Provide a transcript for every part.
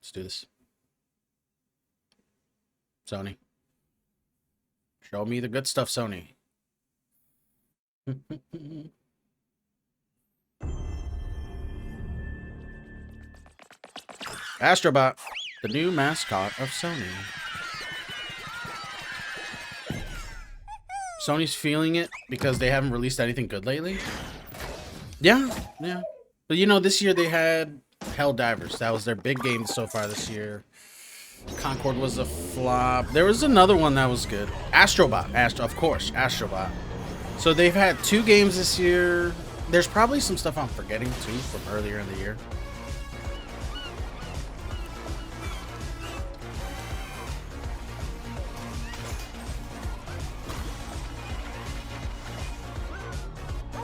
Let's do this. Sony. Show me the good stuff, Sony. Astrobot, the new mascot of Sony. Sony's feeling it because they haven't released anything good lately. Yeah. But you know, this year they had Helldivers. That was their big game so far this year. Concord was a flop. There was another one that was good. Astrobot. Of course, Astrobot. So they've had 2 games this year. There's probably some stuff I'm forgetting too from earlier in the year.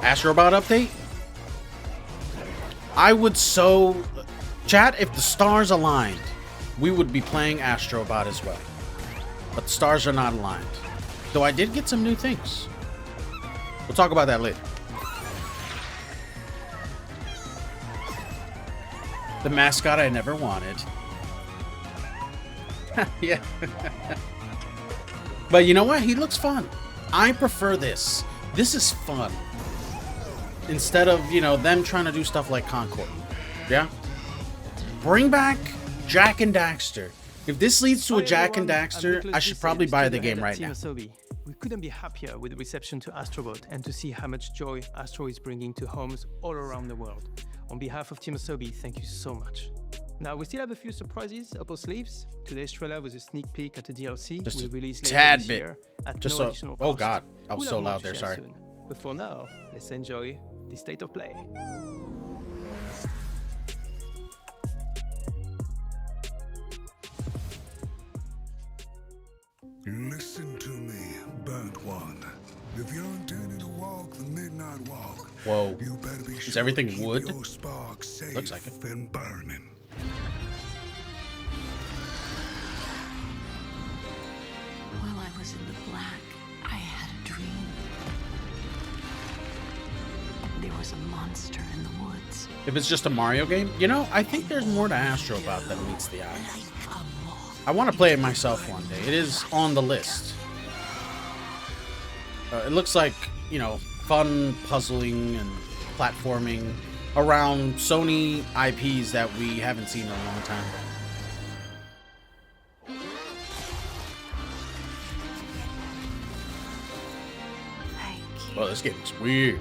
Astrobot update? I would so... Chat, if the stars aligned, we would be playing Astrobot as well. But the stars are not aligned. Though I did get some new things. We'll talk about that later. The mascot I never wanted. Yeah. But you know what? He looks fun. I prefer this. This is fun. Instead of, you know, them trying to do stuff like Concord. Yeah? Bring back Jak and Daxter. If this leads to a Jak and Daxter, I should probably buy the game right now. We couldn't be happier with the reception to Astrobot and to see how much joy Astro is bringing to homes all around the world. On behalf of Team Asobi, thank you so much. Now, we still have a few surprises up our sleeves. Today's trailer was a sneak peek at the DLC we'll release later this year at no additional cost. Oh god, I was so loud there, sorry. Soon. But for now, let's enjoy the state of play. Listen to me, burnt one. If you're intending to walk the midnight walk, whoa, you better be sure is everything to keep wood? your spark safe. Looks like it. And burning. While I was in the black, I had a dream. There was a monster in the woods. If it's just a Mario game, you know, I think there's more to Astrobot than meets the eye. I want to play it myself one day. It is on the list. It looks like, you know, fun puzzling and platforming around Sony IPs that we haven't seen in a long time. Oh, this game is weird.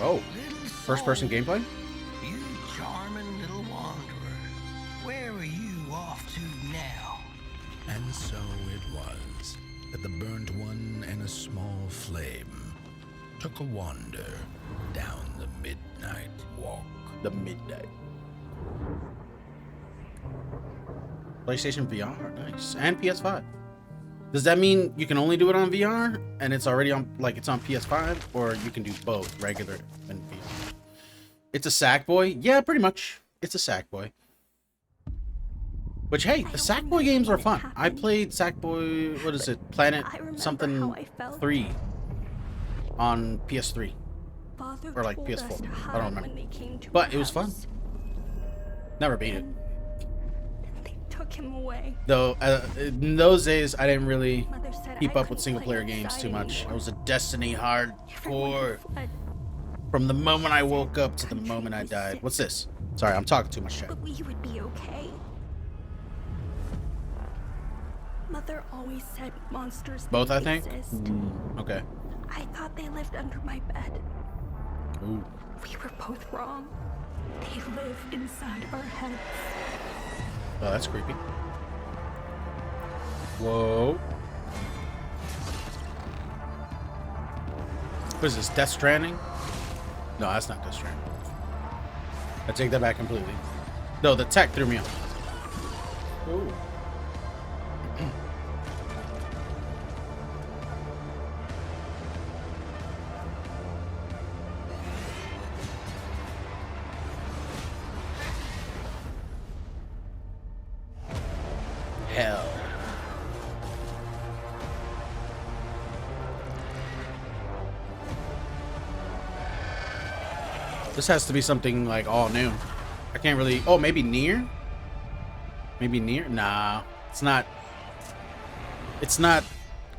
Oh, first-person gameplay? You charming little wanderer. Where are you off to now? And so it was that the burnt one and a small flame took a wander down the midnight walk. The midnight. PlayStation VR, nice. And PS5. Does that mean you can only do it on VR and it's already on, like it's on PS5, or you can do both, regular and VR? It's a Sackboy? Yeah, pretty much. It's a Sackboy. Which, hey, the Sackboy games are fun. I played Sackboy, what is it, Planet something 3 on PS3. Or like PS4. I don't remember. But it was fun. Never beat it. Took him away. Though in those days I didn't really keep up with single player games too much. I was a Destiny hardcore from the moment I woke up to the moment I died. What's this? Sorry, I'm talking too much, chat. But we would be okay. Mother always said monsters Both, I think. Okay. I thought they lived under my bed. Ooh. We were both wrong. They live inside our heads. Oh, that's creepy. Whoa. What is this, Death Stranding? No, that's not Death Stranding. I take that back completely. No, the tech threw me off. Ooh. Hell. This has to be something like all new. I can't really. Oh, maybe Near. Maybe Near. Nah, it's not. It's not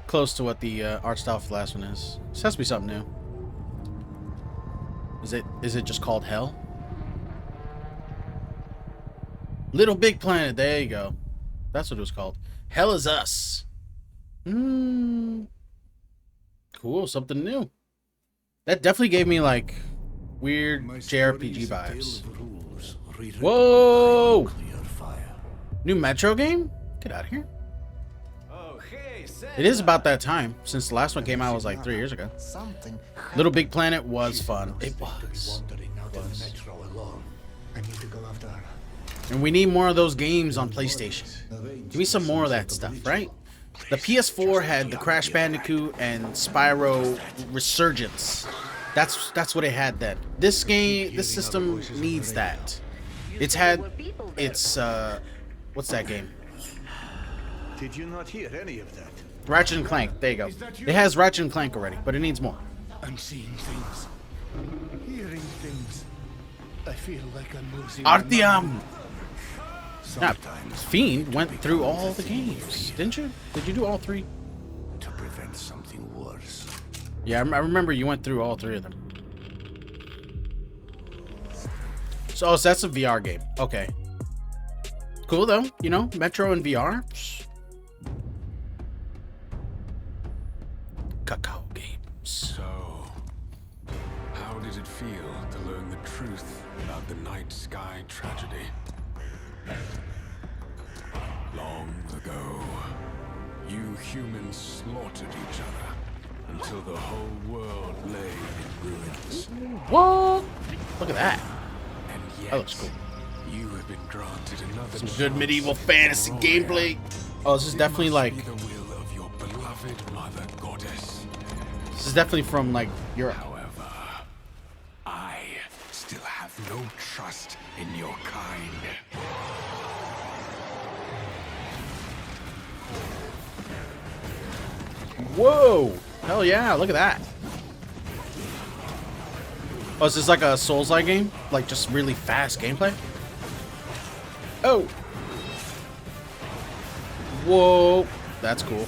close to what the art style for the last one is. This has to be something new. Is it just called Hell? Little Big Planet. There you go. That's what it was called. Hell is Us. Cool. Something new. That definitely gave me like weird JRPG vibes. Whoa! New Metro game? Get out of here. It is about that time, since the last one came out was like 3 years ago. Little Big Planet was fun. It was. And we need more of those games on PlayStation. Give me some more of that stuff, right? The PS4 had the Crash Bandicoot and Spyro Resurgence. That's what it had then. This system needs that. It's had what's that game? Did you not hear any of that? Ratchet and Clank. There you go. It has Ratchet and Clank already, but it needs more. I'm seeing things, hearing things. I feel like I'm losing Artyom! Now, Sometimes Fiend went through all the games, didn't you? Did you do all 3? to prevent something worse. Yeah, I remember you went through all 3 of them. So that's a VR game. Okay. Cool though, you know, Metro and VR. Cacao games. So, how did it feel to learn the truth about the night sky tragedy? Long ago, you humans slaughtered each other until the whole world lay in ruins. What? Look at that. And yet, That looks cool. you have been granted another Some chance good medieval fantasy to gameplay. Oh, this is It definitely must like be the will of your beloved mother goddess. this is definitely from like Europe. However, I still have no trust in your kind. Whoa! Hell yeah! Look at that. Oh, is this like a Souls-like game? Like just really fast gameplay? Oh! Whoa! That's cool.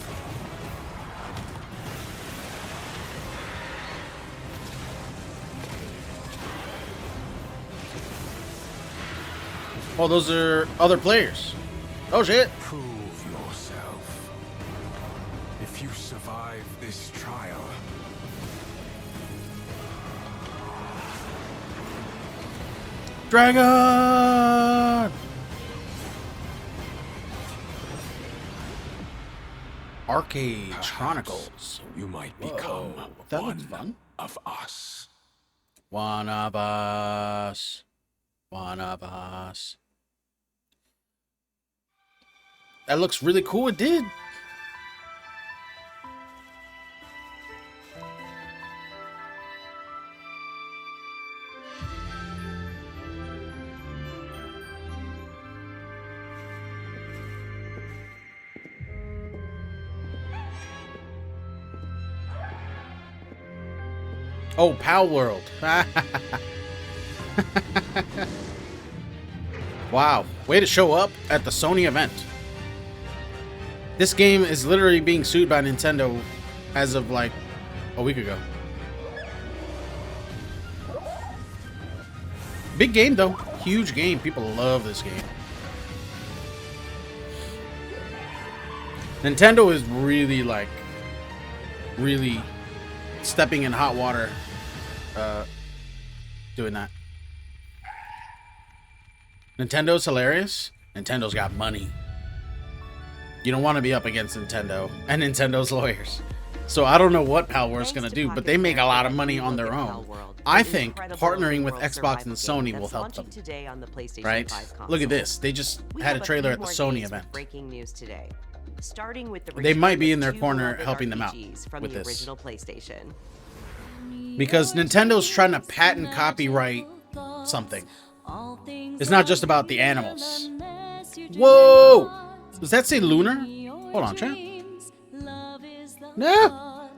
Oh, those are other players. Oh shit! Prove yourself. If you survive this trial, Dragon! Arcade Chronicles. you might become Whoa, that looks one fun. of us. One of us. One of us. That looks really cool. It did. Oh, Pal World. Wow. Way to show up at the Sony event. This game is literally being sued by Nintendo as of like a week ago. Big game though. Huge game. People love this game. Nintendo is really like really stepping in hot water doing that. Nintendo's hilarious. Nintendo's got money. You don't want to be up against Nintendo and Nintendo's lawyers. So I don't know what Palworld's going to do, but they make a lot of money on their own. I think partnering with Xbox and Sony will help them. Right? Look at this. They just had a trailer at the Sony event. Breaking news today. Starting with the They might be in their two corner beloved helping them out RPGs from with the this. original PlayStation. Because Nintendo's trying to patent copyright something. It's not just about the animals. Whoa! Does that say lunar? Hold on, chat. No.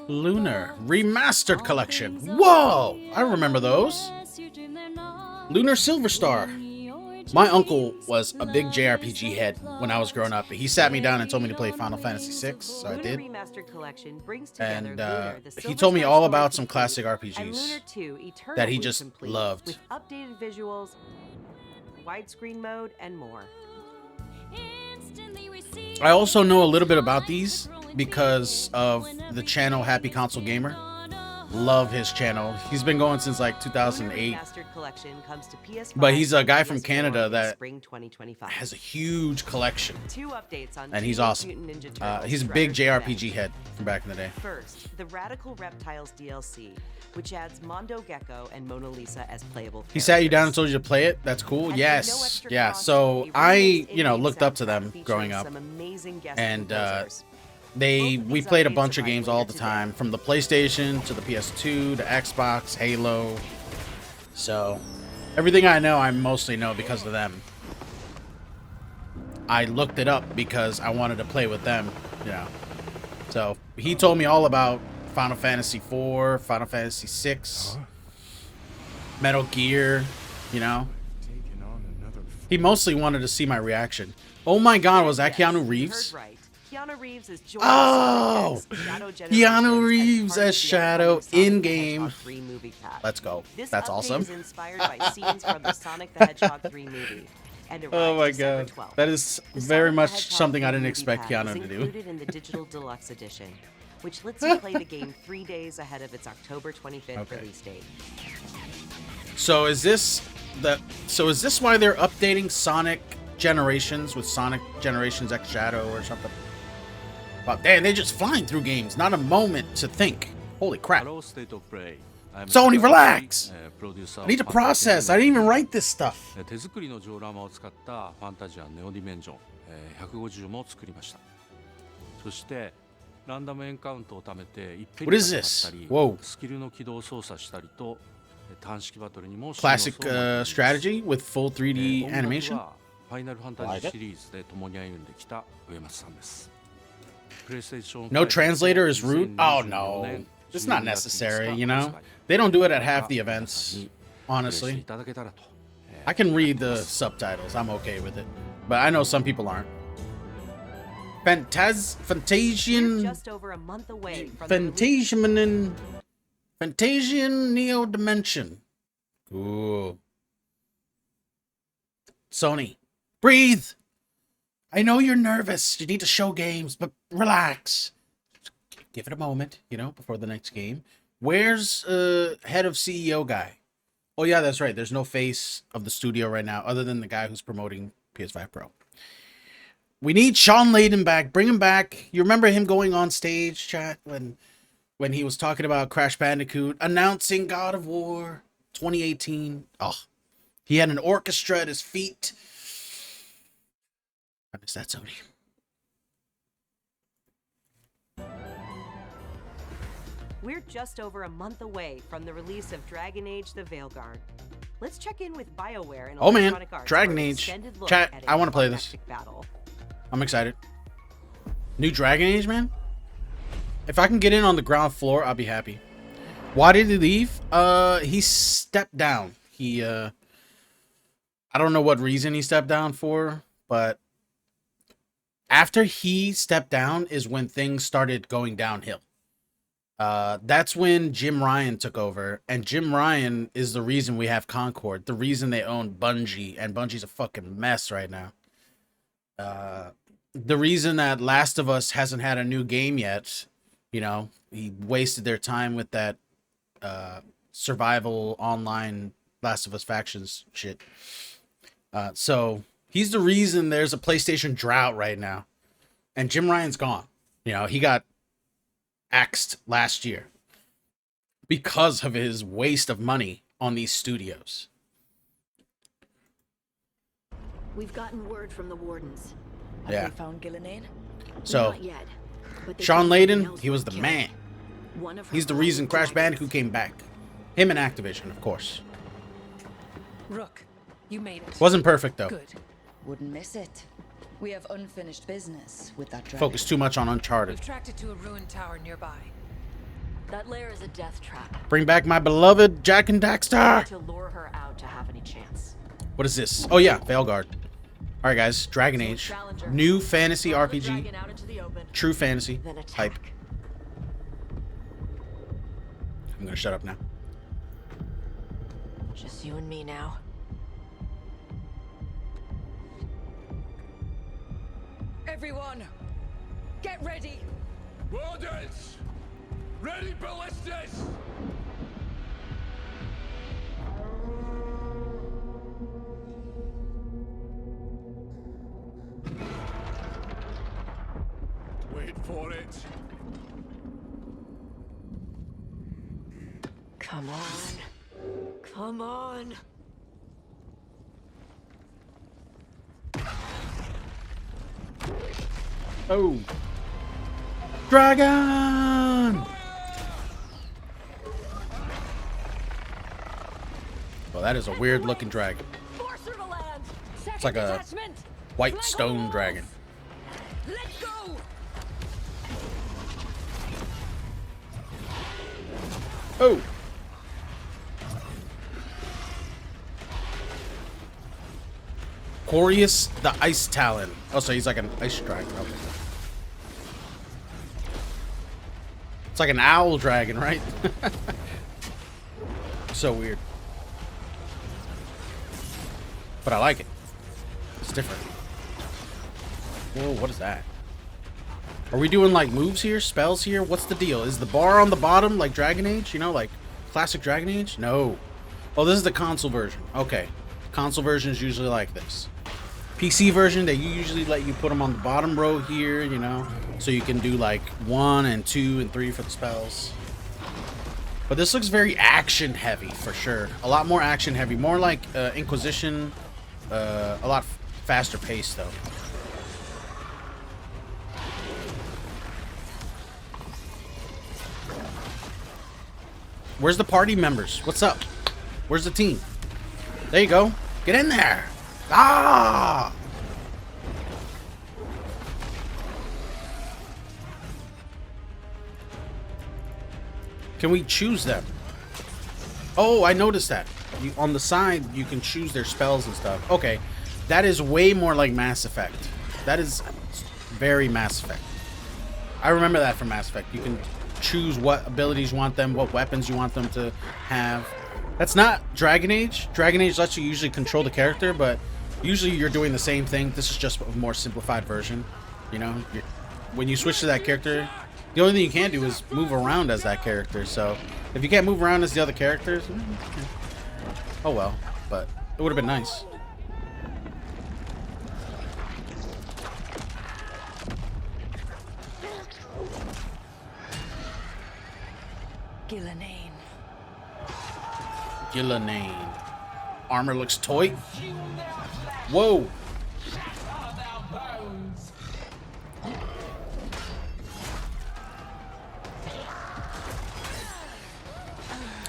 Lunar Remastered Collection. Whoa! I remember those. Lunar Silver Star. My uncle was a big JRPG head when I was growing up. He sat me down and told me to play Final Fantasy VI, so I did. And he told me all about some classic RPGs that he just loved. With updated visuals, widescreen mode, and more. I also know a little bit about these because of the channel Happy Console Gamer. Love his channel. He's been going since like 2008. But he's a guy from Canada that has a huge collection. And he's awesome. He's a big JRPG head from back in the day. First, the Radical Reptiles DLC, which adds Mondo Gecko and Mona Lisa as playable characters. He sat you down and told you to play it? That's cool. Yes. Yeah. So I, looked up to them growing up. And we played a bunch of games all the time, from the PlayStation to the PS2 to Xbox, Halo. So everything I know, I mostly know because of them. I looked it up because I wanted to play with them, So he told me all about Final Fantasy IV, Final Fantasy VI, Metal Gear, He mostly wanted to see my reaction. Oh my god, was that Keanu Reeves? Keanu Reeves is Keanu Reeves as Shadow in-game. Let's go. That's awesome. Is inspired by scenes from the Sonic the Hedgehog 3 movie. And oh my god. That is very much something I didn't expect Keanu to do. Included in the digital deluxe edition, which lets you play the game 3 days ahead of its October 25th release date. So is this why they're updating Sonic Generations with Sonic Generations X Shadow or something? Wow, damn, they're just flying through games. Not a moment to think. Holy crap. Sony, relax! I need to process. I didn't even write this stuff. What is this? Whoa. Classic strategy with full 3D animation? Like it. No translator is rude? Oh no. It's not necessary, They don't do it at half the events, honestly. I can read the subtitles. I'm okay with it. But I know some people aren't. Fantasian Neo Dimension. Ooh. Sony, breathe. I know you're nervous. You need to show games, but relax. Give it a moment, before the next game. Where's head of CEO guy? Oh yeah, that's right. There's no face of the studio right now other than the guy who's promoting PS5 Pro. We need Sean Layden back. Bring him back. You remember him going on stage, chat, when he was talking about Crash Bandicoot, announcing God of War 2018. Oh, he had an orchestra at his feet. I miss that, Sony. We're just over a month away from the release of Dragon Age: The Veilguard. Let's check in with BioWare and Electronic Arts. Dragon Age. Chat, I want to play this. Battle. I'm excited. New Dragon Age, man? If I can get in on the ground floor, I'll be happy. Why did he leave? He stepped down. I don't know what reason he stepped down for, but after he stepped down is when things started going downhill. That's when Jim Ryan took over, and Jim Ryan is the reason we have Concord, the reason they own Bungie, and Bungie's a fucking mess right now. The reason that Last of Us hasn't had a new game yet, he wasted their time with that survival online Last of Us factions shit. So he's the reason there's a PlayStation drought right now. And Jim Ryan's gone. He got axed last year because of his waste of money on these studios. We've gotten word from the wardens. Yeah. Have they found Gillenade? So, Not yet, but they Sean found someone Layden, else he was the killed. man. One of her He's the reason own Crash dragons. Bandicoot came back. Him and Activision, of course. Rook, you made it. Wasn't perfect, though. Good. Wouldn't miss it. We have unfinished business with that dragon. Focused too much on Uncharted. We've tracked it to a ruined tower nearby. That lair is a death trap. Bring back my beloved Jack and Daxter. To lure her out to have any chance. What is this? Oh yeah, Veilguard. All right, guys. Dragon Age, new fantasy RPG, true fantasy type. I'm gonna shut up now. Just you and me now. Everyone, get ready. Orders! Ready, ballistas! Wait for it. Come on. Come on. Oh. Dragon! Well, that is a weird looking dragon. It's like a white stone dragon. Let's go. Oh. Corius the Ice Talon. Oh, so he's like an ice dragon. Okay. It's like an owl dragon, right? So weird. But I like it. It's different. Whoa, what is that? Are we doing like moves here? Spells here? What's the deal? Is the bar on the bottom like Dragon Age? You know, like classic Dragon Age? No. Oh, this is the console version. Okay. Console version is usually like this. PC version, they usually let you put them on the bottom row here, you know, so you can do like 1 and 2 and 3 for the spells. But this looks very action heavy for sure. A lot more action heavy, more like Inquisition, a lot faster pace though. Where's the party members? What's up? Where's the team? There you go. Get in there. Ah! Can we choose them? Oh, I noticed that. On the side, you can choose their spells and stuff. Okay. That is way more like Mass Effect. That is very Mass Effect. I remember that from Mass Effect. You can choose what abilities you want them, what weapons you want them to have. That's not Dragon Age. Dragon Age lets you usually control the character, but usually you're doing the same thing. This is just a more simplified version. You know, when you switch to that character, the only thing you can do is move around as that character. So if you can't move around as the other characters, oh well. But it would have been nice. Gillenane. Gillenane. Armor looks toy. Whoa.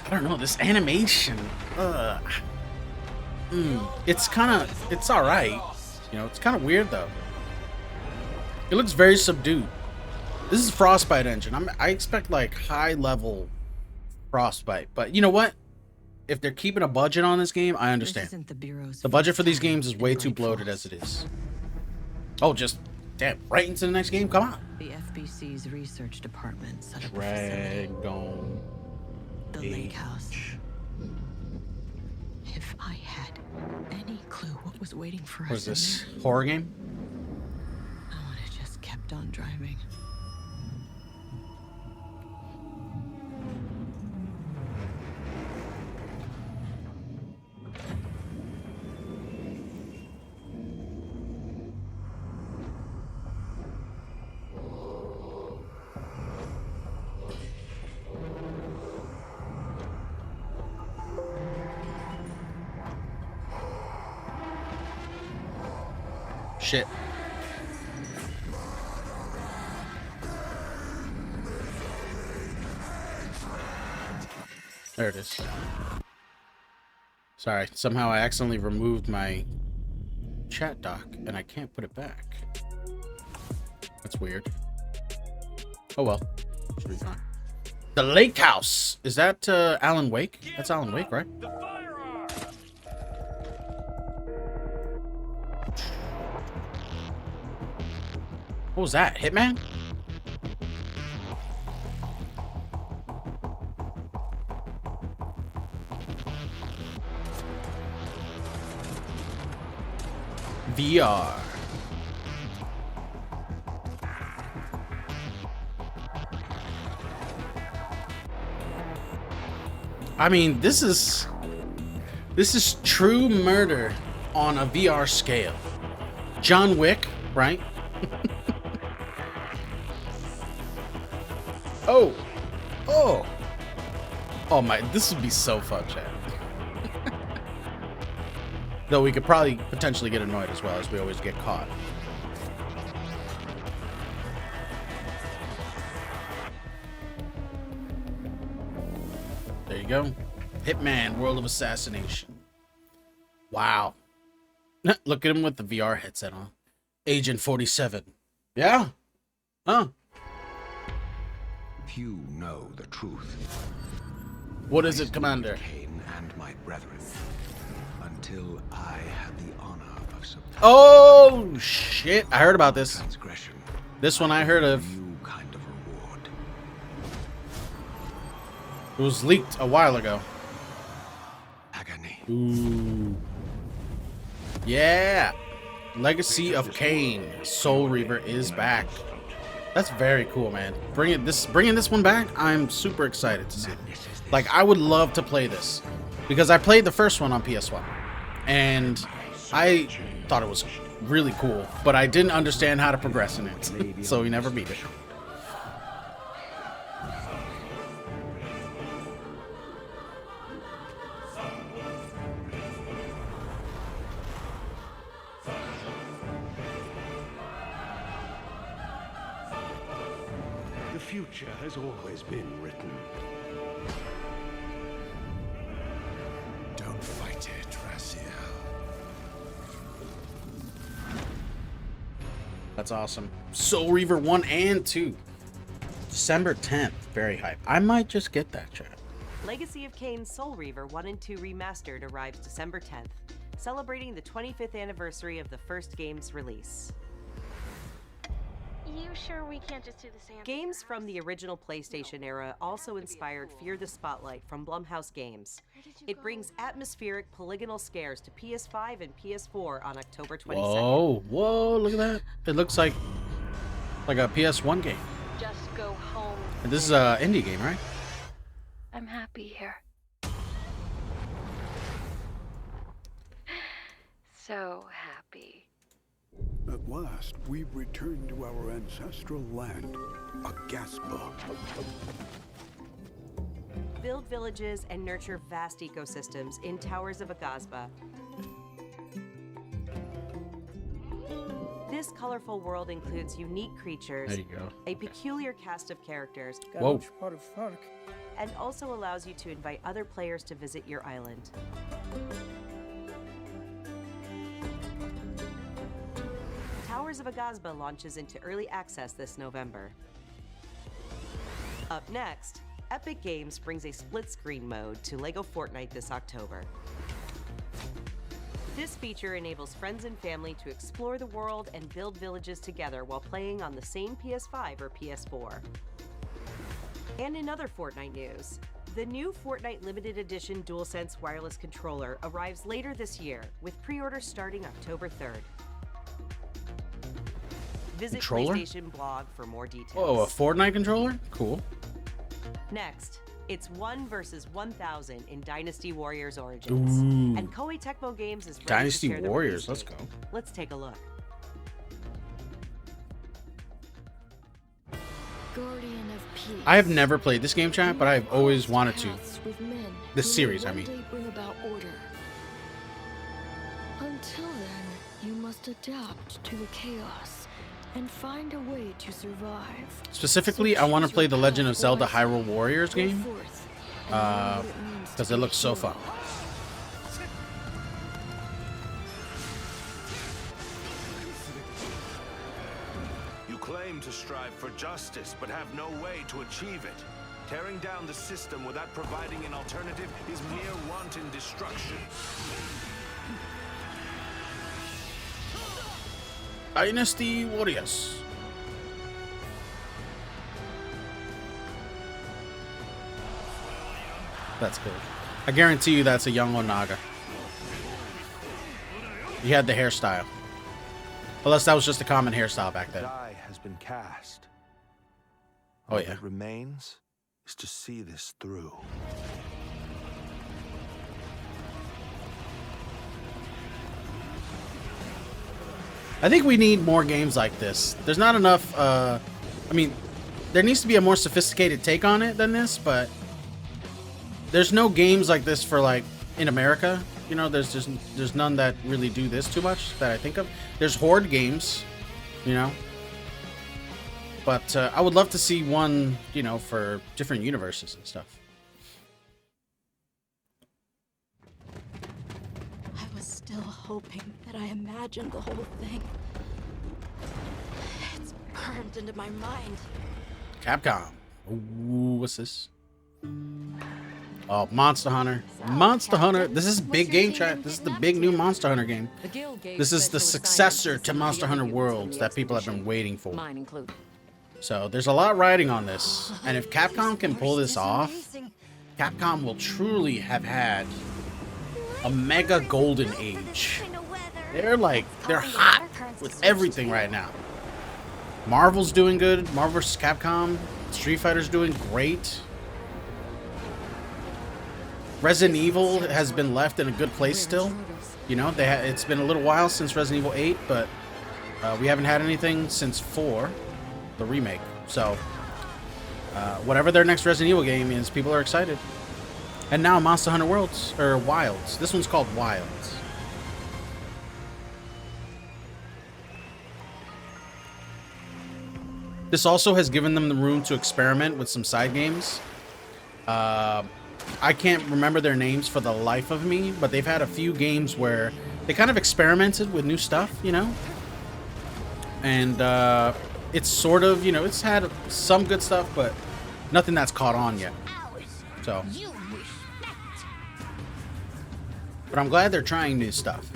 I don't know, this animation. It's all right. You know, it's kind of weird though. It looks very subdued. This is Frostbite engine. I expect like high level Frostbite, but you know what? If they're keeping a budget on this game, I understand. The budget for these games is way too bloated as it is. Oh, just damn, right into the next game. Come on. The FBC's research department set up a facility. Dragon. The lake house. If I had any clue what was waiting for us. What is this? Horror game? I would have just kept on driving. Shit. There it is. Sorry, somehow I accidentally removed my chat doc and I can't put it back. That's weird. Oh well, should be fine. The Lake House. Is that Alan Wake? That's Alan Wake, right? What was that? Hitman? VR. I mean, this is true murder on a VR scale. John Wick, right? Oh my, this would be so fun, chat. Though we could probably potentially get annoyed as well, as we always get caught. There you go. Hitman, World of Assassination. Wow. Look at him with the VR headset on. Agent 47. Yeah. Huh. Few know the truth. What is it, Commander? Cain and my brethren, until I had the honor of subduing. Oh shit! I heard about this. This one I heard of. New kind of reward. It was leaked a while ago. Agony. Ooh. Yeah. Legacy of Cain. Soul Reaver is back. That's very cool, man. Bringing this one back, I'm super excited to see. Like, I would love to play this because I played the first one on PS1 and I thought it was really cool, but I didn't understand how to progress in it, so we never beat it. The future has always been written. Don't fight it, Raziel. That's awesome. Soul Reaver 1 and 2. December 10th. Very hype. I might just get that, chat. Legacy of Kain Soul Reaver 1 and 2 Remastered arrives December 10th, celebrating the 25th anniversary of the first game's release. You sure we can't just do the same? Games from the original PlayStation era also inspired Fear the Spotlight from Blumhouse Games. It brings atmospheric polygonal scares to PS5 and PS4 on October 22nd. Whoa, look at that. It looks like a PS1 game. Just go home. And this is an indie game, right? I'm happy here. So happy. At last, we've returned to our ancestral land, Agaspa. Build villages and nurture vast ecosystems in Towers of Agasba. This colorful world includes unique creatures, There you go. a peculiar cast of characters, Whoa. and also allows you to invite other players to visit your island. Towers of Agasba launches into early access this November. Up next, Epic Games brings a split-screen mode to LEGO Fortnite this October. This feature enables friends and family to explore the world and build villages together while playing on the same PS5 or PS4. And in other Fortnite news, the new Fortnite Limited Edition DualSense wireless controller arrives later this year, with pre-orders starting October 3rd. Visit Controller? PlayStation blog for more details. Oh, a Fortnite controller? Cool. Next, it's 1 versus 1,000 in Dynasty Warriors Origins. Ooh. And Koei Tecmo Games is ready Dynasty to share the Warriors, release let's date. go. Let's take a look. Guardian of Peace. I have never played this game, chat, but I've always wanted to. Paths with men This who series, will I one mean. day bring about order. Until then, you must adapt to the chaos and find a way to survive. Specifically, I want to play the Legend of Zelda Hyrule Warriors game. Because it looks so fun. You claim to strive for justice, but have no way to achieve it. Tearing down the system without providing an alternative is mere wanton destruction. Dynasty Warriors. That's cool. I guarantee you that's a young Onaga. He had the hairstyle. Unless that was just a common hairstyle back then. Die has been cast. Oh All yeah. that remains is to see this through. I think we need more games like this. There's not enough, I mean, there needs to be a more sophisticated take on it than this, but there's no games like this for, like, in America. You know, there's none that really do this too much that I think of. There's Horde games, you know, but I would love to see one, you know, for different universes and stuff. I was still hoping that I imagined the whole thing. It's burned into my mind. Capcom. Ooh, what's this? Oh, Monster Hunter. Monster Hunter. This is big game chat. This is the big new Monster Hunter game. This is the successor to Monster Hunter Worlds that people have been waiting for. So there's a lot riding on this. And if Capcom can pull this off, Capcom will truly have had a mega golden age. They're hot with everything right now. Marvel's doing good. Marvel vs. Capcom. Street Fighter's doing great. Resident Evil has been left in a good place still. You know, it's been a little while since Resident Evil 8, but we haven't had anything since 4, the remake. So, whatever their next Resident Evil game is, people are excited. And now Monster Hunter Worlds, or Wilds. This one's called Wilds. This also has given them the room to experiment with some side games. I can't remember their names for the life of me, but they've had a few games where they kind of experimented with new stuff, you know? And it's sort of, you know, it's had some good stuff, but nothing that's caught on yet. So. But I'm glad they're trying new stuff.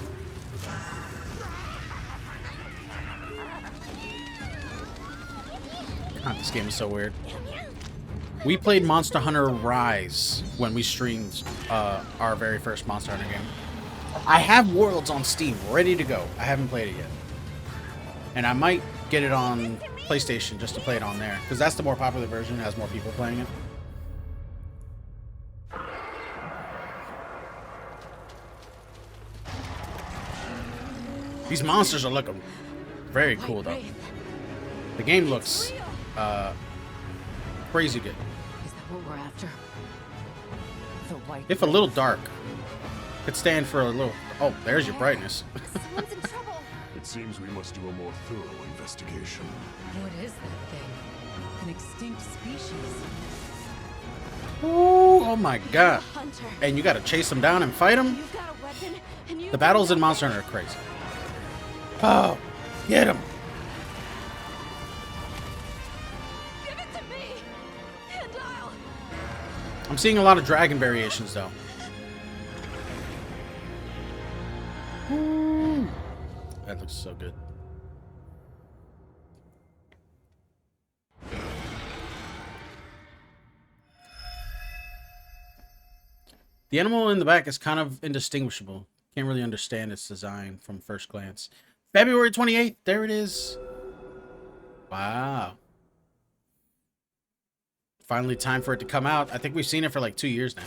God, this game is so weird. We played Monster Hunter Rise when we streamed our very first Monster Hunter game. I have Worlds on Steam ready to go. I haven't played it yet. And I might get it on PlayStation just to play it on there, because that's the more popular version. It has more people playing it. These monsters are looking very cool, though. The game looks crazy good. Is that what we're after? The white If a little dark. Could stand for a little... Oh, there's your brightness. Someone's in trouble. It seems we must do a more thorough investigation. What is that thing? An extinct species. Ooh, oh my god. And you gotta chase them down and fight them? The battles in Monster Hunter are crazy. Oh, get him. Give it to me, and I'm seeing a lot of dragon variations, though. Ooh. That looks so good. The animal in the back is kind of indistinguishable. Can't really understand its design from first glance. February 28th, there it is. Wow. Finally time for it to come out. I think we've seen it for like 2 years now.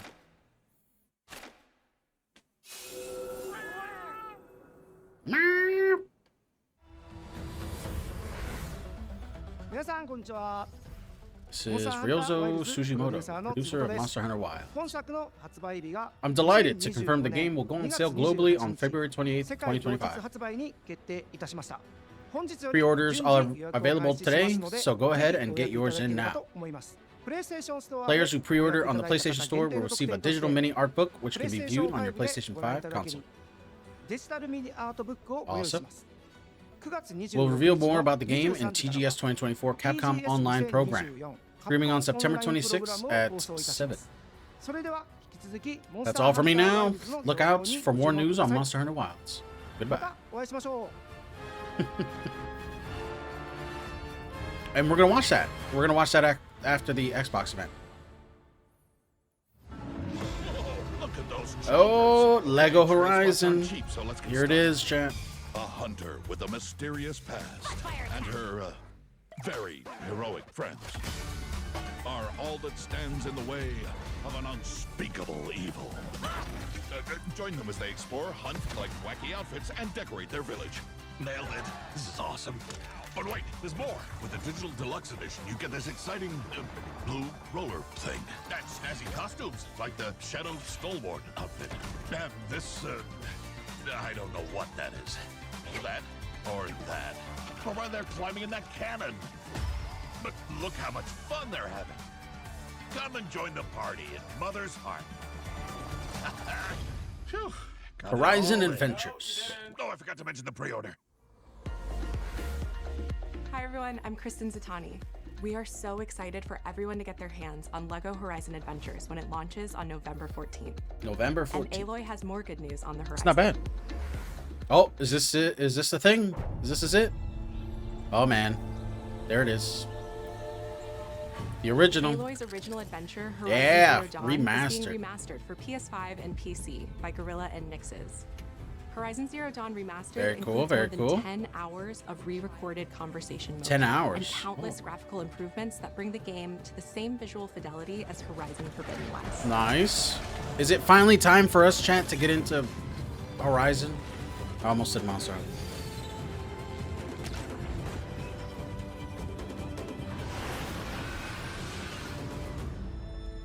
This is Ryozo Sugimoto, producer of Monster Hunter Wild. I'm delighted to confirm the game will go on sale globally on February 28th, 2025. Pre-orders are available today, so go ahead and get yours in now. Players who pre-order on the PlayStation Store will receive a digital mini art book, which can be viewed on your PlayStation 5 console. Awesome. We'll reveal more about the game in TGS 2024 Capcom Online program. Streaming on September 26th at 7. That's all for me now. Look out for more news on Monster Hunter Wilds. Goodbye. And we're gonna watch that. We're gonna watch that after the Xbox event. Oh, Lego Horizon. Here it is, chat. A hunter with a mysterious past and her very heroic friends are all that stands in the way of an unspeakable evil. Join them as they explore, hunt, collect wacky outfits, and decorate their village. Nailed it. This is awesome. But wait, there's more. With the digital deluxe edition, you get this exciting blue roller thing. And snazzy costumes, like the Shadow Stalwart outfit. And this, I don't know what that is. That or that. Or why they're climbing in that cannon. But look how much fun they're having. Come and join the party in Mother's Heart. Phew, Horizon Adventures. Oh, I forgot to mention the pre-order. Hi everyone, I'm Kristen Zatani. We are so excited for everyone to get their hands on LEGO Horizon Adventures when it launches on November 14th. November 14th. And Aloy has more good news on the horizon. It's not bad. Oh, is this it? Is this the thing? Is it? Oh man, there it is. The original. Aloy's original adventure, Horizon Yeah, Zero Dawn, remastered. is being remastered for PS5 and PC by Guerrilla and Nixes. Horizon Zero Dawn Remastered Very cool, includes very more cool. than 10 hours of re-recorded conversation mode 10 hours. and countless graphical improvements that bring the game to the same visual fidelity as Horizon Forbidden West. Nice. Is it finally time for us, chat, to get into Horizon? I almost said Monster Hunter.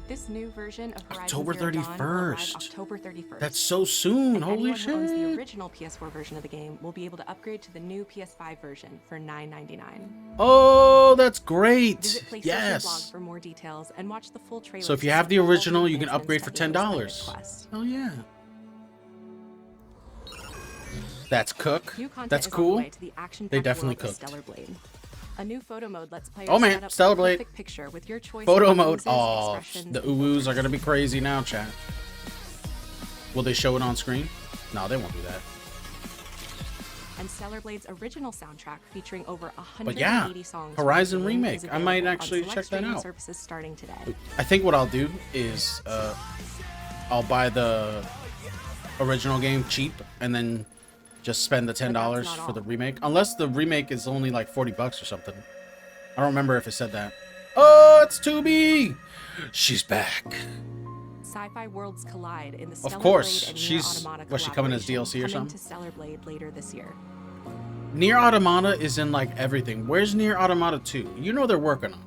This new version of Horizon October Zero Dawn will arrive 31st. October 31st. That's so soon. And Holy anyone who owns the shit. original PS4 version of the game will be able to upgrade to the new PS5 version for $9.99. Oh, that's great. Visit PlayStation Yes. Blog for more details and watch the full trailer. So if you to have see the all original, you can enhancements upgrade for that Aloy's $10. request. Oh yeah. That's Cook. New content That's is on the cool. way to the action-packed They definitely world of cooked. Stellar Blade. A new photo mode lets players Oh, man, set up Stellar a Blade. perfect picture with your choice Photo of mode. poses, Oh, expressions, the and uwus are gonna be crazy now, chat. Will they show it on screen? No, they won't do that. and Stellar Blade's original soundtrack featuring over 180 But yeah, songs. Horizon from the game remake. is I might available on actually select check that streaming out. Services starting today. I think what I'll do is I'll buy the original game cheap and then just spend the $10 for the remake. Unless the remake is only like $40 or something. I don't remember if it said that. Oh, it's 2B. She's back. Sci-fi worlds collide in the Stellar Of course, Blade and she's Nier Automata was she coming as collaboration DLC or coming something? to Stellar Blade later this year. Nier Automata is in like everything. Where's Nier Automata 2? You know they're working on.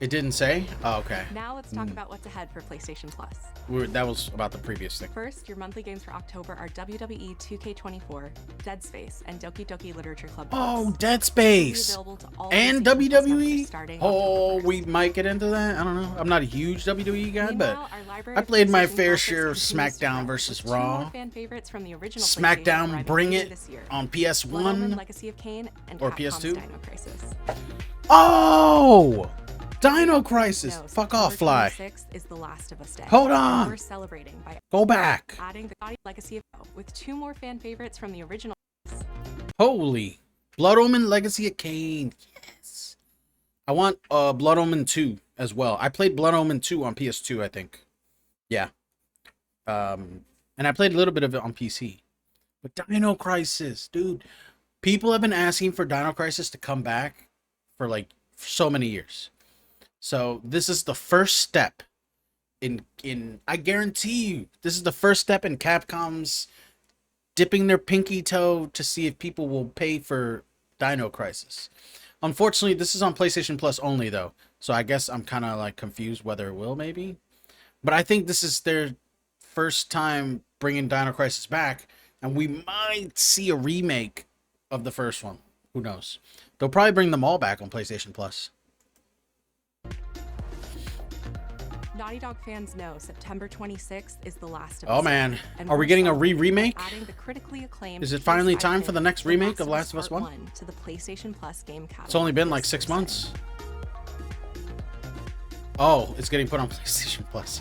It didn't say? Oh, okay. Now let's talk about what's ahead for PlayStation Plus. That was about the previous thing. First, your monthly games for October are WWE 2K24, Dead Space, and Doki Doki Literature Club. Oh, books. Dead These will Space be available to all and PlayStation Plus members WWE. starting Oh, October 1st. we might get into that. I don't know. I'm not a huge WWE guy, but Meanwhile, our library I of played my PlayStation fair classics share of continues to SmackDown grow, versus with two more Raw. fan favorites from the original PlayStation SmackDown, arriving bring later it this year. on Blood Omen, PS1 Legacy of Kain, and or Capcom's PS2. Dino Crisis. Oh, Dino Crisis. No, Fuck September off, Fly. 26th is the Last of Us Day. Hold on. We're celebrating by Go back. adding the Legacy of with two more fan favorites from the original. Holy. Blood Omen Legacy of Kain. Yes. I want Blood Omen 2 as well. I played Blood Omen 2 on PS2, I think. Yeah. And I played a little bit of it on PC. But Dino Crisis, dude. People have been asking for Dino Crisis to come back for like so many years. So this is the first step in I guarantee you, this is the first step in Capcom's dipping their pinky toe to see if people will pay for Dino Crisis. Unfortunately, this is on PlayStation Plus only though. So I guess I'm kind of like confused whether it will maybe. But I think this is their first time bringing Dino Crisis back, and we might see a remake of the first one. Who knows? They'll probably bring them all back on PlayStation Plus. Naughty Dog fans know September 26th is the Last of Oh Us. man, and are we we're getting a celebrating by remake? adding the critically acclaimed Is it finally PS5 time for the hit, next remake of Last of Us Part 1? to the PlayStation Plus game catalog. It's only been like this 6 Thursday. months. Oh, it's getting put on PlayStation Plus.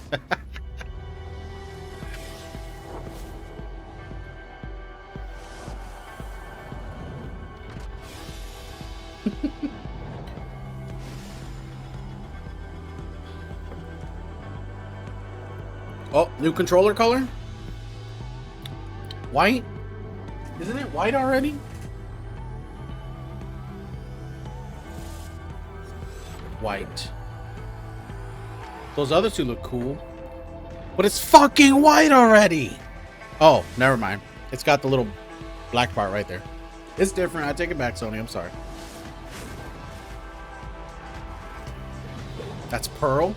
Oh, new controller color? White? Isn't it white already? White. Those other two look cool. But it's fucking white already! Oh, never mind. It's got the little black part right there. It's different. I take it back, Sony. I'm sorry. That's pearl.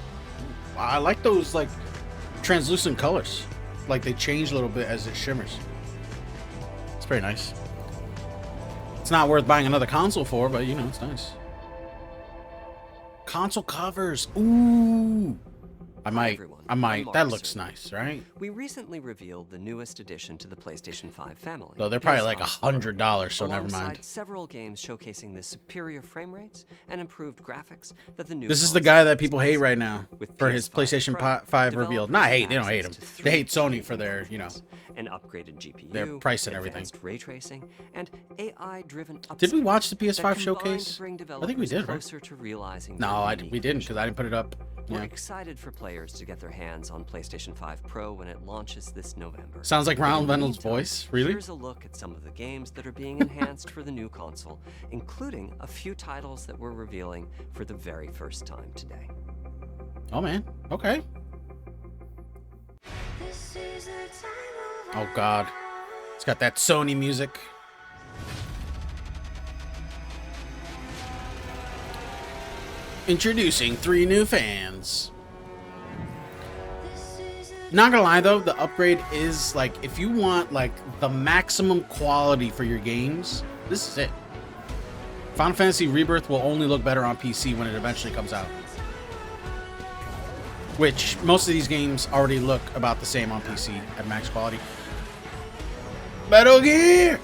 I like those, like, translucent colors. Like, they change a little bit as it shimmers. It's very nice. It's not worth buying another console for, but, you know, it's nice. Console covers. Ooh. I might. That looks nice, right? We recently revealed the newest addition to the PlayStation 5 family. Though they're probably like $100, so never mind. Several games showcasing the superior frame rates and improved graphics that the new. This is the guy that people hate right now for his PlayStation 5 reveal. Not hate. They don't hate him. They hate Sony for their, you know, an upgraded GPU, their price and everything. Ray tracing, and AI-driven. Did we watch the PS5 showcase? I think we did, right? To realizing no, we didn't because I didn't put it up. We're excited for players to get their hands on PlayStation 5 Pro when it launches this November. Sounds like Ryan Reynolds' voice. Really? Here's a look at some of the games that are being enhanced for the new console, including a few titles that we're revealing for the very first time today. Oh man. Okay. Oh god. It's got that Sony music. Introducing 3 new fans. Not gonna lie though, the upgrade is like, if you want like the maximum quality for your games, this is it. Final Fantasy Rebirth will only look better on PC when it eventually comes out. Which most of these games already look about the same on PC at max quality. Metal Gear!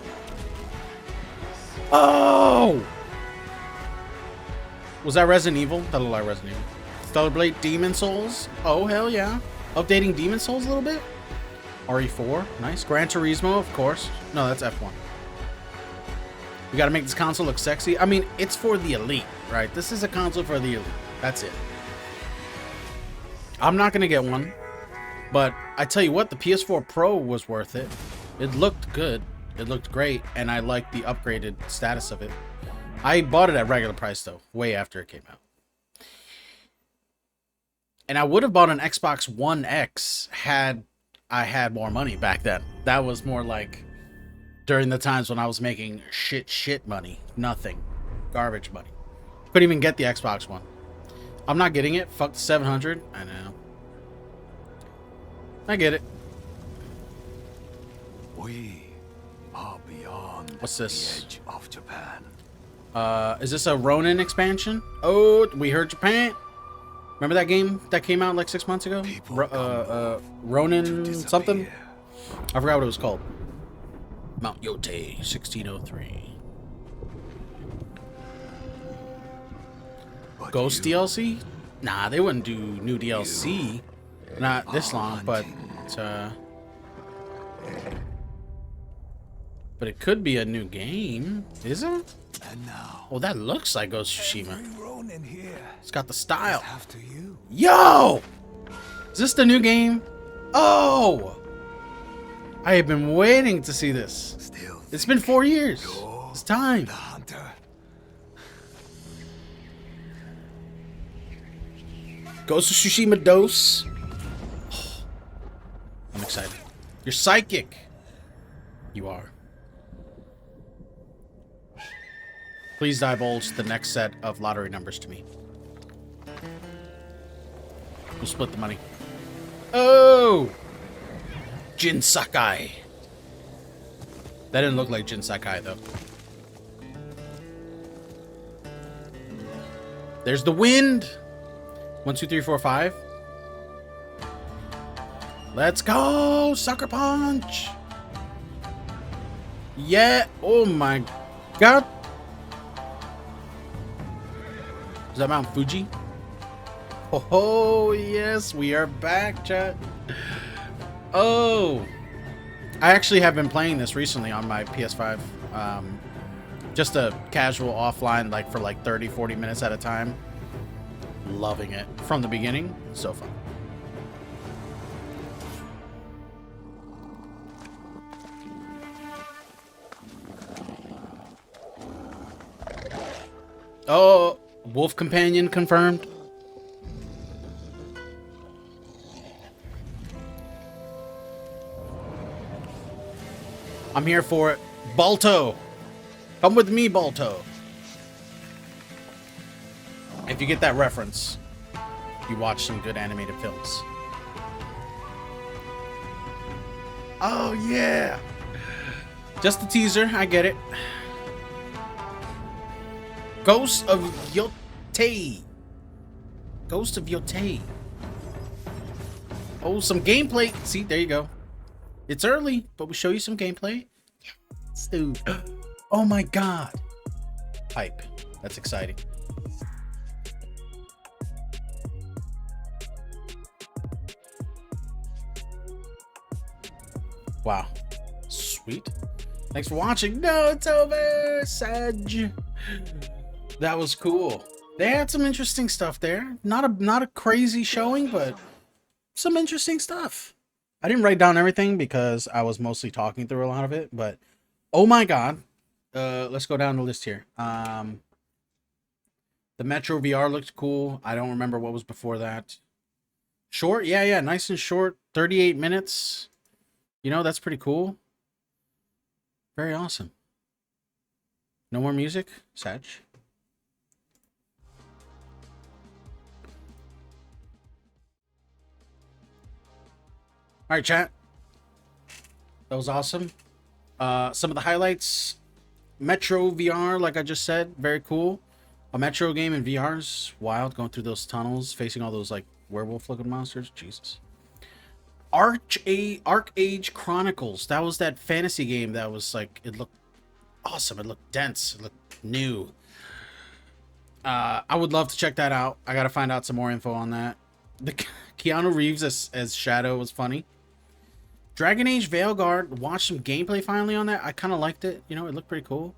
Oh! Was that Resident Evil? That looked like Resident Evil. Stellar Blade Demon Souls? Oh, hell yeah. Updating Demon Souls a little bit? RE4, nice. Gran Turismo, of course. No, that's F1. We gotta make this console look sexy. I mean, it's for the elite, right? This is a console for the elite. That's it. I'm not gonna get one, but I tell you what, the PS4 Pro was worth it. It looked good. It looked great, and I like the upgraded status of it. I bought it at regular price, though, way after it came out. And I would have bought an Xbox One X had I had more money back then. That was more like during the times when I was making shit money. Nothing. Garbage money. Couldn't even get the Xbox One. I'm not getting it. Fuck the 700. I know. I get it. We are beyond What's this? the edge of Japan. Is this a Ronin expansion? Oh, we heard Japan. Remember that game that came out like 6 months ago? Ronin something? I forgot what it was called. Mount Yote 1603. Ghost DLC? Nah, they wouldn't do new DLC. Not this long, but it could be a new game. Is it? Oh, that looks like Ghost of Tsushima. It's got the style. Yo! Is this the new game? Oh! I have been waiting to see this. It's been 4 years. It's time. Ghost of Tsushima Dose. Oh, I'm excited. You're psychic. You are. Please divulge the next set of lottery numbers to me. We'll split the money. Oh! Jin Sakai. That didn't look like Jin Sakai, though. There's the wind. 1, 2, 3, 4, 5. Let's go! Sucker Punch! Yeah! Oh my god! Is that Mount Fuji? Oh, yes, we are back, chat. Oh, I actually have been playing this recently on my PS5. Just a casual offline, like for like 30, 40 minutes at a time. Loving it from the beginning. So fun. Oh, wolf companion confirmed. I'm here for it. Balto. Come with me, Balto. If you get that reference, you watch some good animated films. Oh, yeah. Just a teaser. I get it. Ghost of Yotei. Ghost of Yotei. Oh, some gameplay. See, there you go. It's early, but we show you some gameplay. Yes, dude. Oh my god. Hype. That's exciting. Wow. Sweet. Thanks for watching. No, it's over. Sag. That was cool. They had some interesting stuff there. Not a crazy showing, but some interesting stuff. I didn't write down everything because I was mostly talking through a lot of it, but oh my god. Let's go down the list here. The Metro VR looked cool. I don't remember what was before that. Short? Yeah, nice and short. 38 minutes. You know, that's pretty cool. Very awesome. No more music? Sag. All right, chat. That was awesome. Some of the highlights. Metro VR, like I just said, very cool. A Metro game in VR's wild, going through those tunnels, facing all those like werewolf-looking monsters. Jesus. Arc Age Chronicles. That was that fantasy game that was like, it looked awesome. It looked dense. It looked new. I would love to check that out. I gotta find out some more info on that. The Keanu Reeves as Shadow was funny. Dragon Age Veilguard, watched some gameplay finally on that. I kind of liked it. You know, it looked pretty cool.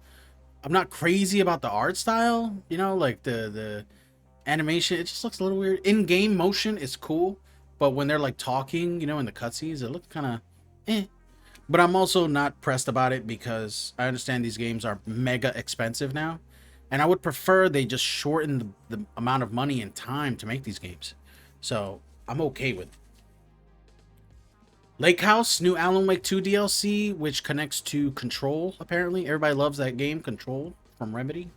I'm not crazy about the art style. You know, like the animation. It just looks a little weird. In-game motion is cool. But when they're like talking, you know, in the cutscenes, it looks kind of eh. But I'm also not pressed about it because I understand these games are mega expensive now. And I would prefer they just shorten the amount of money and time to make these games. So I'm okay with it. Lake House, new Alan Wake 2 DLC, which connects to Control, apparently. Everybody loves that game, Control, from Remedy.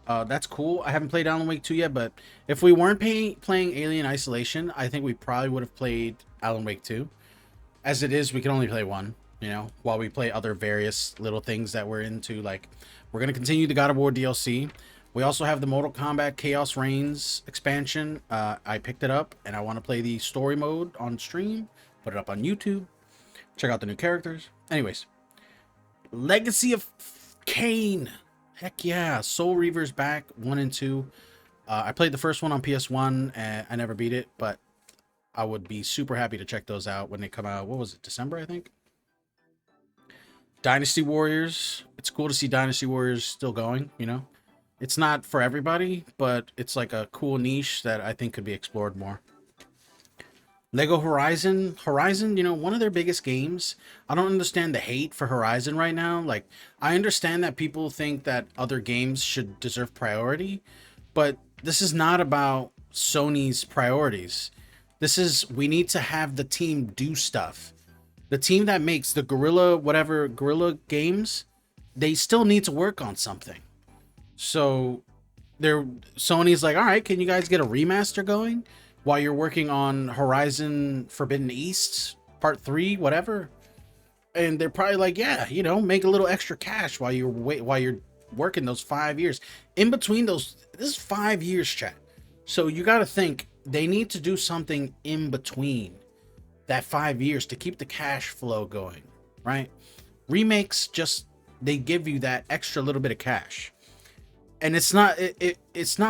That's cool. I haven't played Alan Wake 2 yet, but if we weren't playing Alien Isolation, I think we probably would have played Alan Wake 2. As it is, we can only play one, you know, while we play other various little things that we're into. Like, we're going to continue the God of War DLC. We also have the Mortal Kombat Chaos Reigns expansion. I picked it up, and I want to play the story mode on stream. Put it up on YouTube. Check out the new characters. Anyways. Legacy of Kain. Heck yeah. Soul Reaver's back. 1 and 2. I played the first one on PS1. And I never beat it. But I would be super happy to check those out when they come out. What was it? December, I think? Dynasty Warriors. It's cool to see Dynasty Warriors still going, you know. It's not for everybody. But it's like a cool niche that I think could be explored more. Lego Horizon, you know, one of their biggest games. I don't understand the hate for Horizon right now. Like, I understand that people think that other games should deserve priority, but this is not about Sony's priorities. This is, we need to have the team do stuff. The team that makes the Guerrilla games, they still need to work on something. So, Sony's like, all right, can you guys get a remaster going? While you're working on Horizon Forbidden East Part 3, whatever. And they're probably like, yeah, you know, make a little extra cash while you're working those 5 years. In between those, this is 5 years, chat. So you got to think they need to do something in between that 5 years to keep the cash flow going, right? Remakes just, they give you that extra little bit of cash. And it's not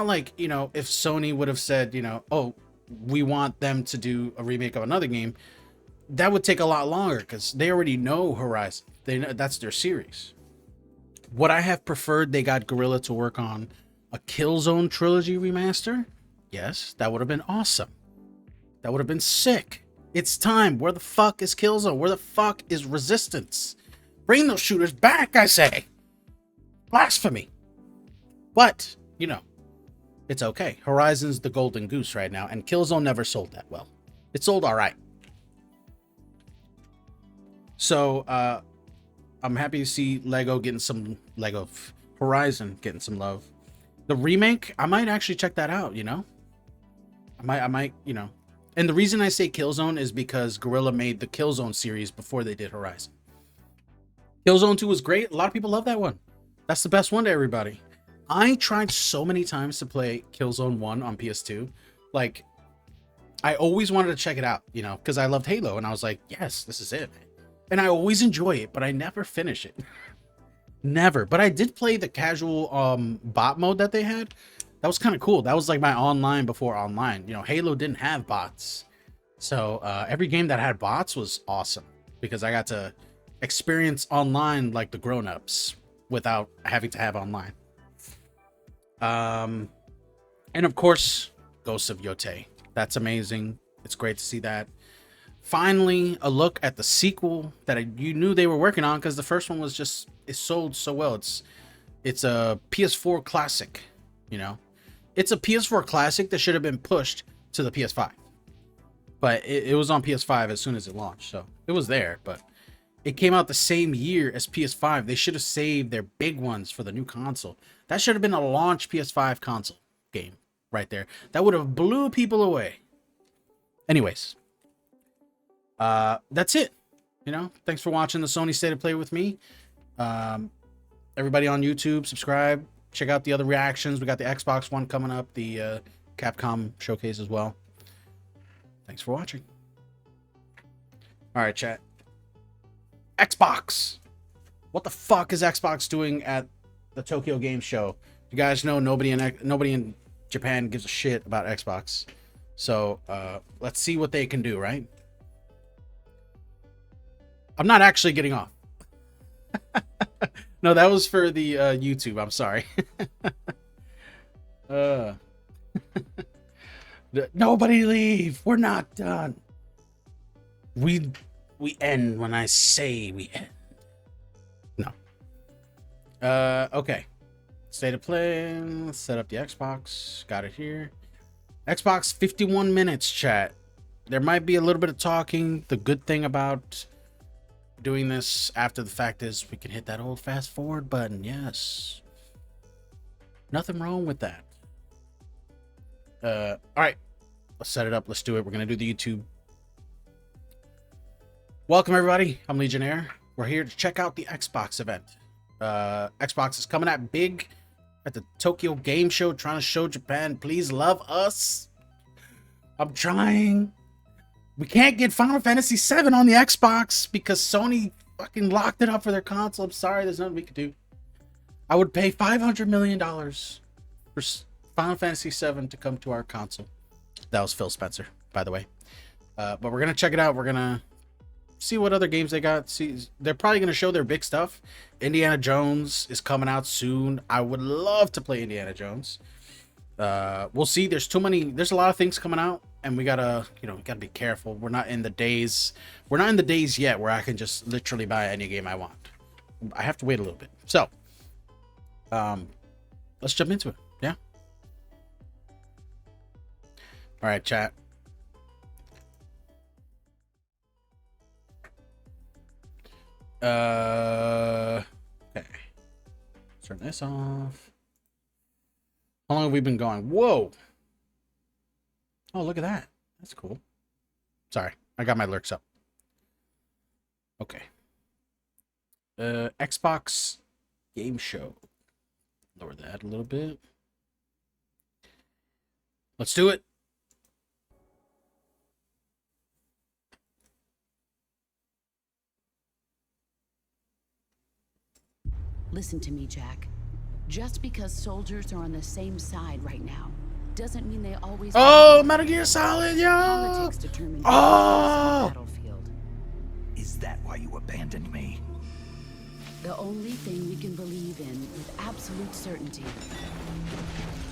like, you know, if Sony would have said, you know, oh, we want them to do a remake of another game, that would take a lot longer because they already know Horizon. They know that's their series. Would I have preferred they got Guerrilla to work on a Killzone trilogy remaster? Yes, that would have been awesome. That would have been sick. It's time. Where the fuck is Killzone? Where the fuck is Resistance? Bring those shooters back, I say. Blasphemy. But, you know, it's okay. Horizon's the golden goose right now, and Killzone never sold that well. It sold all right. So, I'm happy to see Horizon getting some love. The remake, I might actually check that out, you know? I might, you know. And the reason I say Killzone is because Guerrilla made the Killzone series before they did Horizon. Killzone 2 was great. A lot of people love that one. That's the best one to everybody. I tried so many times to play Killzone 1 on PS2. Like, I always wanted to check it out, you know, because I loved Halo. And I was like, yes, this is it. And I always enjoy it, but I never finish it. Never. But I did play the casual bot mode that they had. That was kind of cool. That was like my online before online. You know, Halo didn't have bots. So every game that had bots was awesome because I got to experience online like the grown-ups without having to have online. And of course, Ghosts of Yotei. That's amazing. It's great to see that. Finally, a look at the sequel that you knew they were working on because the first one was just, it sold so well. It's a PS4 classic, you know. It's a PS4 classic that should have been pushed to the PS5. But it was on PS5 as soon as it launched, so it was there, but it came out the same year as PS5. They should have saved their big ones for the new console. That should have been a launch PS5 console game right there. That would have blew people away. Anyways, that's it. You know, thanks for watching the Sony State of Play with me. Everybody on YouTube, subscribe. Check out the other reactions. We got the Xbox One coming up, the Capcom showcase as well. Thanks for watching. All right, chat. Xbox. What the fuck is Xbox doing at the Tokyo Game Show? You guys know nobody in Japan gives a shit about Xbox. So let's see what they can do, right? I'm not actually getting off. No, that was for the YouTube. I'm sorry. Nobody leave. We're not done. We end when I say we end. No. Okay. State of play. Let's set up the Xbox. Got it here. Xbox 51 minutes, chat. There might be a little bit of talking. The good thing about doing this after the fact is we can hit that old fast forward button. Yes. Nothing wrong with that. All right. Let's set it up. Let's do it. We're going to do the YouTube. Welcome, everybody. I'm Legionnaire. We're here to check out the Xbox event. Xbox is coming out big at the Tokyo Game Show, trying to show Japan, please love us. I'm trying. We can't get Final Fantasy VII on the Xbox because Sony fucking locked it up for their console. I'm sorry, there's nothing we could do. I would pay $500 million for Final Fantasy VII to come to our console. That was Phil Spencer, by the way. But we're going to check it out. We're going to see what other games they got. See, they're probably going to show their big stuff. Indiana Jones is coming out soon. I would love to play Indiana Jones. We'll see. There's a lot of things coming out, and we gotta be careful. We're not in the days yet where I can just literally buy any game I want. I have to wait a little bit. So let's jump into it. Yeah. All right, chat. Okay. Turn this off. How long have we been going? Whoa. Oh, look at that. That's cool. Sorry, I got my lurks up. Okay. Xbox Game Show. Lower that a little bit. Let's do it. Listen to me, Jack. Just because soldiers are on the same side right now doesn't mean they always. Oh, Metal Gear Solid, yo! Politics determine Oh! the battlefield. Is that why you abandoned me? The only thing we can believe in with absolute certainty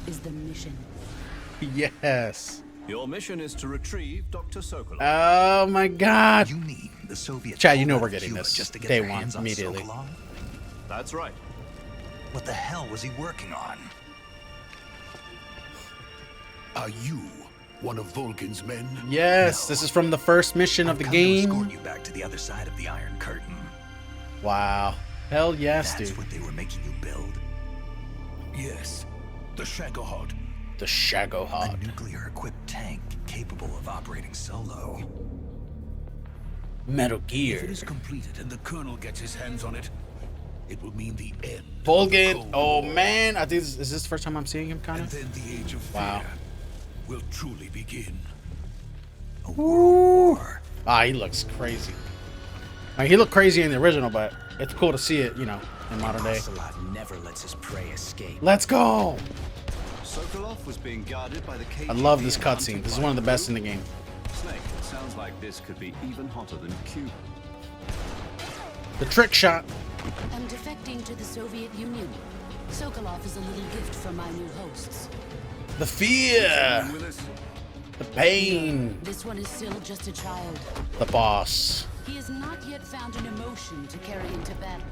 is the mission. Yes. Your mission is to retrieve Dr. Sokolov. Oh my God. You mean the Soviet? Chad, you know we're getting this just to get day their one hands on immediately. Sokolov? That's right. What the hell was he working on? Are you one of Vulcan's men? Yes, this is from the first mission of the To game. escort you back to the other side of the Iron Curtain. Wow. Hell yes, That's dude. what they were making you build. Yes, the Shagohod. The Shagohod. A nuclear-equipped tank capable of operating solo. Metal If Gear. it is completed and the Colonel gets his hands on it, it will mean the end. Vulcan. Oh man, I think is this the first time I'm seeing him, kind And of? then the age of Wow. fear will truly begin. Ooh. Ah, he looks crazy. I mean, he looked crazy in the original, but it's cool to see it, you know, in modern day. Ocelot never lets his prey escape. Let's go. Sokolov was being guarded by the KGB. I love this and cutscene. hunted This is by one of the Crew. best in the game. Snake, it sounds like this could be even hotter than Cuba. The trick shot. I'm defecting to the Soviet Union. Sokolov is a little gift from my new hosts. The fear. With us? The pain. This one is still just a child. The boss. He has not yet found an emotion to carry into battle.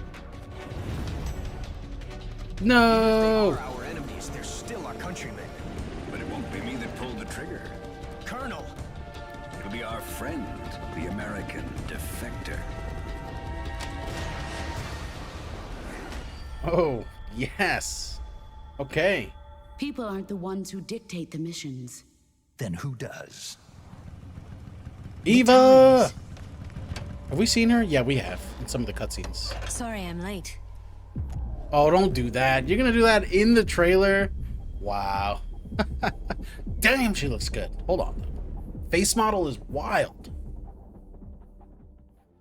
No. They are our enemies. They're still our countrymen. But it won't be me that pulled the trigger. Colonel! It'll be our friend, the American defector. Oh, yes. Okay. People aren't the ones who dictate the missions. Then who does? Eva. Have we seen her? Yeah, we have in some of the cutscenes. Sorry, I'm late. Oh, don't do that. You're gonna do that in the trailer? Wow. Damn, she looks good. Hold on. Face model is wild.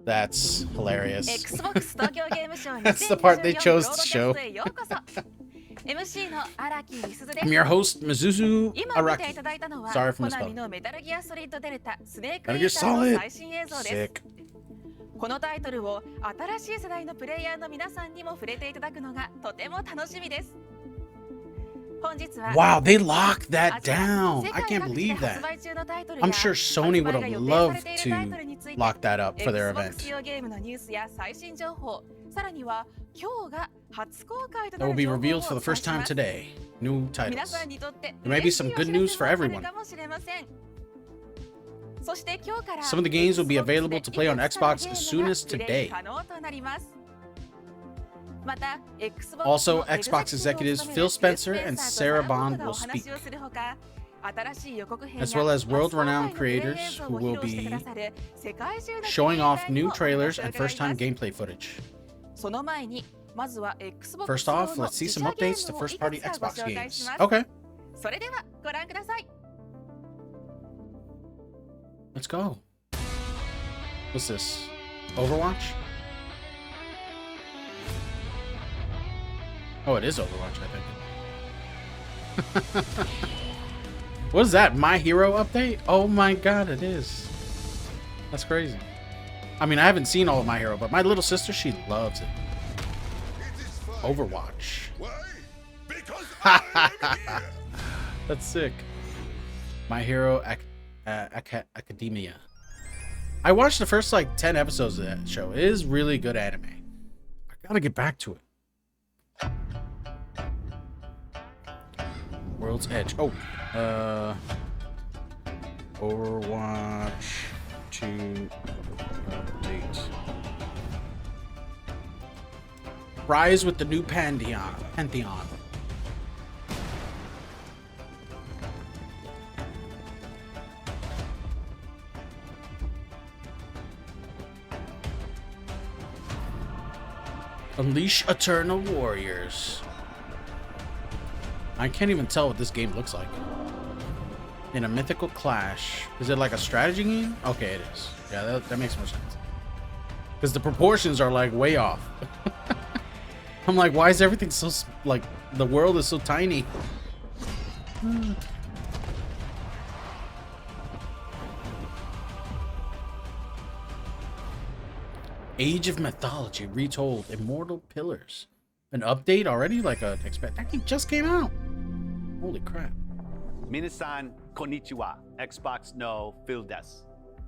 That's hilarious. That's the part they chose to show. I'm your host, Mizuzu Araki. Sorry for misspelling. Metal Gear Solid. Sick. このタイトルを新しい世代のプレイヤーの皆さんにも触れていただくのがとても楽しみです。 Wow, they locked that down. I can't believe that. I'm sure Sony would have loved to lock that up for their event. That will be revealed for the first time today. New titles. There may be some good news for everyone. Some of the games will be available to play on Xbox as soon as today. Also, Xbox executives Phil Spencer and Sarah Bond will speak, as well as world-renowned creators who will be showing off new trailers and first-time gameplay footage. First off, let's see some updates to first-party Xbox games. Okay. Let's go. What's this? Overwatch? Oh, it is Overwatch, I think. What is that? My Hero update? Oh my god, it is. That's crazy. I mean, I haven't seen all of My Hero, but my little sister, she loves it. Overwatch. That's sick. My Hero Academia. I watched the first like 10 episodes of that show. It is really good anime. I gotta get back to it. World's Edge. Oh, Overwatch 2 update. Rise with the new Pantheon. Unleash Eternal Warriors. I can't even tell what this game looks like. In a mythical clash. Is it like a strategy game? Okay, it is. Yeah, that makes more sense. Because the proportions are like way off. I'm like, why is everything so, like, the world is so tiny? Age of Mythology retold. Immortal Pillars. An update already? Like a expect that game just came out. Holy crap. Minasan konnichiwa. Xbox no Phil desu.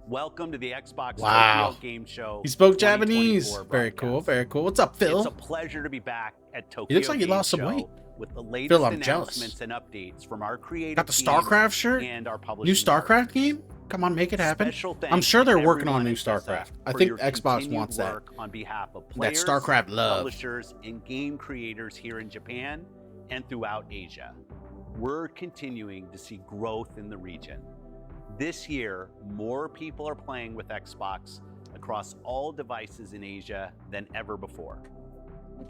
Welcome to the Xbox Wow. Tokyo Game Show. He spoke Japanese. Very cool, very cool. What's up, Phil? It's a pleasure to be back at Tokyo He looks like he Game lost some Show weight. with the latest Phil, I'm jealous. announcements and updates from our creative Got the team StarCraft shirt? and our New publishing StarCraft game? Come on, make it happen. Special thanks I'm sure they're to working on everyone new at Bethesda StarCraft. I for think your Xbox continued wants that. work on behalf of That players, StarCraft love. publishers, and game creators here in Japan and throughout Asia. We're continuing to see growth in the region. This year, more people are playing with Xbox across all devices in Asia than ever before.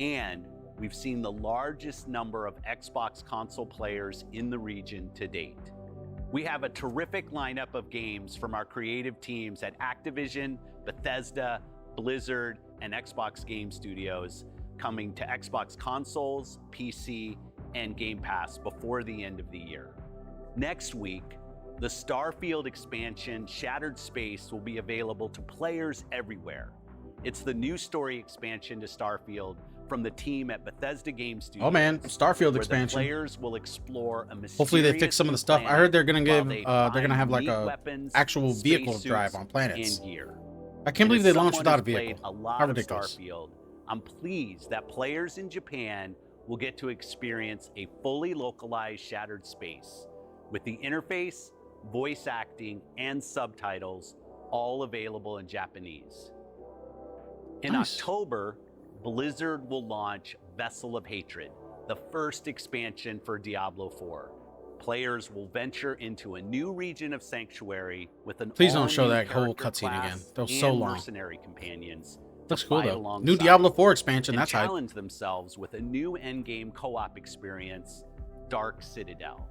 And we've seen the largest number of Xbox console players in the region to date. We have a terrific lineup of games from our creative teams at Activision, Bethesda, Blizzard, and Xbox Game Studios coming to Xbox consoles, PC, and Game Pass before the end of the year. Next week, the Starfield expansion, Shattered Space, will be available to players everywhere. It's the new story expansion to Starfield from the team at Bethesda Game Studios. Oh man, Starfield where expansion. The players will explore a mysterious Hopefully they fix some of the stuff. I heard they're gonna give planet they're gonna have like while they a find weapons, actual vehicle spacesuits, drive on planets. and gear. I can't believe And they as launched someone without a who's played vehicle. a lot How of ridiculous. Starfield, I'm pleased that players in Japan will get to experience a fully localized Shattered Space with the interface, voice acting, and subtitles all available in Japanese. In Nice. October, Blizzard will launch Vessel of Hatred, the first expansion for Diablo 4. Players will venture into a new region of Sanctuary with an Please don't show all-new that whole character cutscene again. class That was and so long. mercenary companions. Looks to cool fight though. New alongside Diablo 4 expansion, and that's hype. challenge themselves with a new endgame co-op experience, Dark Citadel.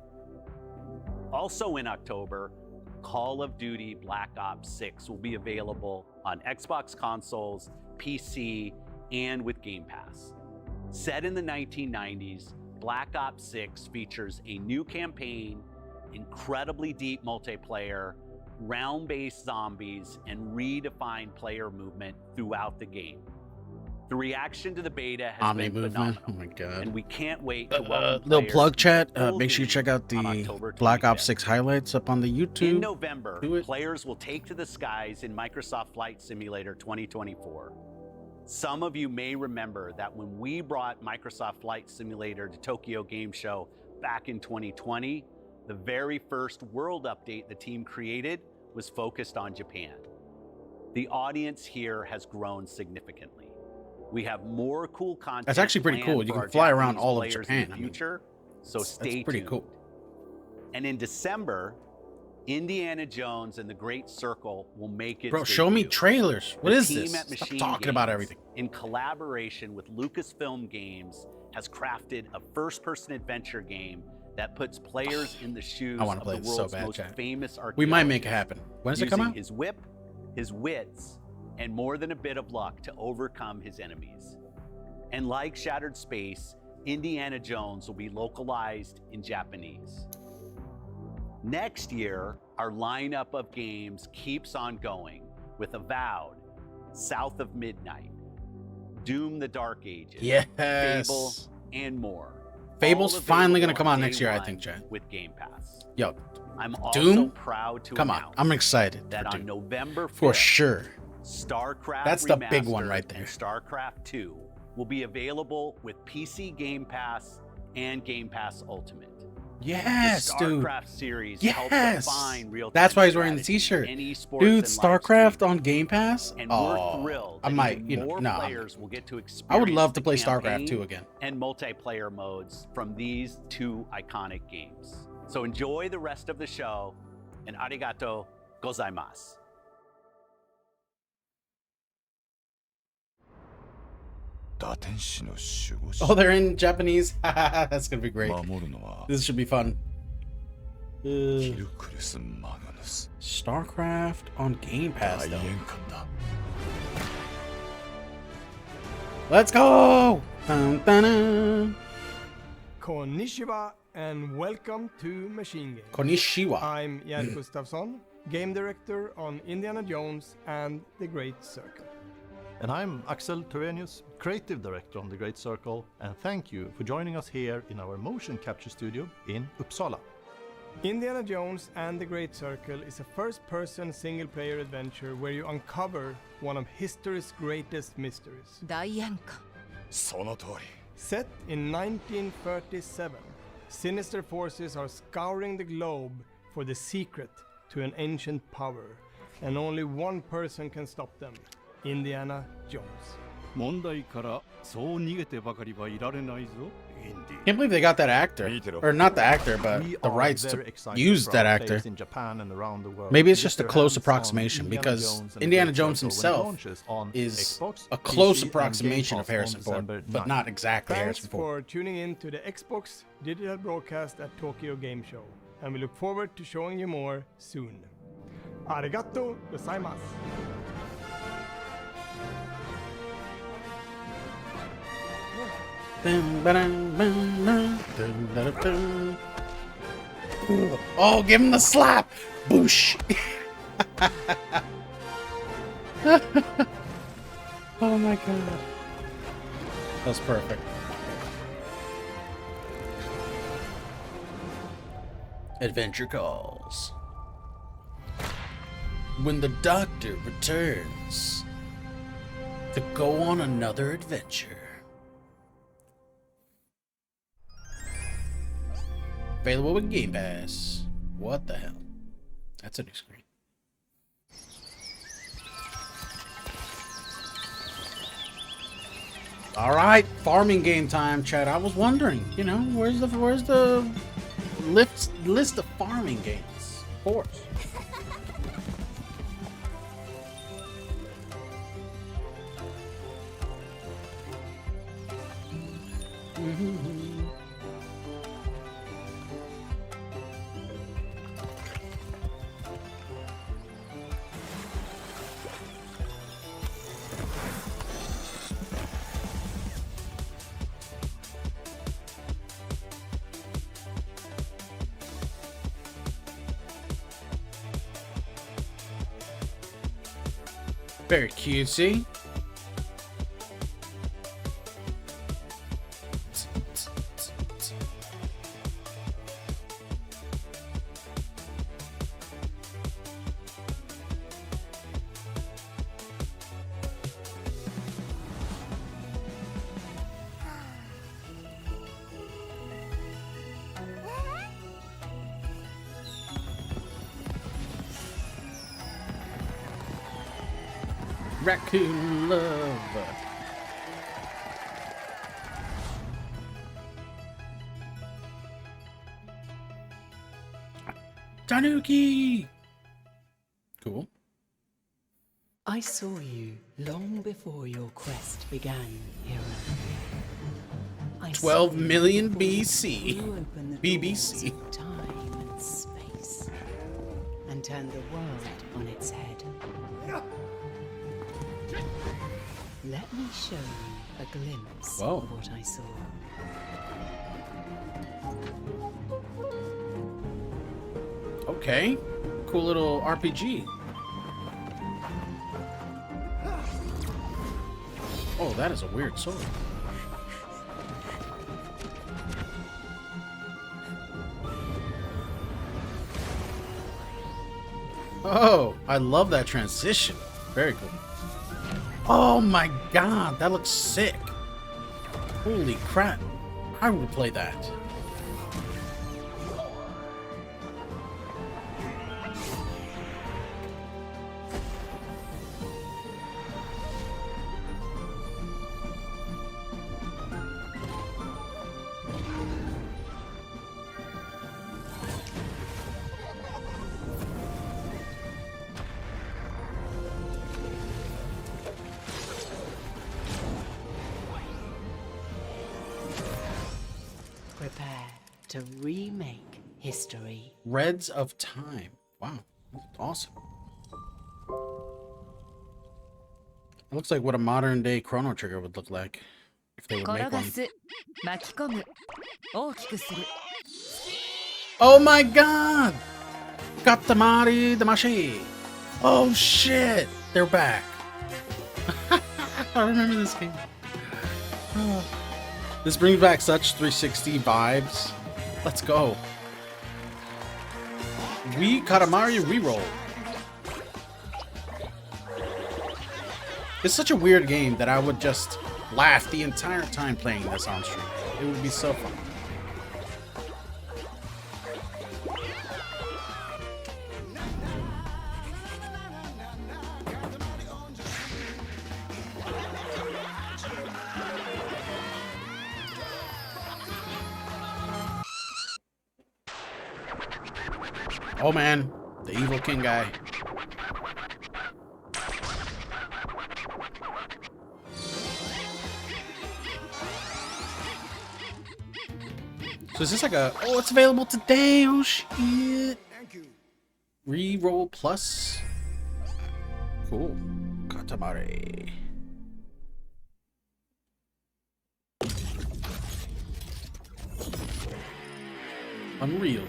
Also in October, Call of Duty Black Ops 6 will be available on Xbox consoles, PC, and with Game Pass. Set in the 1990s, Black Ops 6 features a new campaign, incredibly deep multiplayer, round-based zombies, and redefined player movement throughout the game. The reaction to the beta has Omni been movement. phenomenal, Oh my god. and we can't wait to welcome Little players plug to chat. the full Make sure you game check out on the October Black Ops 25th. 6 highlights up on the YouTube. In November, Do it. players will take to the skies in Microsoft Flight Simulator 2024. Some of you may remember that when we brought Microsoft Flight Simulator to Tokyo Game Show back in 2020, the very first world update the team created was focused on Japan. The audience here has grown significantly. We have more cool content. That's actually pretty planned cool. You for can our fly around Japanese all of players Japan. in the future, so stay That's pretty tuned. cool. And in December, Indiana Jones and the Great Circle will make its Bro, show me debut. trailers. What The is team this? at Stop Machine talking about Games, everything. in collaboration with Lucasfilm Games, has crafted a first-person adventure game that puts players in the shoes I wanna of play the this so world's bad, most chat. famous We might make it archaeologists, happen. When does it come using out? his whip, his wits, and more than a bit of luck to overcome his enemies. And like Shattered Space, Indiana Jones will be localized in Japanese. Next year, our lineup of games keeps on going with Avowed, South of Midnight, Doom the Dark Ages, Yes. Fable, and more. Fable's All finally gonna available come out on next day year, I one think, Chad. with Game Pass. Yo, I'm also Doom? proud to Come on, announce I'm excited that for on Doom. November 5th, For sure. StarCraft That's the big one Remastered right there. and StarCraft 2 will be available with PC Game Pass and Game Pass Ultimate. Yes, the dude. StarCraft series helps Yes. define real-time That's why he's wearing the strategy t-shirt. in esports Dude, and live StarCraft streaming. on Game Pass? And Oh, we're thrilled I that might, even you know, more no. players will get to experience I would love to the play StarCraft campaign 2 again. and multiplayer modes from these two iconic games. So enjoy the rest of the show, and arigato gozaimasu. Oh, they're in Japanese. That's gonna be great. This should be fun. StarCraft on Game Pass though. Let's go! Dun, dun, dun. Konnichiwa and welcome to Machine Game. Konnichiwa. I'm Jan Gustafsson, game director on Indiana Jones and The Great Circle. And I'm Axel Torenius, Creative Director on The Great Circle, and thank you for joining us here in our motion capture studio in Uppsala. Indiana Jones and the Great Circle is a first-person single-player adventure where you uncover one of history's greatest mysteries. 大宴会。その通り。 Set in 1937, sinister forces are scouring the globe for the secret to an ancient power, and only one person can stop them, Indiana Jones. 問題からそう逃げてばかりはいられないぞ。 Can't believe they got that actor, or not the actor, but the rights to use that actor. Maybe it's just a close approximation, because Indiana Jones himself is a close approximation of Harrison Ford, but not exactly Harrison Ford. Thanks for tuning in to the Xbox digital broadcast at Tokyo Game Show, and we look forward to showing you more soon. Arigato gozaimasu. Oh, give him the slap! Boosh! Oh my god. That's perfect. Adventure calls. When the doctor returns to go on another adventure. Available with Game Pass. What the hell? That's a new screen. All right, farming game time, Chad. I was wondering, you know, where's the list of farming games? Of course. Very cutesy. Raccoon love. Tanuki. Cool. I saw you long before your quest began, hero. 12 million BC. BBC. Time and space, and turned the world on its head. Let me show you a glimpse Whoa. of what I saw. Okay. Cool little RPG. Oh, that is a weird sword. Oh, I love that transition. Very cool. Oh my god, that looks sick. Holy crap. I would play that. Prepare to remake history. Reds of Time. Wow, that's awesome. It looks like what a modern day Chrono Trigger would look like if they would make one. Oh my god! Katamari Damashi! Oh shit! They're back. I remember this game. This brings back such 360 vibes. Let's go. Katamari reroll. It's such a weird game that I would just laugh the entire time playing this on stream. It would be so fun. Oh man, the evil king guy. So is this like a... Oh, it's available today. Oh, shit. Reroll plus. Cool. Katamari. Unreal.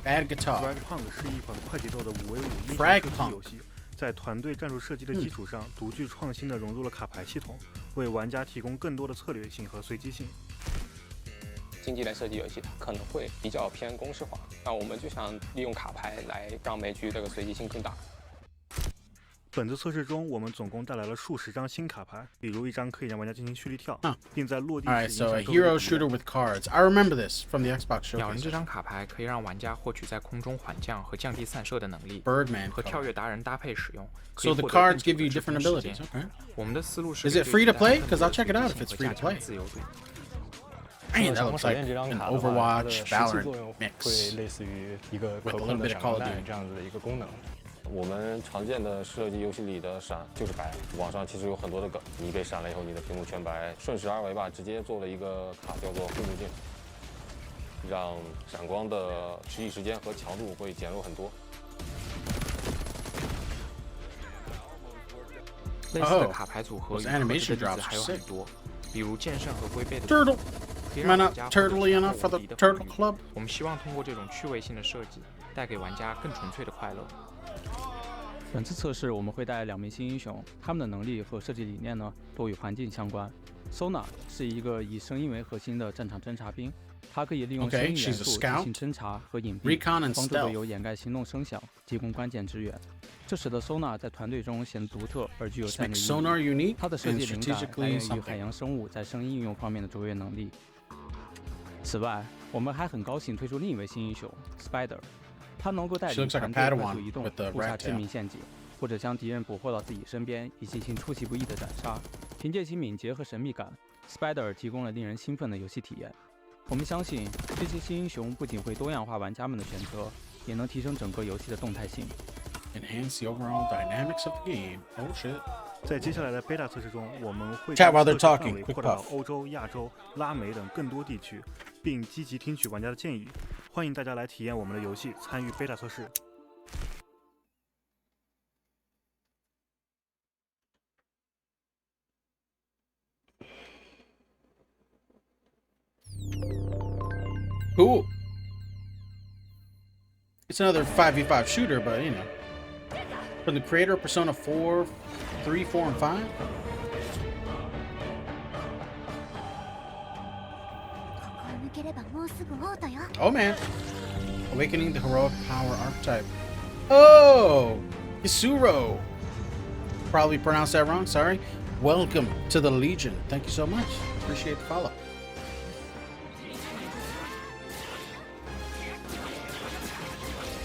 Bad guitar. Fragpunk 是一款快节奏的5v5英雄射击游戏，在团队战术设计的基础上，独具创新地融入了卡牌系统，为玩家提供更多的策略性和随机性。竞技类射击游戏可能会比较偏公式化，那我们就想利用卡牌来让每局这个随机性更大。本次测试中，我们总共带来了数十张新卡牌，比如一张可以让玩家进行蓄力跳，并在落地时 Alright, so a hero shooter with cards. I remember this from the Xbox showcase. 鸟人这张卡牌可以让玩家获取在空中缓降和降低散射的能力， Birdman 和跳跃达人搭配使用。 So the cards give you different abilities. Okay. 我们的思路是 Is it free to play? Because I'll check it out if it's free to play. Man, that looks like an Overwatch, Valorant mix 会类似于一个 with a little bit of Call of Duty 这样子的一个功能。我们常见的射击游戏里的闪就是白，网上其实有很多的梗，你被闪了以后，你的屏幕全白，顺势而为吧，直接做了一个卡叫做护目镜，让闪光的持续时间和强度会减弱很多。类似的卡牌组合与合作的例子还有很多，比如剑圣和龟背的 Turtle. Am I not turtly enough for the Turtle Club? 我们希望通过这种趣味性的设计，带给玩家更纯粹的快乐。本次测试我们会带2名新英雄，他们的能力和设计理念呢都与环境相关。Sona 是一个以声音为核心的战场侦察兵，他可以利用声音元素进行侦察和隐蔽，帮助队友掩盖行动声响，提供关键支援。这使得 Sona 在团队中显得独特而具有战略意义。他的设计灵感来源于海洋生物在声音应用方面的卓越能力。此外，我们还很高兴推出另一位新英雄 Spider。 他能够带领团队快速移动，布下致命陷阱，或者将敌人捕获到自己身边，以进行出其不意的斩杀。凭借其敏捷和神秘感 ，Spider 提供了令人兴奋的游戏体验。我们相信，这些新英雄不仅会多样化玩家们的选择，也能提升整个游戏的动态性。Enhance the overall dynamics of the game. Oh shit. 在接下来的 beta 测试中，我们会 Chat while they're 将测试 talking. 范围扩大到欧洲、亚洲、拉美等更多地区，并积极听取玩家的建议。欢迎大家来体验我们的游戏，参与 beta 测试。Cool. It's another 5v5 shooter, but you know. From the creator of Persona 4, 3, 4, and 5. Oh man. Awakening the heroic power archetype. Oh! Isuro. Probably pronounced that wrong, sorry. Welcome to the Legion. Thank you so much. Appreciate the follow.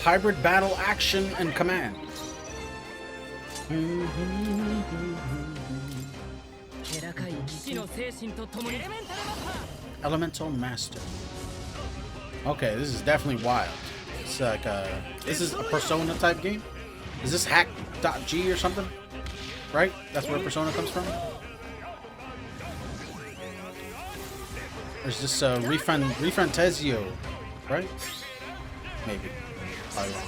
Hybrid battle action and command. Elemental Master. Okay, this is definitely wild. It's like this is a Persona type game. Is this hack.g or something? Right? That's where Persona comes from? Or is this Refantazio? Right? Maybe. Probably wrong.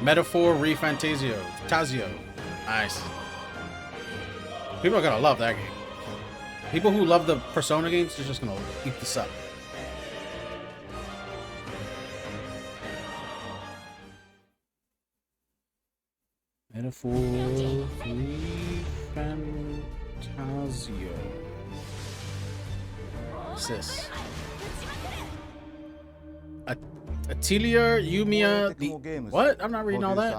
Metaphor Refantazio. Tazio. Nice. People are gonna love that game. People who love the Persona games, they're just gonna eat this up. Pitiful Fantasio. What's this? Atelier Yumiya the what? I'm not reading all that.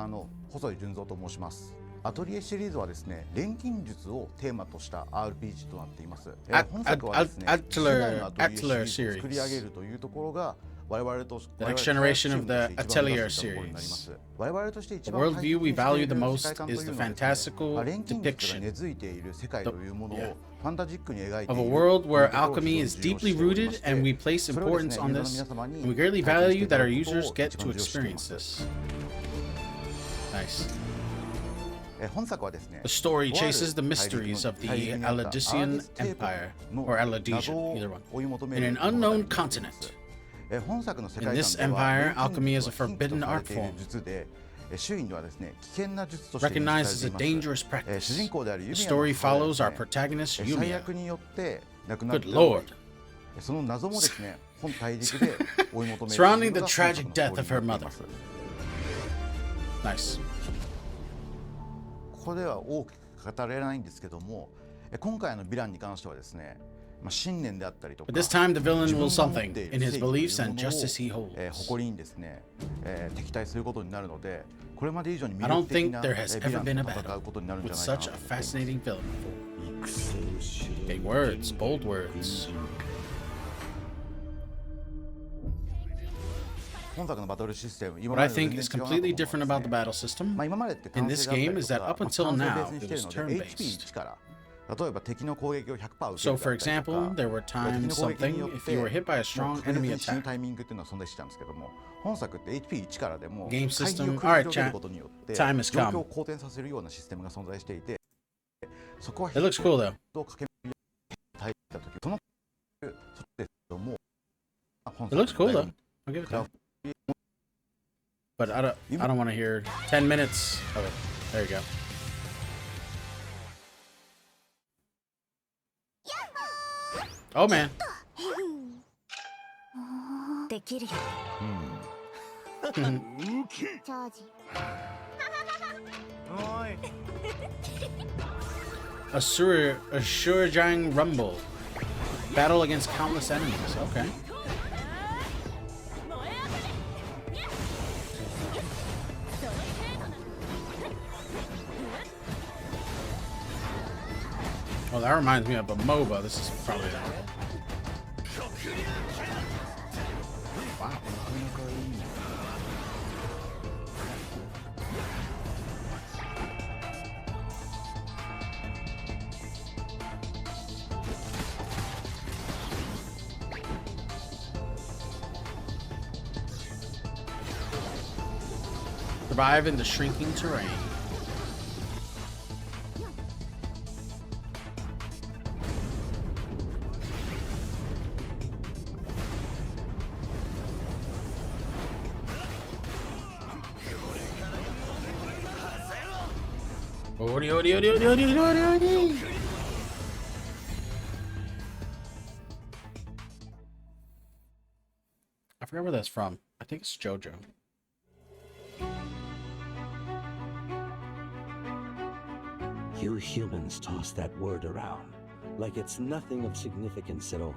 細井純三と申します。アトリエシリーズはですね、錬金術をテーマとした RPG となっています。本作はですね、次代のアトリエシリーズを作り上げるというところが我々と The next generation of the Atelier series. The worldview we value the most is the fantastical depiction of a world where alchemy is deeply rooted, and we place importance on this, and we greatly value that our users get to experience this. Nice. The story chases the mysteries of the Aladisian Empire, or Aladesian, either one, in an unknown continent. In this empire, alchemy is a forbidden art form, recognized as a dangerous practice. The story follows our protagonist, Yumiya. Good lord. Surrounding the tragic death of her mother. Nice. ここでは多く語れないんですけども、今回のヴィランに関してはですね、信念であったりとか、 But this time the villain will something in his beliefs and justice he holds. 誇りにですね、敵対することになるので、これまで以上に I don't 魅力的 think な there has ヴィ ever ラン been a と戦 battle うことになるんじ with ゃないか such な a と思います。 fascinating villain before. Big words, bold words. 本作のバトルシステム、 What I think is completely different about the battle system 今までって in 単 this 性だったり game is と that か up until 単性ベ now ースに it してる was ので turn-based. HP1 から例えば敵の攻撃を100%受ける So だ for ったりとか example, there were 敵 times の攻撃に something よっ if て you were hit by a strong 確 enemy 実に死ぬ attack. タイミングっていうのは存在してたんですけども、本作って HP1 からでも Game 会議 system. を繰 Alright, り広げ chat. ることによって Time has 状況 come. を好転させるようなシステムが存在していて、そこは It looks cool though. 人を駆け対した時そのそうですけども It looks cool though. I'll give it that. But I don't want to hear 10 minutes of it. There you go. Oh man. できるよ。チャージ。Asurajang Rumble. Battle against countless enemies. Okay. Oh, that reminds me of a MOBA. This is probably that one. Wow. Survive in the shrinking terrain. Odi, odi, odi, odi, odi, odi, odi. I forgot where that's from. I think it's JoJo. You humans toss that word around like it's nothing of significance at all.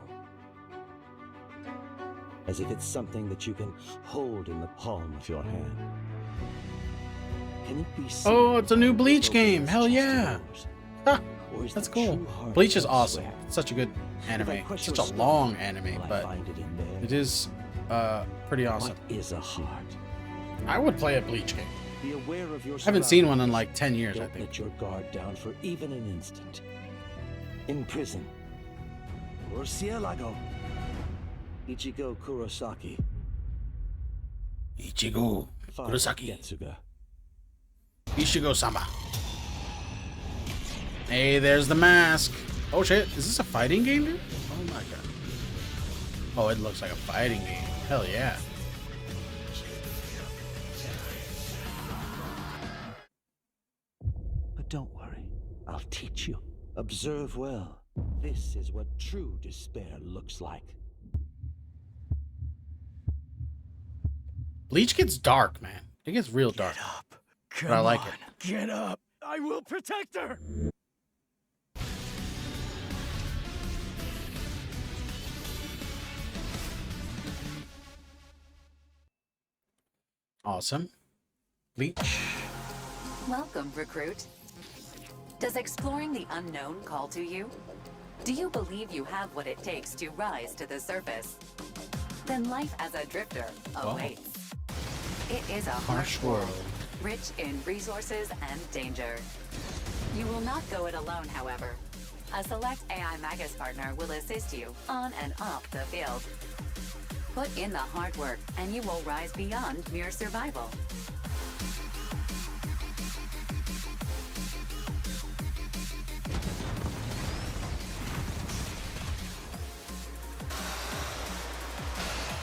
As if it's something that you can hold in the palm of your hand. Can it be Oh, it's a new Bleach game. Hell yeah. Ah, that's cool. Bleach is awesome. It's such a good anime. It's such a long anime, but it is pretty awesome. What is a heart? I would play a Bleach game. Be aware of your I haven't seen one in surroundings. like 10 years, I Don't think. let your guard down for even an instant. In prison. Murcielago. Ichigo Kurosaki. Ichigo Father Kurosaki. Getsuga. Ishigo-sama. Hey, there's the mask. Oh shit, is this a fighting game, dude? Oh my god. Oh, it looks like a fighting game. Hell yeah. But don't worry. I'll teach you. Observe well. This is what true despair looks like. Bleach gets dark, man. It gets real dark. but I like it. Get up. I will protect her. Awesome. Bleach. Welcome, recruit. Does exploring the unknown call to you? Do you believe you have what it takes to rise to the surface? Then life as a drifter awaits. It is a harsh world, rich in resources and danger. You will not go it alone, however. A select AI Magus partner will assist you on and off the field. Put in the hard work, and you will rise beyond mere survival.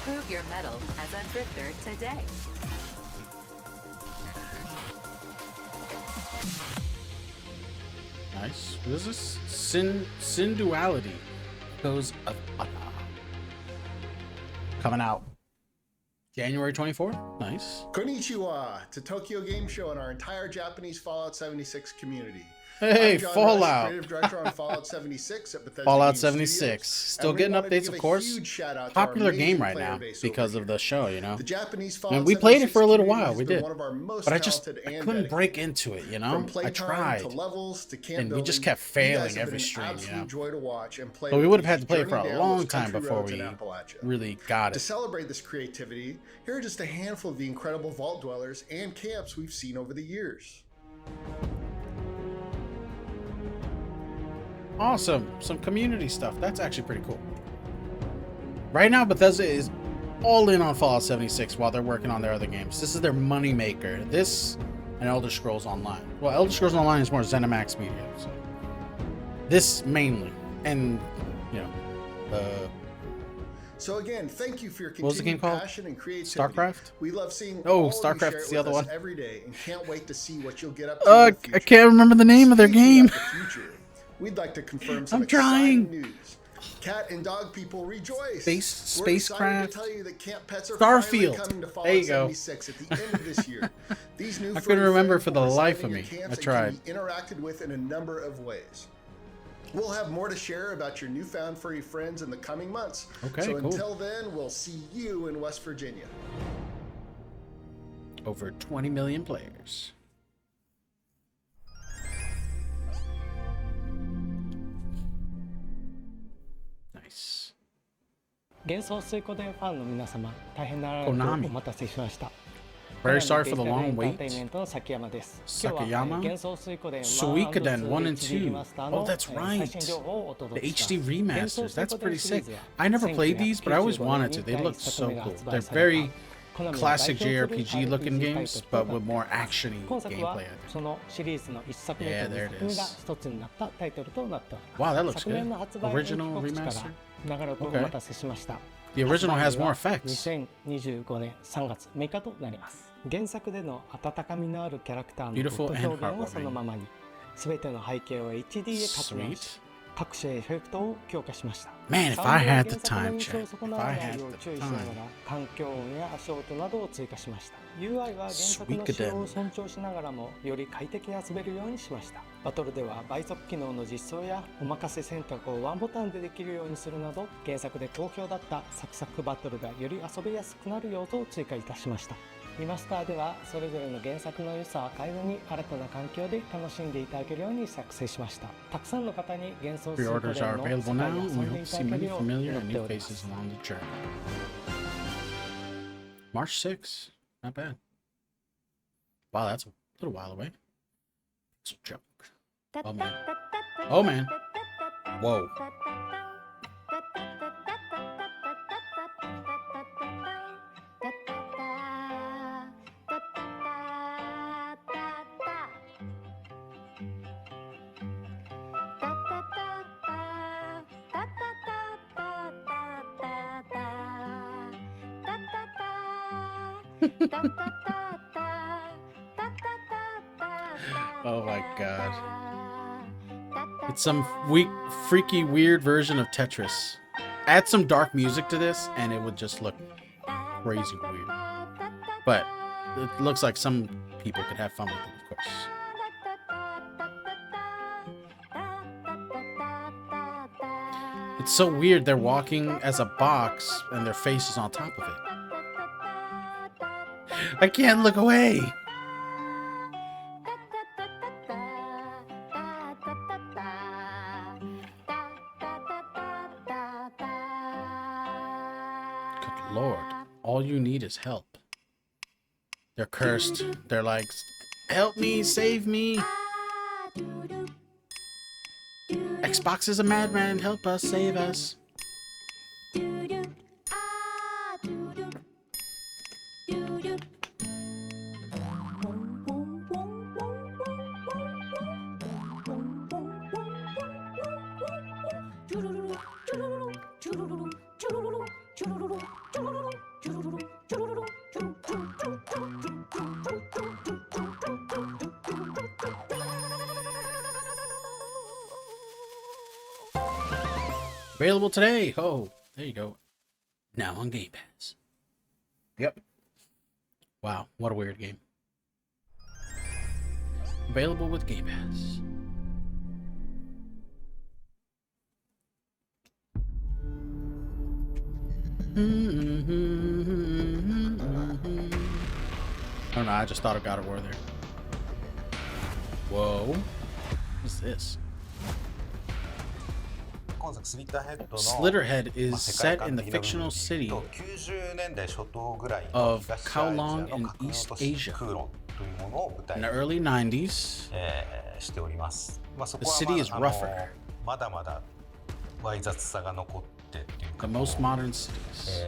Prove your mettle as a drifter today. Nice. What is this? Sin Duality. Goes of Honor. Coming out January 24th. Nice. Konnichiwa to Tokyo Game Show and our entire Japanese Fallout 76 community. Hey, I'm John Fallout. Rush, creative director on Fallout 76 at Bethesda Fallout Game 76. Studios, Still and we getting wanted to updates, give of a course. huge shout out to our Popular game amazing right player now base because over of the show, you know. The Japanese And Fallout we played it 76 for a little community while. has We been did. one of our most But I talented and couldn't dedicated. break into it, you know. From I playtime tried. to levels to camp And we just building, kept you failing guys have every been an stream, you absolute know. joy to watch and play But we with would have as had you to play for journey a down long those time country before roads in we Appalachia. really got To it. celebrate this creativity, here are just a handful of the incredible vault dwellers and camps we've seen over the years. Awesome. Some community stuff. That's actually pretty cool. Right now, Bethesda is all in on Fallout 76 while they're working on their other games. This is their money maker. This and Elder Scrolls Online. Well, Elder Scrolls Online is more ZeniMax Media. So this mainly. And, you know, So again, thank you for your what was the game continued called? passion and creativity. StarCraft? We love seeing Oh, all of you StarCraft share it is the with other us one. every day, and can't wait to see what you'll get up to in the I future. can't remember the name of their game. Speaking of the future, we'd like to confirm some I'm trying. exciting news. Cat and dog people rejoice. Spacecraft. We're excited to tell you that Camp Pets are finally Starfield. coming to Fallout There you go. 76 at the end of this year. These new I couldn't furry remember friends for the will life reside of in me. your camps I and tried. can be interacted with in a number of ways. We'll have more to share about your newfound furry friends in the coming months. Okay, so cool. until then, we'll see you in West Virginia. Over 20 million players. Nice. 幻想水湖伝ファンの皆様、大変長らくお Konami. 待たせしました。 Very sorry for the デジタル long エンター wait. テインメントの崎山です。今日は Sakayama? 幻想水湖伝 Suikoden 1 and 1&2 リマスター 2. の Oh, that's 最 right. 新情報をお The 届けします。 HD 幻想 remasters. 水 That's 湖伝 pretty シリー sick. ズは I never played these, but I always 1995 wanted to. They 年に look so 第一作 cool. 目が発 They're 売された very コナミの classic 代表する JRPG looking RPG タイ games, トル but と with more actiony 今作は gameplay. そのシリーズの1作目 Yeah, と there 2 it 作目が is. 一つになったタイトルとなっており Wow, that ま looks す。昨年 good. の発売延期 Original 告知から remaster. 長らくお Okay. 待たせしました。 The original 発 has 売日 more は effects. 2025年3月6日となります。原作での温かみのあるキャラクターの Beautiful グッ and ド表現をその heartwarming. ままに、すべての背景を HD で書き直し、各種エフェクトを強化しました。 Man, if サウンド I や had the 原作の time 印象を check, 損 if なわ I ない had よう the 注意しながら time. 環境音や足音などを追加しました。UI は原作の仕様を尊重しながらもより快適に遊べるようにしました。バトルでは倍速機能の実装やお任せ選択をワンボタンでできるようにするなど、原作で好評だったサクサクバトルがより遊びやすくなる要素を追加いたしました。リマスターではそれぞれの原作の良さを変えずに新たな環境で楽しんでいただけるように作成しました。たくさんの方に幻想水湖伝 Pre-orders are の available 世 now, 界を and 遊 we ん hope で to い see ただけ many るよう familiar 祈 and ってお new ります。 faces along the journey. March 6th. Not bad. Wow, that's a little while away. It's a joke. Oh, man. Oh, man. Whoa. Oh my god. It's some weak, freaky, weird version of Tetris. Add some dark music to this and it would just look crazy weird. But it looks like some people could have fun with it, of course. It's so weird. They're walking as a box and their face is on top of it. I can't look away. Good Lord. All you need is help. They're cursed. They're like, help me, save me. Xbox is a madman. Help us, save us. Available today. Oh, there you go. Now on Game Pass. Yep. Wow, what a weird game. Available with Game Pass. I don't know, I just thought of God of War there. Whoa. What's this? Slitterhead is set in the fictional city of Kowloon in East Asia. In the early 90s, the city is rougher. The most modern cities.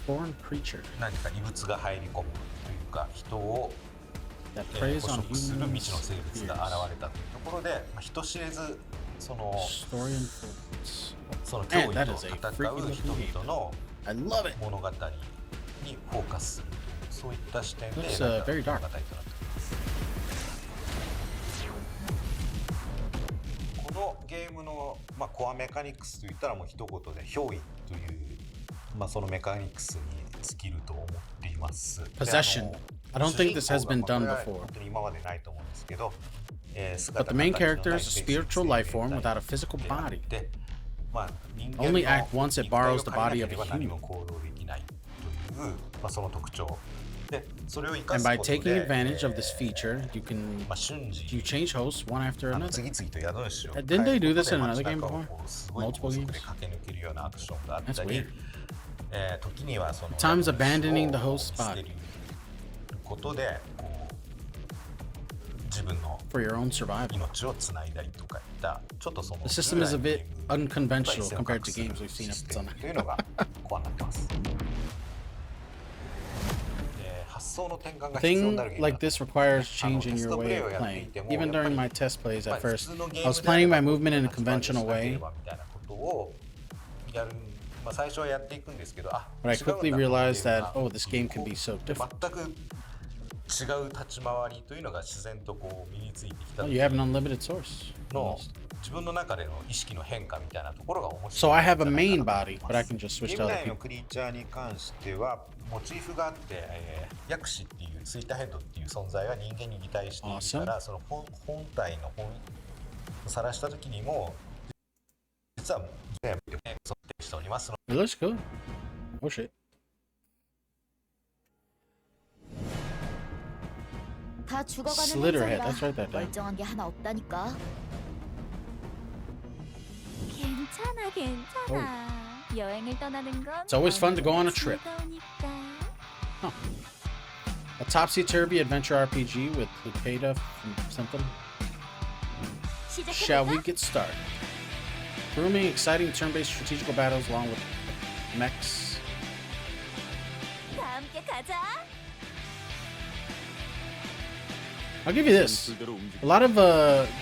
Foreign creature that preys on humans. Story unfolds. And that is a freaky looking game. I love it. Looks very dark. このゲームのコアメカニクスといったらもう一言で憑依というそのメカニクスに尽きると思っています。 Possession. I don't think this has been done before. But the main character is a spiritual life form without a physical body. Only act once it borrows the body of a human. And by taking advantage of this feature, you change hosts one after another. Didn't they do this in another game before? Multiple games? That's weird. At times abandoning the host's body for your own survival. The system is a bit unconventional compared to games we've seen up to now. A thing like this requires changing your way of playing. Even during my test plays at first, I was planning my movement in a conventional way, but I quickly realized that, oh, this game can be so different. Oh, you have an unlimited source. So I have a main body, but I can just switch to other people. Awesome. It looks cool. Oh shit. Slitterhead, let's write that down. It's always fun to go on a trip. Huh. A topsy-turvy adventure RPG with Lupita from something. Shall we get started? Grooming exciting turn-based strategical battles along with mechs. I'll give you this. A lot of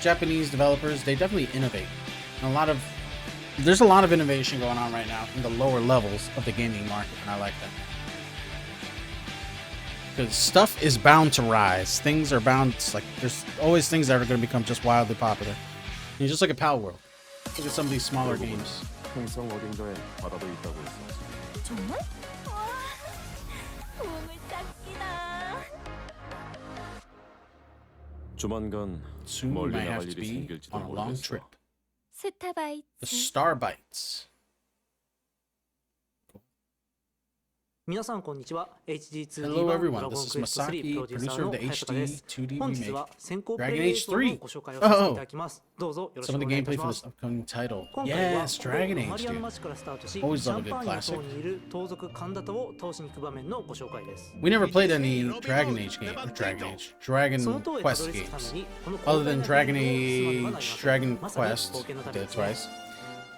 Japanese developers, they definitely innovate. And there's a lot of innovation going on right now in the lower levels of the gaming market, and I like that. Because stuff is bound to rise. Things are bound, there's always things that are going to become just wildly popular. And you just look at Pal World. Look at some of these smaller games. 홍성 어딘가에 바다도 있다고 했었지. 정말? 와, 꿈을 닦기다. 조만간 Soon we 멀리 might 나갈 have to 일이 be 생길지도 on a long 모르겠어. trip. 스타바이트. The Starbites. 皆さんこんにちは。HD2D Hello 版ド everyone, ラゴ this ン is クエスト3 Masaki, プロデューサー producer の of the 早坂です。 HD2D 本日 remake. は先行プ Dragon レイ映 Age 像の 3. ご紹介をさせてい Oh, ただきます。どうぞよろし some く of お the 願いいた gameplay し for ま this す。 upcoming title. 今回は Yes, Dragon マ Age, リアの dude. 町からスタートし、 Always シ love ャ a ン good パーニュ classic. 島にいる盗賊カンダタを倒しに行く場面のご紹介です。 We never played any Dragon Age Dragon その塔へたどり Quest 着くた games. めにこの Other than 広大な Dragon 領土を進まねばなりま Age, せん。 Dragon まさに Quest, 冒険の旅 did です it ね。 twice.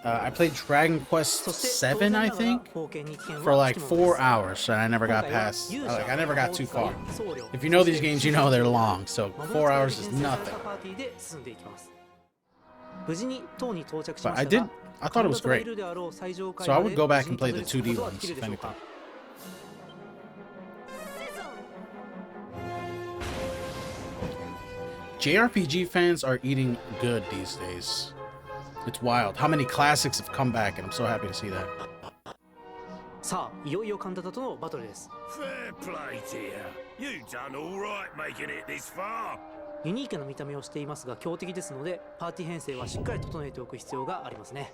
I played Dragon Quest そして 7, I think, for like 4 hours, and I never got past. I never got too far. If you know these games, you know they're long, so 4 hours is nothing. パーティーで進んでいきます。無事に塔に到着し But ま I した did. が、 I thought it was カンダタがい great. るであろう最上階 So I ま would で go 無 back 事 and にた play ど the り着く 2D ことはで ones, きる if でしょう anything. か。JRPG fans are eating good these days. It's wild how many classics have come back, and I'm so happy to see that. さあ、いよいよカンダタとのバトルです。 Fair play to you. You done all right making it this far. ユニークな見た目をしていますが強敵ですので、パーティー編成はしっかり整えておく必要がありますね。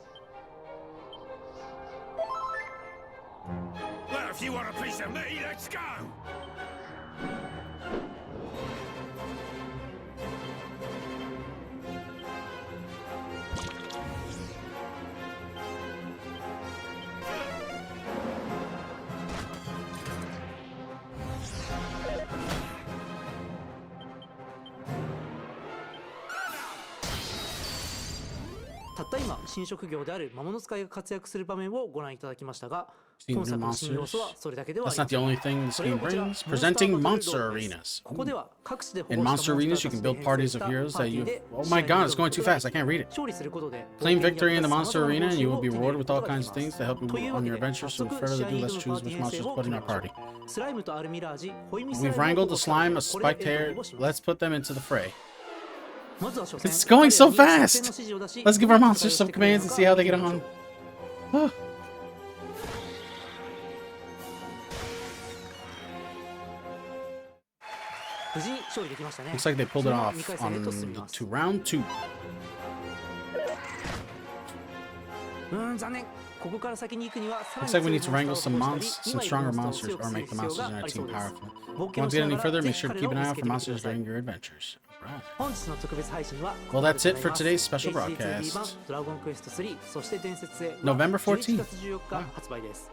Well, if you want a piece of me, let's go. たった今、新職業である魔物使いが活躍する場面をご覧いただきましたが、今作の新要素はそれだけではあり That's ませ not ん。 the only thing this それが game こちら brings. Presenting monster arenas. ここでは各地で保 In 護した monster モン arenas, ス you タ can ーた build ちに parties 変 of 成した heroes パ that ーティ you. ーで Oh 試 my 合に god, 挑 it's む going こ too とが fast. I can't read it. 勝利することで Claim victory in the 冒 monster 険に arena, よって and you will be 様々な rewarded with 報 all 酬を kinds of 手に things to help とい you うわ on け your で adventures 早 to 速 further 試合 do に less 挑むパ choose ーティ which ー編 monsters 成 to を put 決 in め our ましょう。 party. スライムとアルミラージ、ホイミ We've wrangled the slime, a spike tear. Let's put them into the fray. まずは初戦 It's going so 彼らに fast. 作戦の指示を出し Let's give our どう monsters 戦い some をしてくれる commands の and か see how they 見て get みましょ on. う。 Ah. 無事に勝利できましたね。 Looks like they pulled it そのまま off 二回戦へ on と進み the ます。 to round 2. 残念。ここから先に行くにはさらに Looks like we need to 強いモ wrangle ンスターを some 倒したり、 some 2 stronger 枚のモンスター monsters を強 or くする make the 必要 monsters が in あ our りそ team うです。 powerful. 冒険 Won't をし get な any がら further, ぜ make ひ sure to 彼 keep ら an を eye 見 out つ for けてみてくだ monsters さい。 during your adventures. Right. 本日の特別配信は Well, that's it for today's special HD2D 版 broadcast. ドラゴンクエスト3そして伝説へ November 11 14th. 月14日発売です。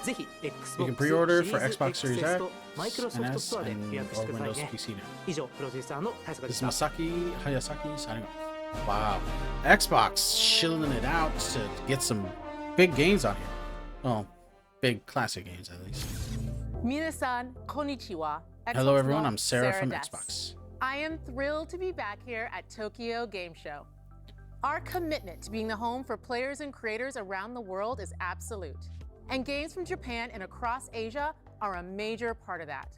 ぜひ Xbox You can pre-order シ for リーズ Xbox Series X X, とマイクロソフト and ストアで S, 予約して or ください Windows ね。 PC now. 以上プロデューサーの早坂で This し is た。 Masaki Hayasaki signing off. Wow. Xbox shilling it out to get some big games on here. Well, big classic games at least. Minasan, konnichiwa. Hello Xbox everyone, no I'm Sarah from des. Xbox. I am thrilled to be back here at Tokyo Game Show. Our commitment to being the home for players and creators around the world is absolute. And games from Japan and across Asia are a major part of that.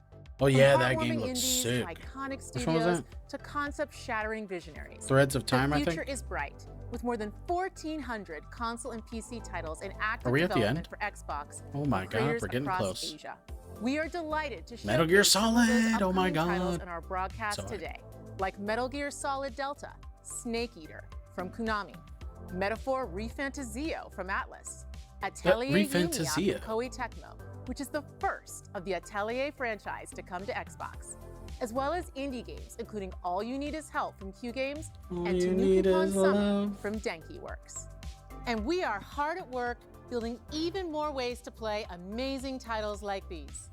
Oh From yeah, that heartwarming game looks indies sick. to iconic Which one was studios that? to concept-shattering visionaries. Threads of Time, the I future think? is bright, with more than 1,400 console and PC titles in active Are we at the development end? for Xbox. Oh my and god, creators we're getting across close. Asia. We are delighted to Metal Gear showcase some of those Solid, oh my upcoming titles god. in our broadcast Sorry. today, like Metal Gear Solid Delta, Snake Eater from Konami, Metaphor Refantazio from Atlas, Atelier Refantazio. Yumiya from Koei Tecmo, which is the first of the Atelier franchise to come to Xbox, as well as indie games, including All You Need Is Help from Q Games All and You Tanuki Need Con Is Summer Love. from Denki Works. And we are hard at work building even more ways to play amazing titles like these.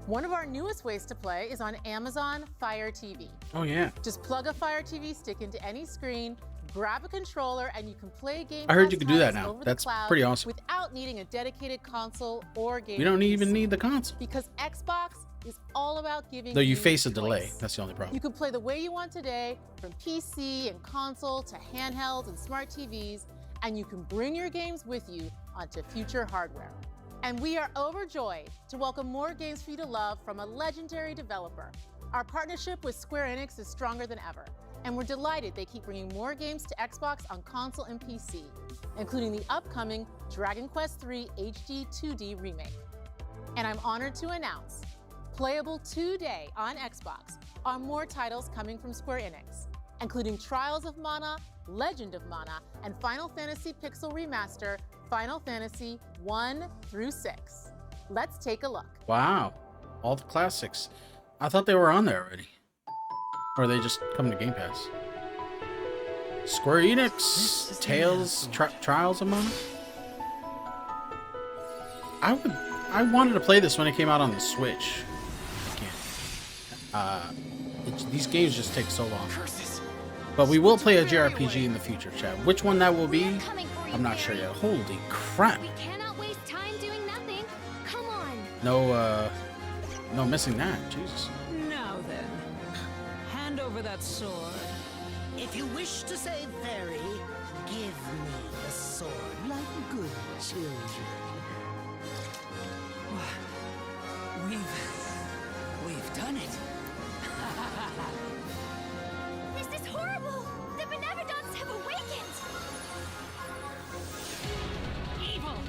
One of our newest ways to play is on Amazon Fire TV. Oh yeah. Just plug a Fire TV stick into any screen, grab a controller, and you can play Game I heard Pass you could do that titles now. over the That's cloud pretty awesome. without needing a dedicated console or game. We don't even need the console. Because Xbox is all about giving Though you you face a choice. delay. That's the only problem. You can play the way you want today, from PC and console to handhelds and smart TVs, and you can bring your games with you onto future hardware. And we are overjoyed to welcome more games for you to love from a legendary developer. Our partnership with Square Enix is stronger than ever, and we're delighted they keep bringing more games to Xbox on console and PC, including the upcoming Dragon Quest III HD 2D remake. And I'm honored to announce, playable today on Xbox are more titles coming from Square Enix, including Trials of Mana, Legend of Mana, and Final Fantasy Pixel Remaster, Final Fantasy 1 through 6. Let's take a look. Wow, all the classics. I thought they were on there already. Or are they just coming to Game Pass? Square Enix, Tales, Trials of Mana. I wanted to play this when it came out on the Switch. I can't. These games just take so long. But we will play a JRPG in the future, chat. Which one that will be, I'm not sure yet. Holy crap! We cannot waste time doing nothing. Come on. No missing that. Jesus. Now then, hand over that sword. If you wish to save Fairy, give me the sword like good children. We've done it. This is horrible. The Benevodons have awakened. Evil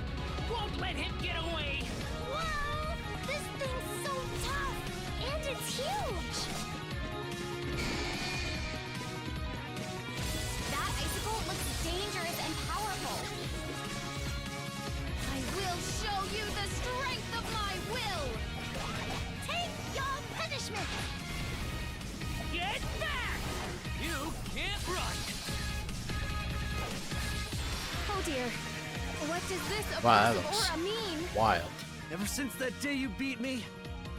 won't let him get away. Whoa! This thing's so tough, and it's huge. That icicle looks dangerous and powerful. I will show you the strength of my will. Take your punishment. Get back! You can't run. Oh dear. What does this Wow, that oppressive looks aura mean? wild. Ever since that day you beat me,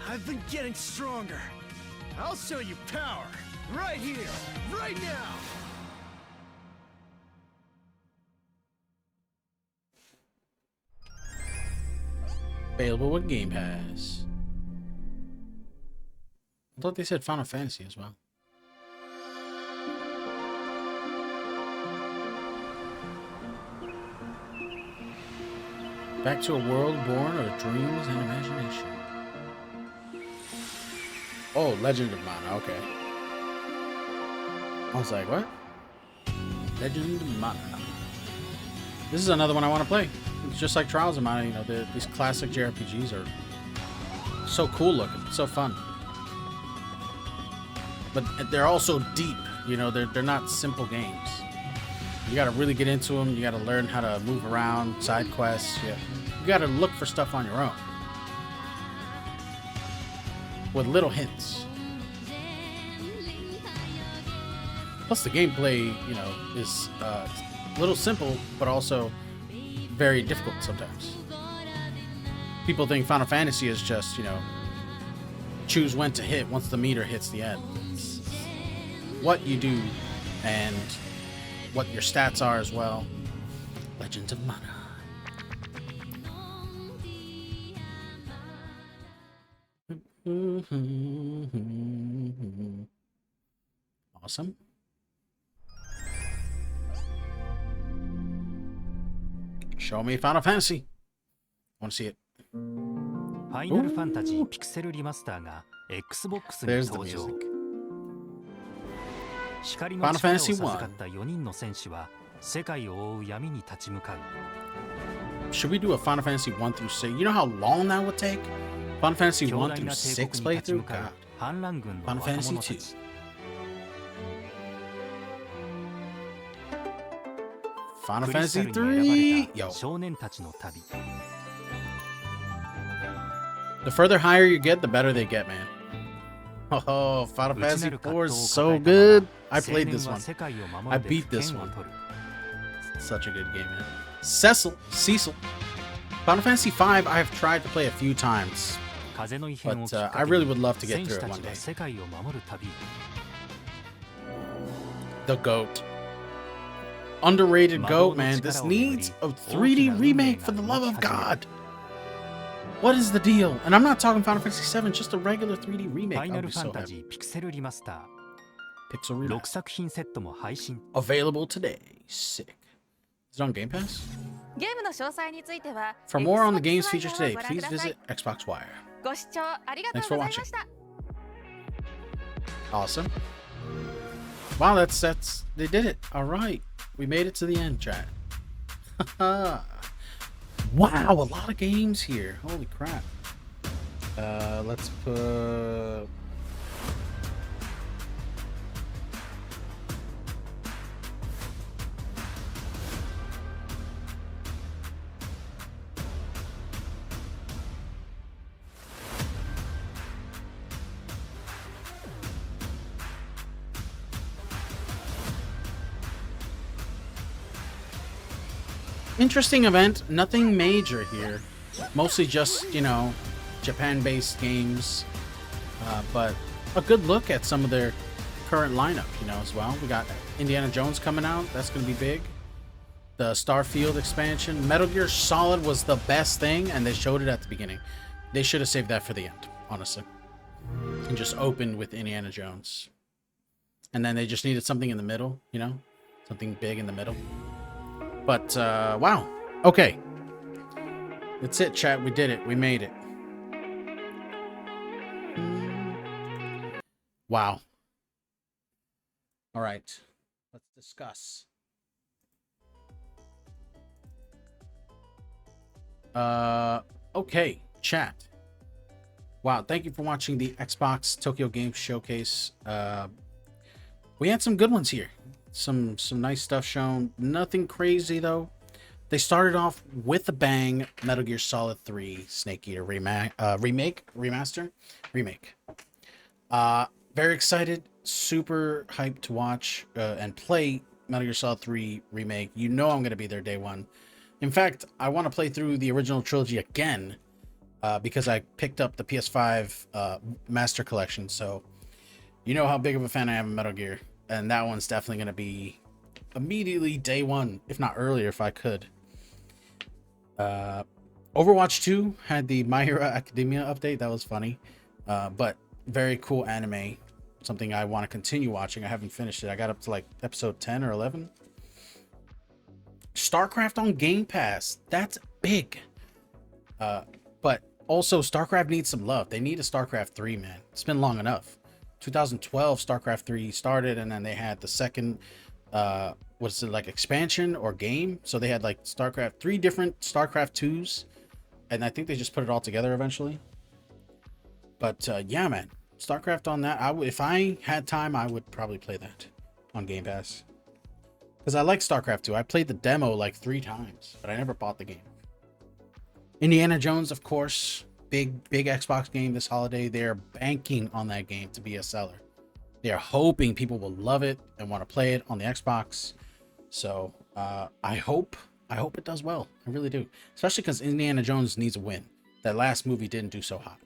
I've been getting stronger. I'll show you power. Right here, right now. Available with Game Pass. I thought they said Final Fantasy as well. Back to a world born of dreams and imagination. Oh, Legend of Mana, okay. I was like, what? Legend of Mana. This is another one I want to play. It's just like Trials of Mana, you know, these classic JRPGs are so cool looking, so fun. But they're also deep, you know, they're not simple games. You gotta really get into them, you gotta learn how to move around, side quests, yeah. You gotta look for stuff on your own. With little hints. Plus the gameplay, you know, is a little simple, but also very difficult sometimes. People think Final Fantasy is just, you know, choose when to hit once the meter hits the end. It's what you do and what your stats are as well. Legend of Mana. Awesome. Show me Final Fantasy. I want to see it. Final Fantasy Pixel Remaster が Xbox に登場。光の力を授かった4人の戦士は世界を覆う闇に立ち向かう。Should we do a Final Fantasy 1 through 6? You know how long that would take? Final Fantasy 1 through 6 playthrough? God. Final Fantasy 2. Final Fantasy 3. Yo. The further higher you get, the better they get, man. Oh, Final Fantasy 4 is so good. I played this one. I beat this one. Such a good game, man. Cecil. Final Fantasy 5 I have tried to play a few times. But I really would love to get through it one day. The GOAT. Underrated GOAT, man. This needs a 3D remake, for the love of God. What is the deal? And I'm not talking Final Fantasy 7, just a regular 3D remake. Final Fantasy Pixel Remaster. Available today. Sick. Is it on Game Pass? For more on the games featured today, please visit Xbox Wire. Thanks for watching. Awesome. Wow, that's they did it. All right, we made it to the end, chat. Wow, a lot of games here. Holy crap. Let's put. Interesting event, nothing major here. Mostly just, you know, Japan-based games. But a good look at some of their current lineup, you know, as well. We got Indiana Jones coming out. That's going to be big. The Starfield expansion. Metal Gear Solid was the best thing, and they showed it at the beginning. They should have saved that for the end, honestly. And just opened with Indiana Jones. And then they just needed something in the middle, you know? Something big in the middle. But, wow. Okay. That's it, chat. We did it. We made it. Wow. All right. Let's discuss. Okay, chat. Wow, thank you for watching the Xbox Tokyo Game Showcase. We had some good ones here. Some nice stuff shown. Nothing crazy though. They started off with a bang. Metal Gear Solid 3 Snake Eater remaster. Very excited. Super hyped to watch and play Metal Gear Solid 3 Remake. You know I'm going to be there day one. In fact, I want to play through the original trilogy again because I picked up the PS5 Master Collection. So you know how big of a fan I am of Metal Gear. And that one's definitely going to be immediately day one, if not earlier if I could. Overwatch 2 had the My Hero Academia update. That was funny. But very cool anime. Something I want to continue watching. I haven't finished it. I got up to like episode 10 or 11. StarCraft on Game Pass. That's big. But also StarCraft needs some love. They need a StarCraft 3, man. It's been long enough. 2012 StarCraft 3 started, and then they had the second what's it, like expansion or game? So they had like StarCraft, 3 different StarCraft 2s, and I think they just put it all together eventually. But yeah, man, StarCraft on that. If I had time, I would probably play that on Game Pass because I like StarCraft 2. I played the demo like 3 times, but I never bought the game. Indiana Jones, of course. Big Xbox game this holiday. They're banking on that game to be a seller. They are hoping people will love it and want to play it on the Xbox. So I hope it does well. I really do. Especially because Indiana Jones needs a win. That last movie didn't do so hot.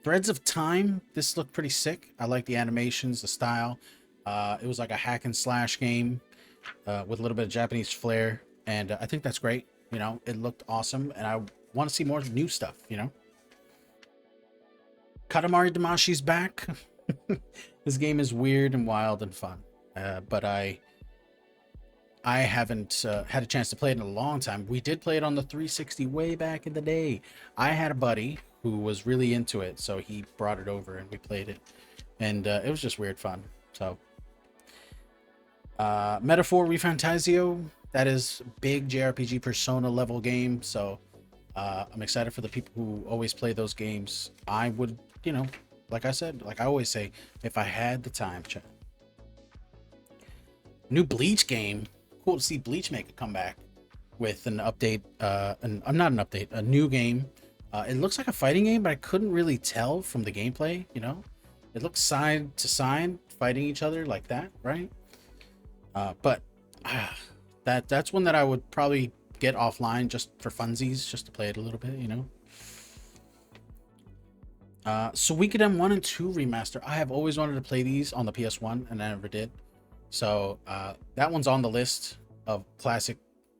Threads of Time. This looked pretty sick. I like the animations, the style. It was like a hack and slash game with a little bit of Japanese flair. And I think that's great. You know, it looked awesome. And I want to see more new stuff, you know. Katamari Damashi's back. This game is weird and wild and fun, but I haven't had a chance to play it in a long time. We did play it on the 360 way back in the day. I had a buddy who was really into it, so he brought it over and we played it, and it was just weird fun. So Metaphor ReFantazio, that is big JRPG Persona level game, so I'm excited for the people who always play those games. I would, you know, like I said, like I always say, if I had the time. New Bleach game. Cool to see Bleach make a comeback with an update. Not an update, a new game. It looks like a fighting game, but I couldn't really tell from the gameplay, you know. It looks side to side, fighting each other like that, right? But that's one that I would probably get offline just for funsies, just to play it a little bit, you know. Suikoden 1 and 2 remaster. I have always wanted to play these on the PS1 and I never did. So that one's on the list of classic,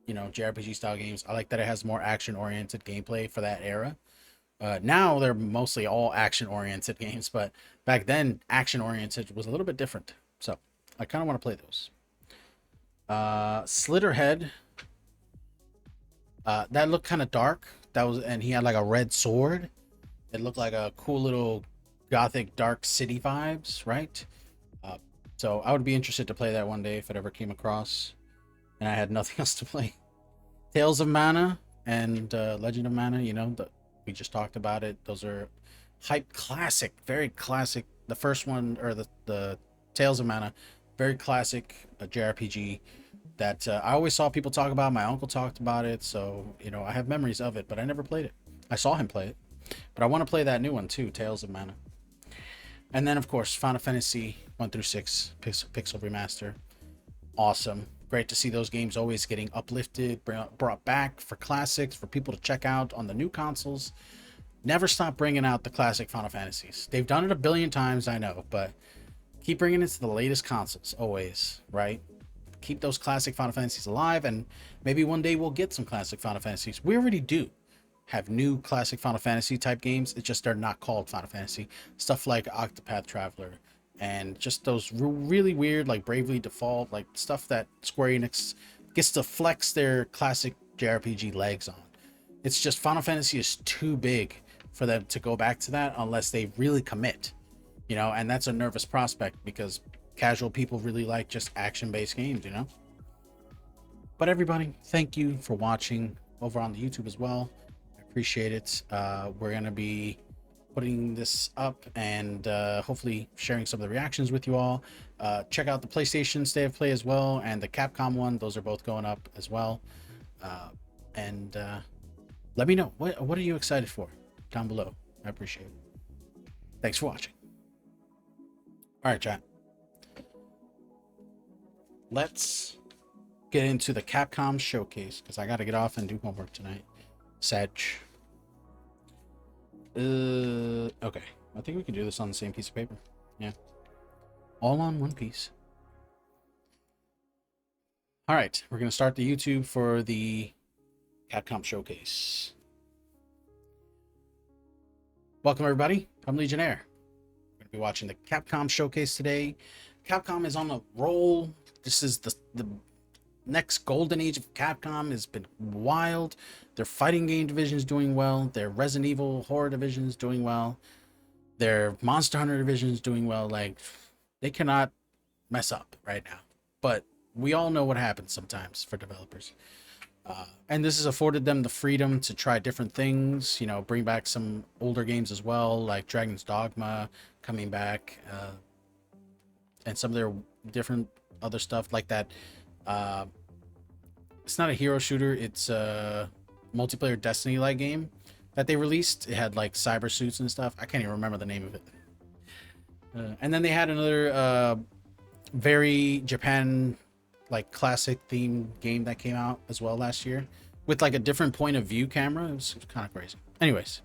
you know, JRPG style games. I like that it has more action oriented gameplay for that era. Now they're mostly all action oriented games, but back then action oriented was a little bit different. So I kind of want to play those. Slitterhead. That looked kind of dark. And he had like a red sword. It looked like a cool little gothic dark city vibes, right? So I would be interested to play that one day if it ever came across and I had nothing else to play. Tales of Mana and Legend of Mana, you know, we just talked about it. Those are hype classic, very classic. The first one, or the Tales of Mana, very classic JRPG that I always saw people talk about. My uncle talked about it, so you know I have memories of it, but I never played it. I saw him play it, but I want to play that new one too, Tales of Mana. And then of course Final Fantasy 1 through 6 Pixel Remaster, awesome. Great to see those games always getting uplifted, brought back for classics, for people to check out on the new consoles. Never stop bringing out the classic Final Fantasies. They've done it a billion times, I know, but keep bringing it to the latest consoles, always, right? Keep those classic Final Fantasies alive, and maybe one day we'll get some classic Final Fantasies. We already do have new classic Final Fantasy type games. It's just they're not called Final Fantasy. Stuff like Octopath Traveler, and just those really weird, like Bravely Default, like stuff that Square Enix gets to flex their classic JRPG legs on. It's just Final Fantasy is too big for them to go back to that unless they really commit, you know, and that's a nervous prospect because casual people really like just action-based games, you know. But everybody, thank you for watching over on the YouTube as well. I appreciate it. We're going to be putting this up and hopefully sharing some of the reactions with you all. Check out the PlayStation State of Play as well, and the Capcom one. Those are both going up as well. And let me know, what are you excited for down below. I appreciate it. Thanks for watching. All right, chat. Let's get into the Capcom showcase because I got to get off and do homework tonight. Sedge. Okay. I think we can do this on the same piece of paper. Yeah. All on one piece. All right. We're going to start the YouTube for the Capcom showcase. Welcome, everybody. I'm Legionnaire. We're going to be watching the Capcom showcase today. Capcom is on a roll. This is the next golden age of Capcom. Has been wild. Their fighting game division is doing well. Their Resident Evil horror division is doing well. Their Monster Hunter division is doing well. Like, they cannot mess up right now. But we all know what happens sometimes for developers. And this has afforded them the freedom to try different things, you know, bring back some older games as well, like Dragon's Dogma coming back, and some of their different other stuff like that. It's not a hero shooter, it's a multiplayer Destiny-like game that they released. It had like cyber suits and stuff. I can't even remember the name of it. And then they had another very Japan like classic theme game that came out as well last year with like a different point of view camera. It was kind of crazy. Anyways,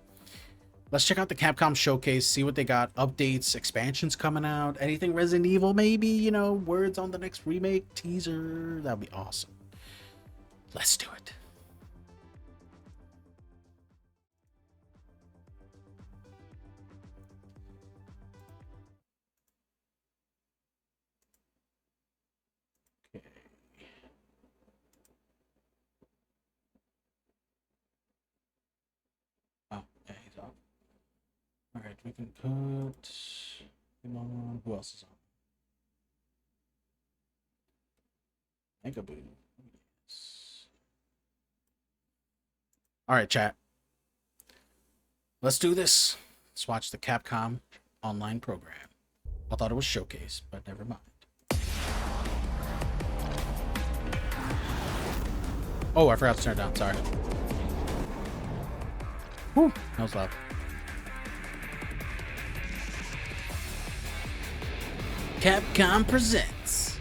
let's check out the Capcom showcase, see what they got. Updates, expansions coming out, anything Resident Evil, maybe, you know, words on the next remake, teaser. That'd be awesome. Let's do it. Oh, yeah, he's off. All right, we can put him on. Who else is on? Megaboo. Yes. All right, chat. Let's do this. Let's watch the Capcom online program. I thought it was showcase, but never mind. Oh, I forgot to turn it down. Sorry. Whew, that was loud. Capcom presents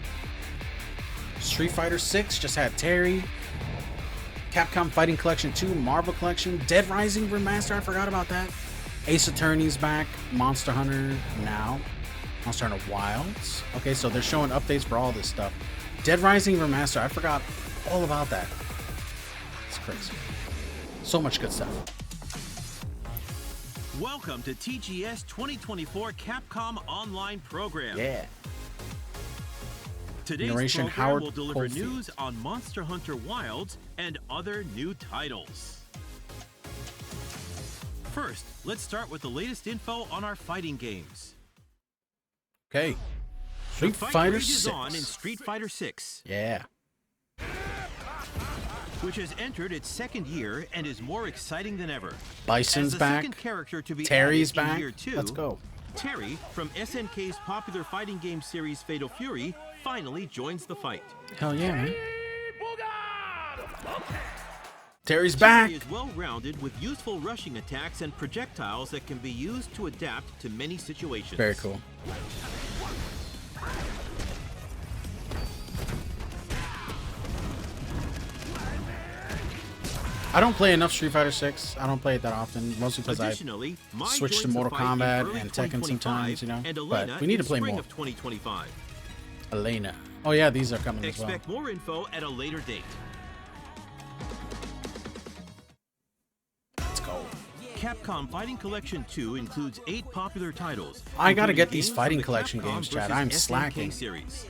Street Fighter 6 just had Terry. Capcom Fighting Collection 2, Marvel Collection, Dead Rising Remaster, I forgot about that. Ace Attorney's back, Monster Hunter now, Monster Hunter Wilds. Okay, so they're showing updates for all this stuff. Dead Rising Remaster, I forgot all about that. It's crazy. So much good stuff. Welcome to TGS 2024 Capcom Online Program. Yeah. Today's Generation program Howard will deliver Caulfield. news on Monster Hunter Wilds and other new titles. First, let's start with the latest info on our fighting games. Okay. Street Fighter rages 6. on in Street Fighter 6. Yeah. Which has entered its second year and is more exciting than ever. Bison's As the back. second character to be Terry's added in back. year 2, Let's go. Terry from SNK's popular fighting game series Fatal Fury finally joins the fight. Hell yeah, man. Terry's back. Terry is well-rounded with useful rushing attacks and projectiles that can be used to adapt to many situations. Very cool. I don't play enough Street Fighter 6. I don't play it that often, mostly because I switched to Mortal Kombat and Tekken sometimes, you know. But we need to play more. Of 2025. Elena. Oh yeah, these are coming as well. Expect more info at a later date. Let's go. Capcom Fighting Collection 2 includes 8 popular titles. I gotta get these games Fighting from the Collection Capcom games, Chad. versus I'm SNK slacking. Series.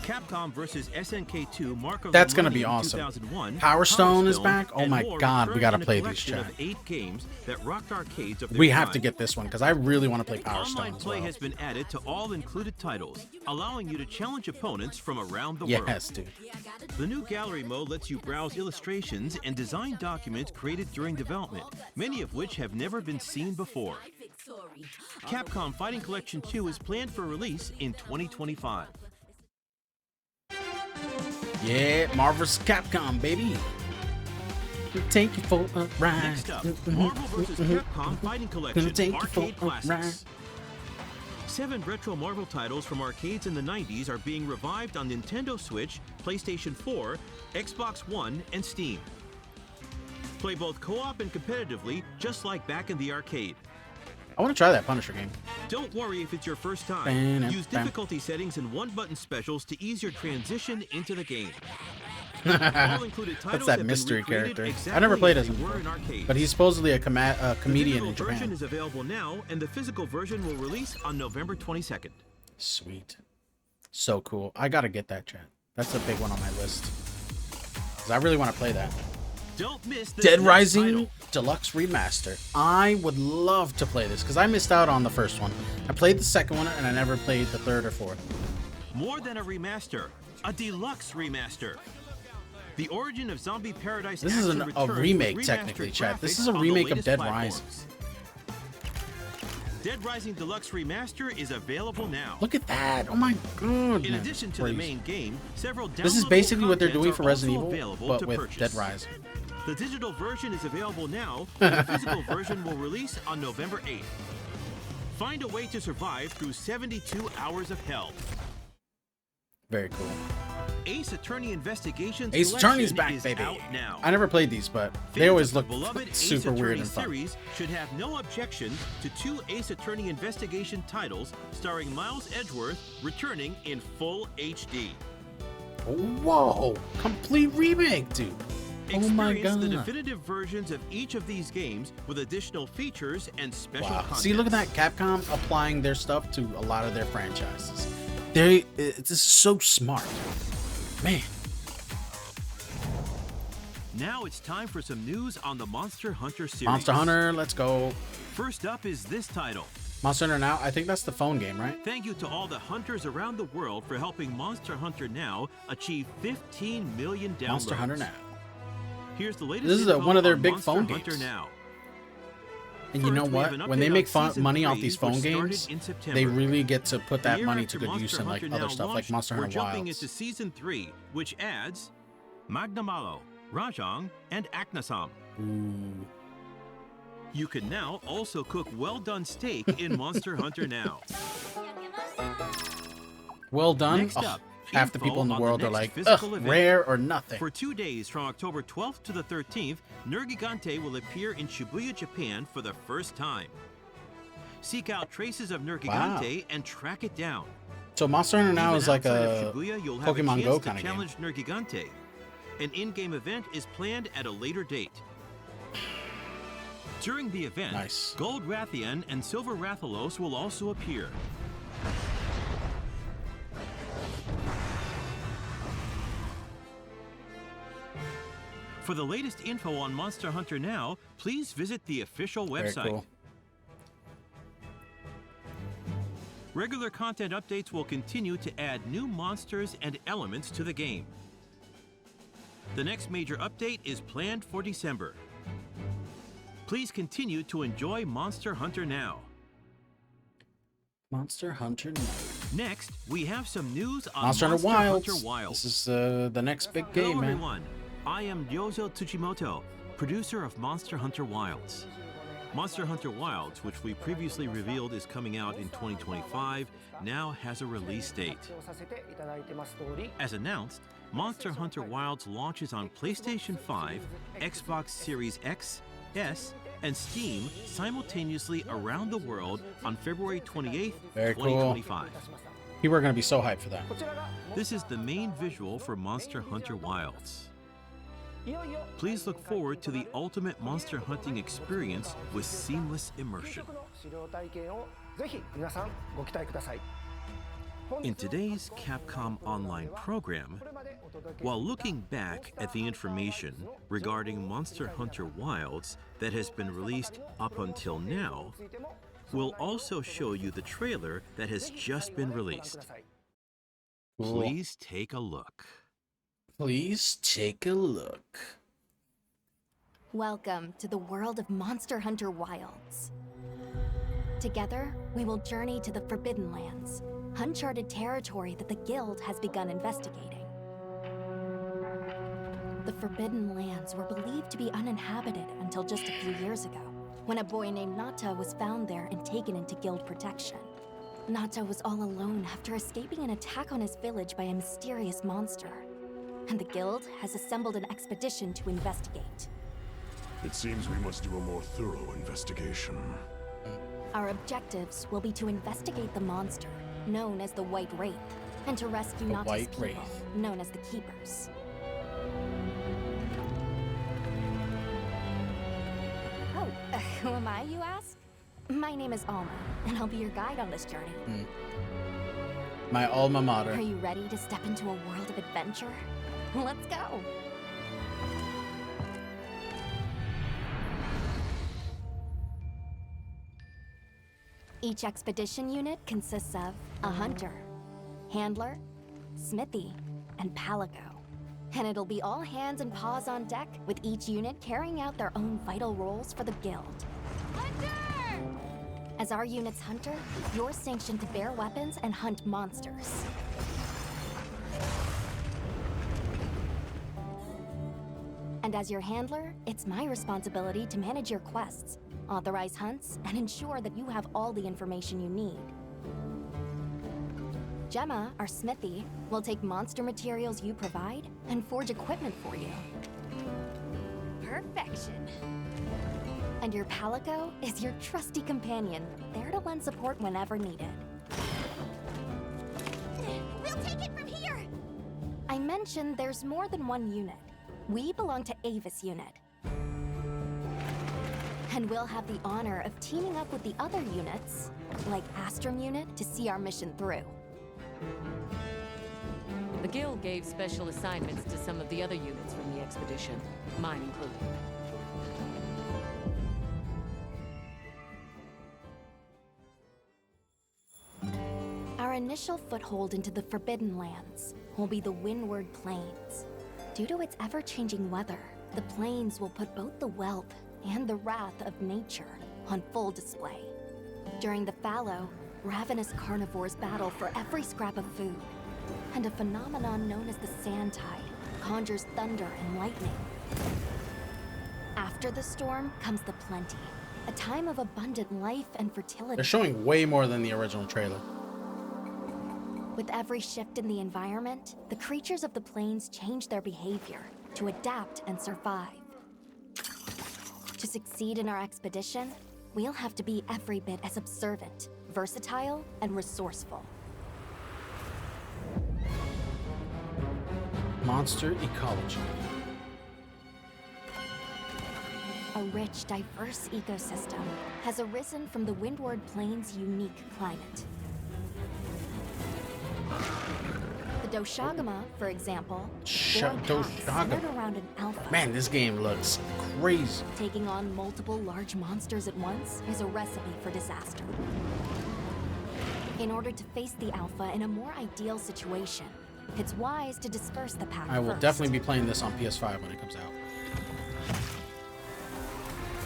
Capcom vs. SNK 2 Mark of That's the gonna be Millennium awesome. 2001, Power Stone is Stone, back. Oh and my more god, we return gotta in a play these, collection Chad. of 8 games that rocked arcades of their We have time. to get this one because I really want to play Power Stone Online as play well. has been added to all included titles, allowing you to challenge opponents from around the world. Yes, dude. The new gallery mode lets you browse illustrations and design documents created during development, many of which have never been seen before. Capcom Fighting Collection 2 is planned for release in 2025. Yeah, Marvel vs. Capcom, baby. Take you for a ride. Next up, Marvel vs. Capcom Fighting Collection Take you Arcade for a ride. Classics. 7 retro Marvel titles from arcades in the 90s are being revived on Nintendo Switch, PlayStation 4, Xbox One, and Steam. Play both co-op and competitively, just like back in the arcade. I want to try that Punisher game. Don't worry if it's your first time. Bam, Use bam. difficulty settings and one-button specials to ease your transition into the game. All included titles That's have that been mystery recreated character. I never played as him they were before, in arcades. but he's supposedly a comedian The in digital version Japan. is available now, and the physical version will release on November 22nd. Sweet. So cool. I gotta get that, chat. That's a big one on my list. 'Cause I really want to play that. Don't miss this Dead next Rising title. Deluxe Remaster. I would love to play this because I missed out on the first one. I played the second one and I never played the third or fourth. More than a remaster, a deluxe remaster. The origin of Zombie Paradise This is action a returns with remake, remastered technically, chat. This graphics is a on the remake of latest Dead platforms. Rising. Dead Rising Deluxe Remaster is available now. Look at that. Oh my god. In man. addition to Crazy. the main game, several This is downloadable basically what they're contents doing are for Resident also Evil, available but to with purchase. Dead Rising. The digital version is available now, and the physical version will release on November 8th. Find a way to survive through 72 hours of hell. Very cool. Ace Attorney Investigations Ace Attorney's Collection back, is baby. out now. I never played these, but they Fans always of look the beloved super Ace weird Attorney and fun. series should have no objection to 2 Ace Attorney Investigation titles starring Miles Edgeworth returning in full HD. Whoa! Complete remake, dude. Oh my Experience the god. definitive versions of each of these games with additional features and special Wow. content. See, look at that. Capcom applying their stuff to a lot of their franchises. This is so smart. Man. Now it's time for some news on the Monster Hunter series. Monster Hunter, let's go. First up is this title. Monster Hunter Now, I think that's the phone game, right? Thank you to all the hunters around the world for helping Monster Hunter Now achieve 15 million downloads. Monster Hunter Now. Here's the latest This is info one of their on big Monster phone Hunter games. Now. And you know First, we have what? an When they update make on Season money off 3, these phone which started games, in September. they really get to put The that year money after to good use Monster in like Hunter other Now stuff, like launched, Monster we're Hunter jumping Wilds. into Season 3, which adds Magnamalo, Rajang, and Aknasam. Ooh. You can now also cook well-done steak in Monster Hunter Now. Well done. Next Oh, up, half the info people in the on world are next like, physical ugh, event. rare or nothing. For 2 days from October 12th to the 13th, Nergigante will appear in Shibuya, Japan for the first time. Seek out traces of Nergigante and track it down. So Monster Hunter Now Even is like outside a of Shibuya, you'll have Pokemon a Go chance kind to of game. challenge Nergigante. An in-game event is planned at a later date. During the event, Gold Rathian and Silver Rathalos will also appear. For the latest info on Monster Hunter Now, please visit the official Very website. cool. Regular content updates will continue to add new monsters and elements to the game. The next major update is planned for December. Please continue to enjoy Monster Hunter now. Monster Hunter now. Next, we have some news on Monster Hunter Hunter Wilds. This is the next big game, Hello, man. everyone. I am Yozo Tsuchimoto, producer of Monster Hunter Wilds. Monster Hunter Wilds, which we previously revealed is coming out in 2025, now has a release date. As announced, Monster Hunter Wilds launches on PlayStation 5, Xbox Series X, S, and Steam simultaneously around the world on February 28th, Very 2025. cool. People are going to be so hyped for that. This is the main visual for Monster Hunter Wilds. Please look forward to the ultimate monster hunting experience with seamless immersion. In today's Capcom Online program, while looking back at the information regarding Monster Hunter Wilds that has been released up until now, we'll also show you the trailer that has just been released. Cool. Please take a look. Please take a look. Welcome to the world of Monster Hunter Wilds. Together, we will journey to the Forbidden Lands, uncharted territory that the Guild has begun investigating. The Forbidden Lands were believed to be uninhabited until just a few years ago, when a boy named Nata was found there and taken into Guild protection. Nata was all alone after escaping an attack on his village by a mysterious monster, and the Guild has assembled an expedition to investigate. It seems we must do a more thorough investigation. Our objectives will be to investigate the monster, known as the White Wraith, and to rescue Nata's people, known as the Keepers. Oh, who am I, you ask? My name is Alma, and I'll be your guide on this journey. My alma mater. Are you ready to step into a world of adventure? Let's go! Each expedition unit consists of a hunter, handler, smithy, and palico. And it'll be all hands and paws on deck, with each unit carrying out their own vital roles for the Guild. Hunter! As our unit's hunter, you're sanctioned to bear weapons and hunt monsters. And as your handler, it's my responsibility to manage your quests, authorize hunts, and ensure that you have all the information you need. Gemma, our smithy, will take monster materials you provide and forge equipment for you. Perfection. And your Palico is your trusty companion, there to lend support whenever needed. We'll take it from here! I mentioned there's more than one unit. We belong to Avis Unit. And we'll have the honor of teaming up with the other units, like Astrum Unit, to see our mission through. The Guild gave special assignments to some of the other units from the expedition, mine included. Our initial foothold into the Forbidden Lands will be the Windward Plains. Due to its ever-changing weather, the plains will put both the wealth and the wrath of nature on full display. During the fallow, ravenous carnivores battle for every scrap of food, and a phenomenon known as the sand tide conjures thunder and lightning. After the storm comes the plenty, a time of abundant life and fertility. They're showing way more than the original trailer. With every shift in the environment, the creatures of the plains change their behavior to adapt and survive. To succeed in our expedition, we'll have to be every bit as observant, versatile, and resourceful. Monster ecology. A rich, diverse ecosystem has arisen from the Windward Plains' unique climate. The Doshagama, for example, form packs centered around an alpha. Man, this game looks crazy. Taking on multiple large monsters at once is a recipe for disaster. In order to face the Alpha in a more ideal situation, it's wise to disperse the pack I will first. definitely be playing this on PS5 when it comes out.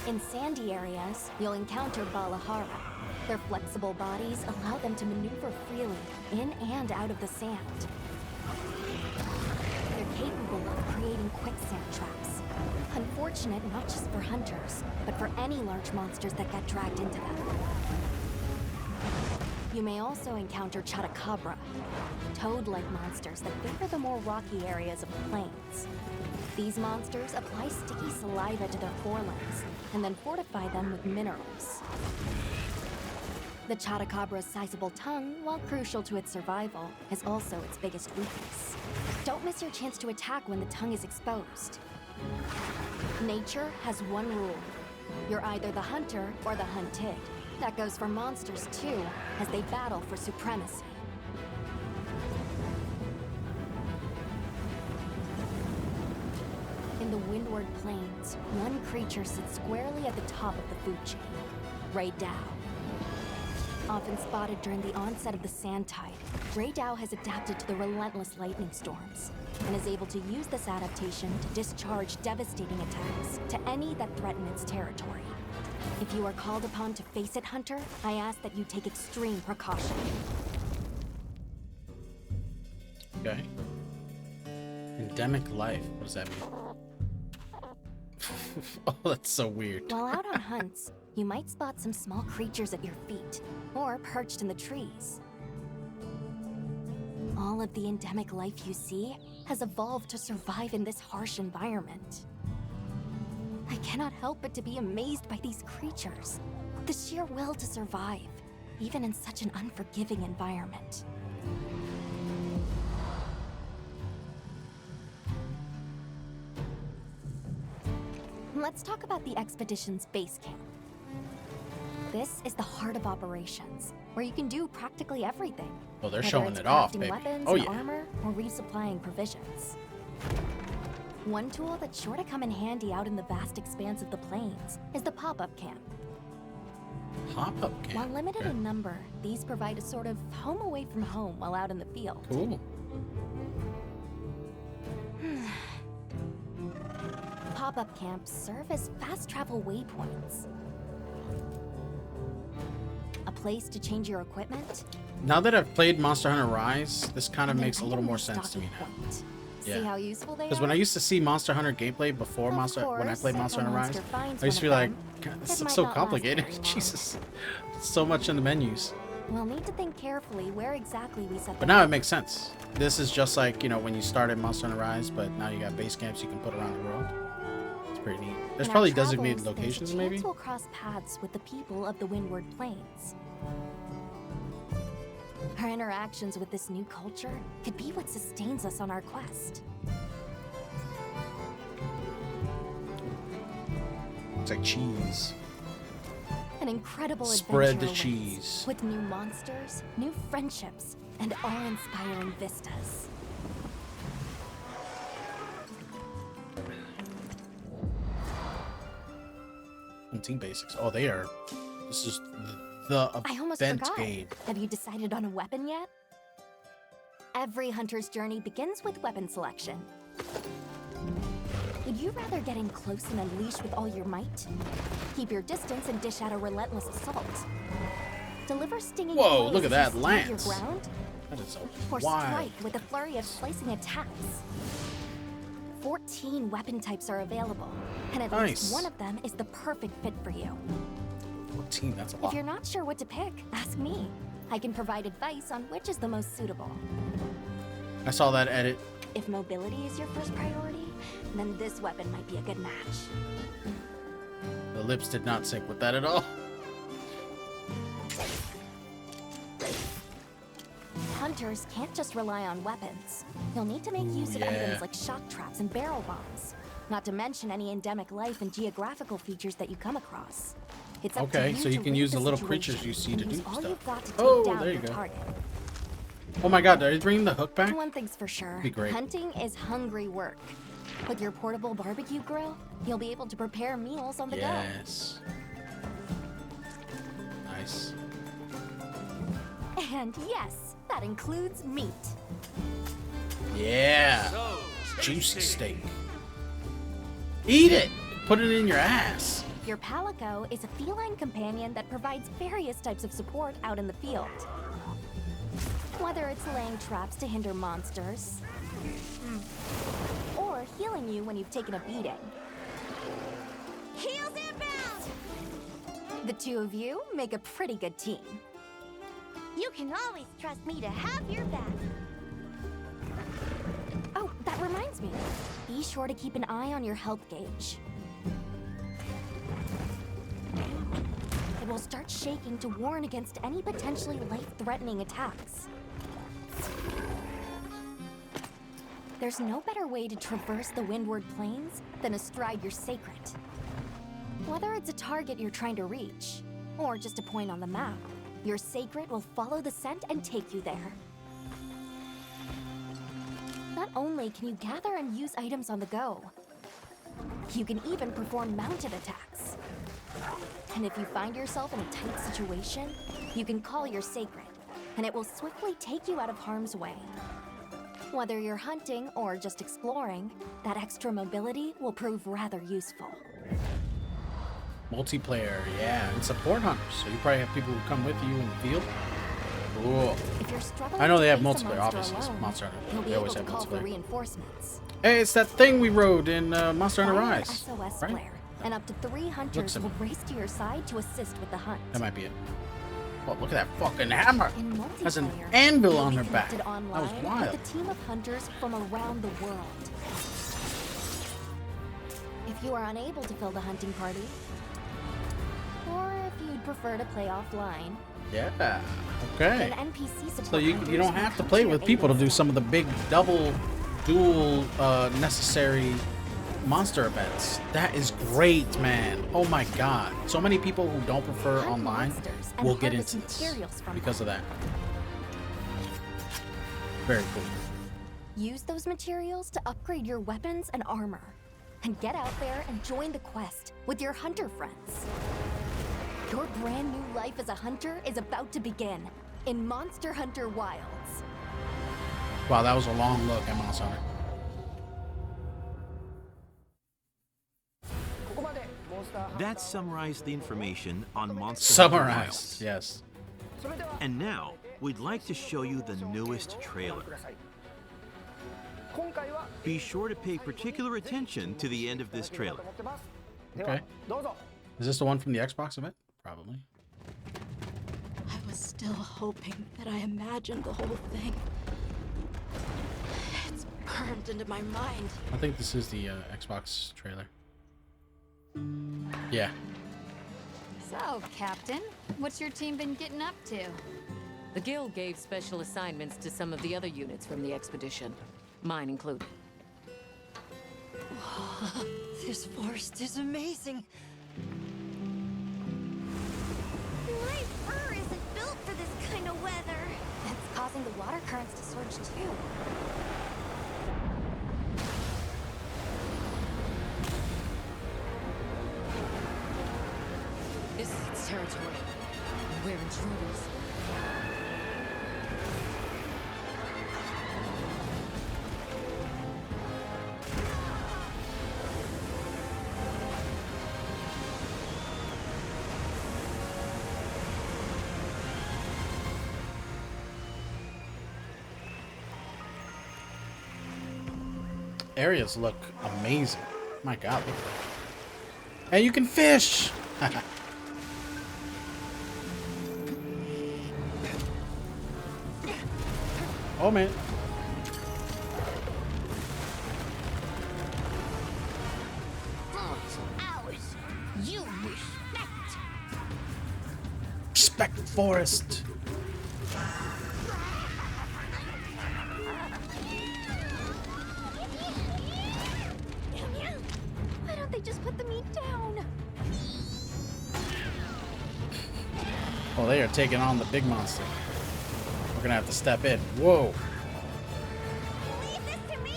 In sandy areas, you'll encounter Balahara. Their flexible bodies allow them to maneuver freely in and out of the sand. They're capable of creating quicksand traps. Unfortunate not just for hunters, but for any large monsters that get dragged into them. You may also encounter Chotacabra, toad-like monsters that favor the more rocky areas of the plains. These monsters apply sticky saliva to their forelimbs and then fortify them with minerals. The Chotacabra's sizable tongue, while crucial to its survival, is also its biggest weakness. Don't miss your chance to attack when the tongue is exposed. Nature has one rule. You're either the hunter or the hunted. That goes for monsters too, as they battle for supremacy. In the Windward Plains, one creature sits squarely at the top of the food chain, Ray Dow. Often spotted during the onset of the Sand Tide, Ray Dow has adapted to the relentless lightning storms and is able to use this adaptation to discharge devastating attacks to any that threaten its territory. If you are called upon to face it, Hunter, I ask that you take extreme precaution. Okay. Endemic life. What does that mean? Oh, that's so weird. While out on hunts, you might spot some small creatures at your feet, or perched in the trees. All of the endemic life you see has evolved to survive in this harsh environment. I cannot help but to be amazed by these creatures. The sheer will to survive, even in such an unforgiving environment. Let's talk about the expedition's base camp. This is the heart of operations, where you can do practically everything. Oh, they're whether showing it's it off, crafting baby. weapons Oh, and yeah. armor, or resupplying provisions. One tool that's sure to come in handy out in the vast expanse of the plains is the pop-up camp. Pop-up camp. While limited in number, these provide a sort of home away from home while out in the field. Cool. Pop-up camps serve as fast travel waypoints. A place to change your equipment. Now that I've played Monster Hunter Rise, this kind of and an makes a little item more sense to me now. point. Yeah. See how useful they Because are? when I used to see Monster Hunter gameplay before when I course, played if Monster a Hunter Rise, monster finds I used to be one of like, them, God, it this might is so not last complicated. very long. Jesus. So much in the menus. We'll need to think carefully where exactly we set But them now up. it makes sense. This is just like, you know, when you started Monster Hunter Rise, but now you got base camps you can put around the world. It's pretty neat. There's In our probably travels, designated there's a locations, chance maybe? We'll cross paths with the people of the Windward Plains. Our interactions with this new culture could be what sustains us on our quest. It's like cheese. An incredible Spread adventure the awaits, cheese. with new monsters, new friendships, and awe-inspiring vistas. Hunting basics. Oh, they are. This is the I almost event forgot. game. Have you decided on a weapon yet? Every hunter's journey begins with weapon selection. Would you rather get in close and unleash with all your might? Keep your distance and dish out a relentless assault? Deliver stinging Whoa, blows look at as that you stand lance. your ground? That is so Or wild. strike with a flurry of slicing attacks? 14 weapon types are available, and at Nice. least one of them is the perfect fit for you. 14, that's a If lot. you're not sure what to pick, ask me. I can provide advice on which is the most suitable. I saw that edit. If mobility is your first priority, then this weapon might be a good match. The lips did not sync with that at all. Hunters can't just rely on weapons. You'll need to make use of yeah. items like shock traps and barrel bombs. Not to mention any endemic life and geographical features that you come across. It's up to Okay, you so you to can read use the the little situation creatures you see and to use do all stuff. you've got to take Oh, down there you your go. target. Oh my god, are you bringing the hook back? One thing's for sure, Be great. hunting is hungry work. With your portable barbecue grill, you'll be able to prepare meals on the Yes. Nice. go. And yes, that includes meat. Yeah. Juicy steak. Eat it. Put it in your ass. Your Palico is a feline companion that provides various types of support out in the field. Whether it's laying traps to hinder monsters, or healing you when you've taken a beating. Heels inbound! The two of you make a pretty good team. You can always trust me to have your back. Oh, that reminds me. Be sure to keep an eye on your health gauge. It will start shaking to warn against any potentially life-threatening attacks. There's no better way to traverse the Windward Plains than astride your sacred. Whether it's a target you're trying to reach, or just a point on the map, your sacred will follow the scent and take you there. Not only can you gather and use items on the go, you can even perform mounted attacks. And if you find yourself in a tight situation, you can call your sacred, and it will swiftly take you out of harm's way. Whether you're hunting or just exploring, that extra mobility will prove rather useful. Multiplayer, yeah, and support hunters. So you probably have people who come with you in the field. Cool. If you're struggling I know they to have face a multiplayer, obviously. It's alone, Monster you'll Hunter. be They always able have to call for multiplayer. reinforcements. Hey, it's that thing we rode in Monster Hunter Fire Rise. SOS Right? flare, and up to 3 hunters similar. will race to your side to assist with the hunt. That might be it. Oh, look at that fucking hammer. In Has an multiplayer, anvil you'll on be her back. connected That was online wild. with a team of hunters from around the world. If you are unable to fill the hunting party, or if you'd prefer to play offline, Yeah. Okay. then NPC support So you hunters don't will have to come play your with people to aid. do some of the big dual necessary monster events. That is great, man. Oh my god. So many people who don't prefer Hunt online monsters and will get harvest into this materials from because them. of that. Very cool. Use those materials to upgrade your weapons and armor. And get out there and join the quest with your hunter friends. Your brand new life as a hunter is about to begin in Monster Hunter Wilds. Wow, that was a long look at Monster Hunter. That summarized the information on Monster Hunter Summarized, Wilds. yes. And now, we'd like to show you the newest trailer. Be sure to pay particular attention to the end of this trailer. Okay. Is this the one from the Xbox event? Probably. I was still hoping that I imagined the whole thing. It's burned into my mind. I think this is the Xbox trailer. Yeah. So, Captain, what's your team been getting up to? The guild gave special assignments to some of the other units from the expedition, mine included. This forest is amazing. My fur isn't built for this kind of weather. It's causing the water currents to surge too. This is its territory. We're intruders. Areas look amazing. My god, look at that. And you can fish! Oh man. Ours. You respect. Respect the forest. Why don't they just put the meat down? Oh, they are taking on the big monster. We're gonna have to step in. Whoa. Leave this to me.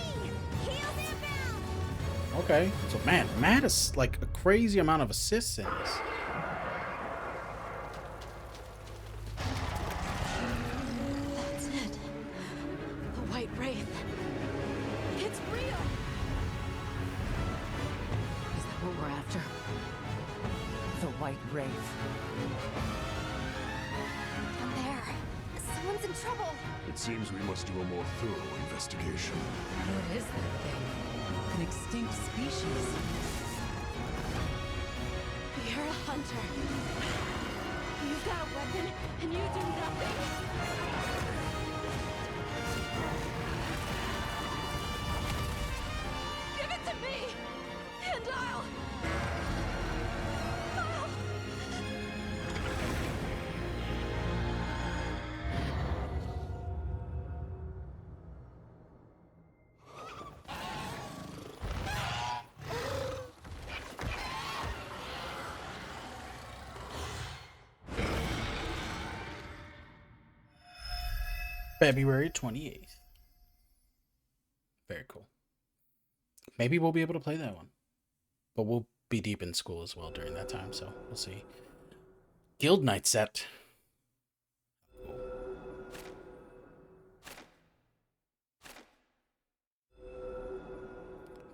Heels inbound. Okay. So man, Matt is like a crazy amount of assists in this. White Wraith. It's real! Is that what we're after? The White Wraith. Down there. Someone's in trouble. It seems we must do a more thorough investigation. What is that thing? An extinct species. You're a hunter. You've got a weapon, and you do nothing. Give it to me, and I'll... February 28th. Very cool. Maybe we'll be able to play that one. But we'll be deep in school as well during that time, so we'll see. Guild Night set. Cool.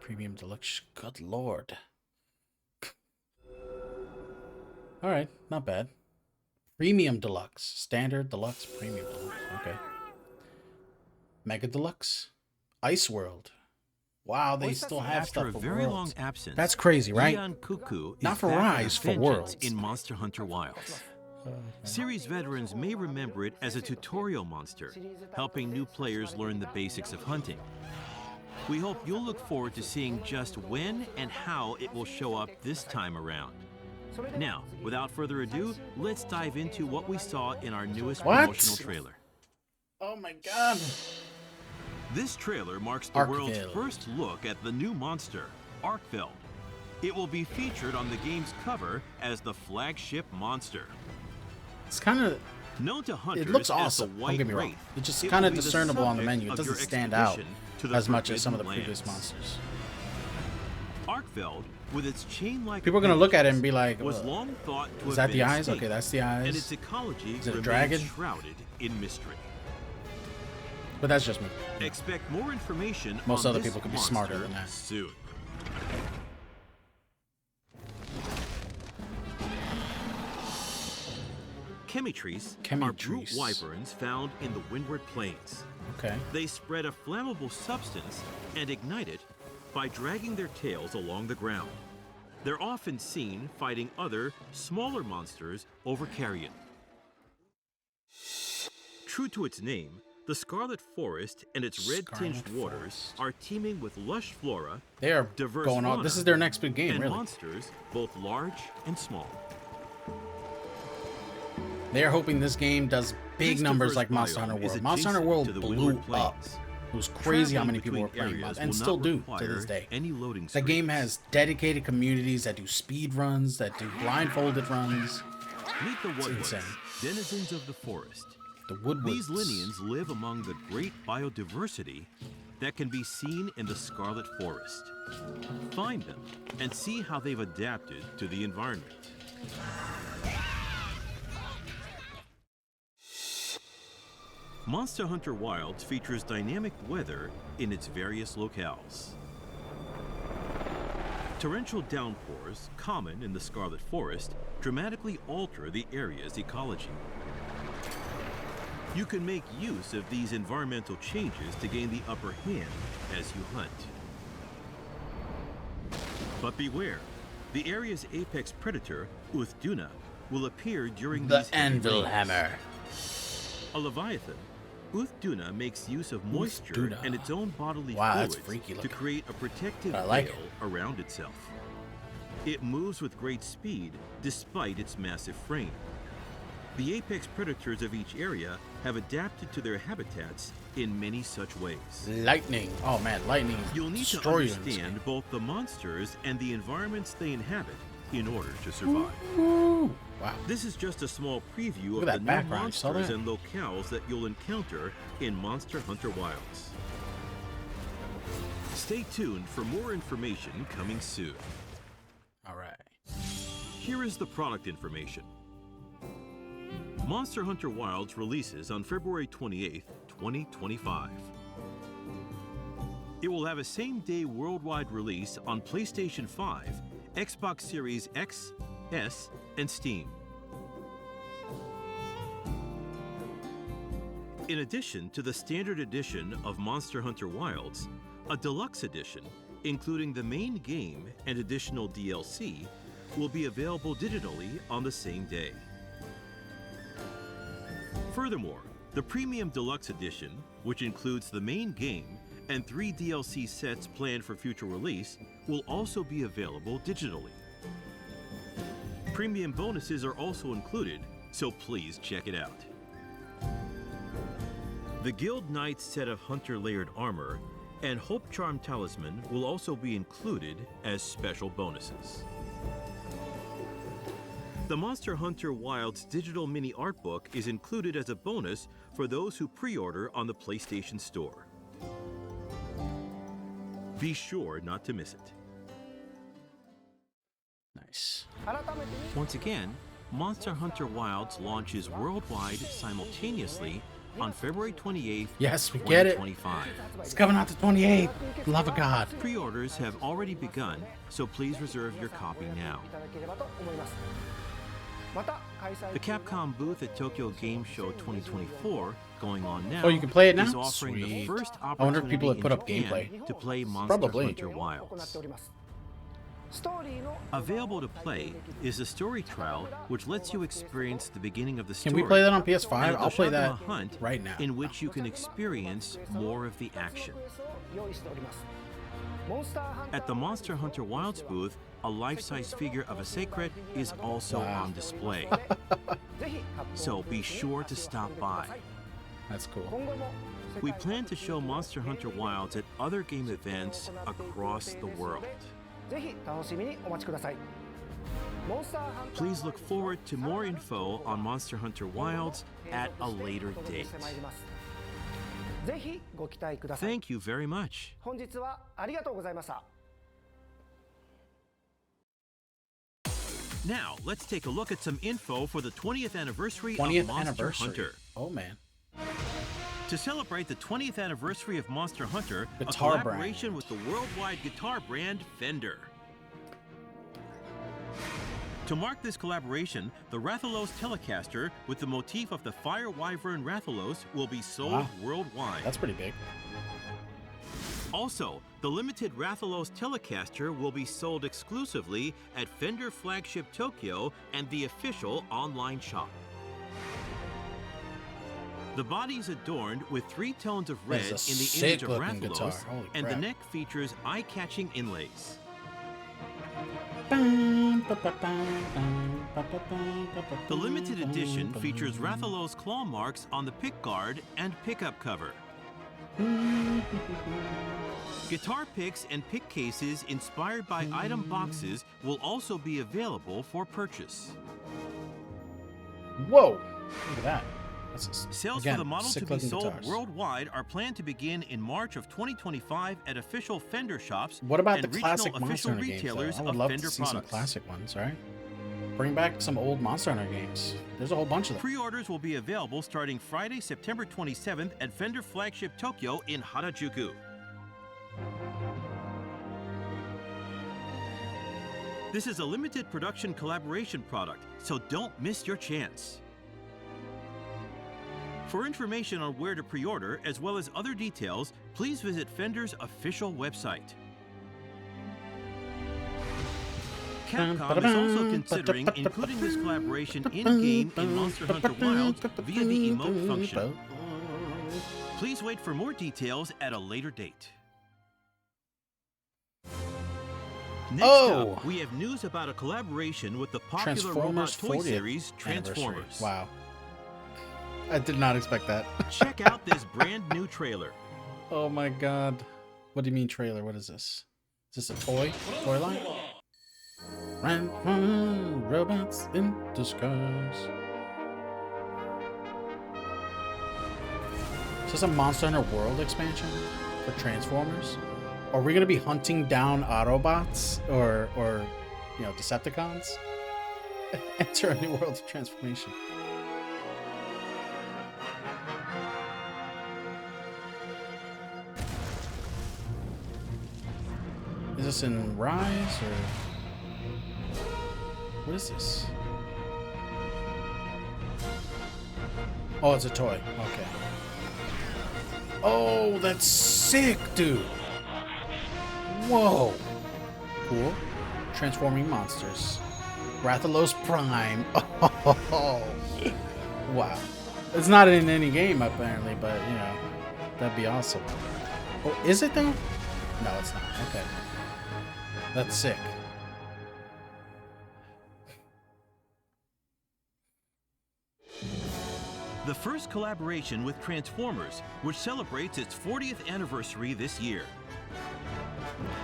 Premium Deluxe. Good lord. Alright, not bad. Premium Deluxe. Standard, Deluxe, Premium Deluxe. Okay. Mega Deluxe. Ice World. Wow, they still have stuff After for a very Worlds. long absence, That's crazy, right? Leon Cuckoo Not is for back with Rise, a for vengeance Worlds. in Monster Hunter Wilds. Series veterans may remember it as a tutorial monster, helping new players learn the basics of hunting. We hope you'll look forward to seeing just when and how it will show up this time around. Now, without further ado, let's dive into what we saw in our newest promotional trailer. Oh my god. This trailer marks the world's first look at the new monster, Arkveld. It will be featured on the game's cover as the flagship monster. It's kind of... Known to hunters It looks as awesome, the don't get me wrong. It's just kind of discernible on the menu. It doesn't stand out as much as some of the previous monsters. Arkveld, with its chain-like People are going to look at it and be like, was long thought to is have that the been eyes? extinct, Okay, that's the eyes. And its ecology Is it a remains dragon? shrouded in mystery. But that's just me. Expect more information Most on other this people could be monster smarter than that. soon. Chemitries are brute wyverns found in the Windward Plains. Okay. They spread a flammable substance and ignite it by dragging their tails along the ground. They're often seen fighting other, smaller monsters over carrion. True to its name, the Scarlet Forest and its red-tinged waters are teeming with lush flora, They are diverse going on. fauna, This is their next big game, and really. monsters, both large and small. They are hoping this game does big This numbers diverse like Monster Hunter biome is World. Monster Hunter adjacent World to the blew Windward up. Plains. It was crazy how Traveling many people were between playing areas and will still not do to require this day. any loading The game has dedicated communities that do speed runs, that do blindfolded runs. Meet the It's Woodwoods, insane. denizens of the forest. The Woodwoods. These Linians live among the great biodiversity that can be seen in the Scarlet Forest. Find them and see how they've adapted to the environment. Monster Hunter Wilds features dynamic weather in its various locales. Torrential downpours, common in the Scarlet Forest, dramatically alter the area's ecology. You can make use of these environmental changes to gain the upper hand as you hunt. But beware, the area's apex predator, Uthduna, will appear during The these heavy Anvil rains. Hammer. A leviathan, Uthduna makes use of moisture Uthduna. and its own bodily Wow, that's fluids freaky to looking. create a protective I like veil around itself. It moves with great speed despite its massive frame. The apex predators of each area have adapted to their habitats in many such ways. Lightning. Oh man, lightning. You'll need to destroy you in this understand both the monsters and the environments they inhabit in order to survive. Ooh. Wow. This is just a small preview Look of at the that new background, you saw monsters that? and locales that you'll encounter in Monster Hunter Wilds. Stay tuned for more information coming soon. All right. Here is the product information. Monster Hunter Wilds releases on February 28th, 2025. It will have a same-day worldwide release on PlayStation 5, Xbox Series X, S, and Steam. In addition to the standard edition of Monster Hunter Wilds, a deluxe edition, including the main game and additional DLC, will be available digitally on the same day. Furthermore, the Premium Deluxe Edition, which includes the main game and 3 DLC sets planned for future release, will also be available digitally. Premium bonuses are also included, so please check it out. The Guild Knights set of Hunter Layered Armor and Hope Charm Talisman will also be included as special bonuses. The Monster Hunter Wilds digital mini art book is included as a bonus for those who pre-order on the PlayStation Store. Be sure not to miss it. Nice. Once again, Monster Hunter Wilds launches worldwide simultaneously on February 28th, Yes, we get it. 2025. It's coming out the 28th. Love of God. Pre-orders have already begun, so please reserve your copy now. The Capcom booth at Tokyo Game Show 2024, going on now, Oh, you can play it now? is offering the Sweet. first I wonder if opportunity people have in put up Japan gameplay. to play Monster Probably. Hunter Wilds. Available to play is a story trial which lets you experience the beginning of the story. Can we play that on PS5? and I'll play that Shogun Hunt right now. in which you can experience more of the action. At the Monster Hunter Wilds booth, a life-size figure of a Secret is also on display. So be sure to stop by. That's cool. We plan to show Monster Hunter Wilds at other game events across the world. Please look forward to more info on Monster Hunter Wilds at a later date. Thank you very much. Now, let's take a look at some info for the 20th anniversary of 20th Monster anniversary. Hunter. Oh, man. To celebrate the 20th anniversary of Monster Hunter, Guitar a collaboration with the worldwide guitar brand Fender. To mark this collaboration, the Rathalos Telecaster with the motif of the Fire Wyvern Rathalos will be sold Wow. worldwide. That's pretty big. Also, the limited Rathalos Telecaster will be sold exclusively at Fender Flagship Tokyo and the official online shop. The body is adorned with 3 tones of red That is a in the image of sick-looking guitar. Rathalos, Holy and the crap. neck features eye-catching inlays. The limited edition features Rathalos claw marks on the pickguard and pickup cover. Guitar picks and pick cases inspired by item boxes will also be available for purchase. Whoa! Look at that. That's Sales again, for the model to be sick-looking sold guitars. worldwide are planned to begin in March of 2025 at official Fender shops What about and the regional classic Monster official Hunter games, though? retailers I would of love Fender to see some products. classic ones, right? Bring back some old Monster Hunter games. There's a whole bunch of them. Pre-orders will be available starting Friday, September 27th at Fender Flagship Tokyo in Harajuku. This is a limited production collaboration product, so don't miss your chance. For information on where to pre-order, as well as other details, please visit Fender's official website. Capcom is also considering including this collaboration in-game in Monster Hunter Wilds via the emote function. Please wait for more details at a later date. Next up, we have news about a collaboration with the popular robot Transformers toy 40th series anniversary. Transformers. Wow. I did not expect that. Check out this brand new trailer. Oh my god. What do you mean trailer? What is this? Is this a toy? Toy line? Robots in disguise. Is this a Monster Hunter World expansion for Transformers? Are we gonna be hunting down Autobots or you know, Decepticons? Enter a new world of transformation. Is this in Rise or what is this? Oh, it's a toy. Okay. Oh, that's sick, dude. Whoa. Cool. Transforming monsters. Rathalos Prime. Oh, wow. It's not in any game apparently, but you know, that'd be awesome. Oh, is it though? No, it's not. Okay. That's sick. The first collaboration with Transformers, which celebrates its 40th anniversary this year.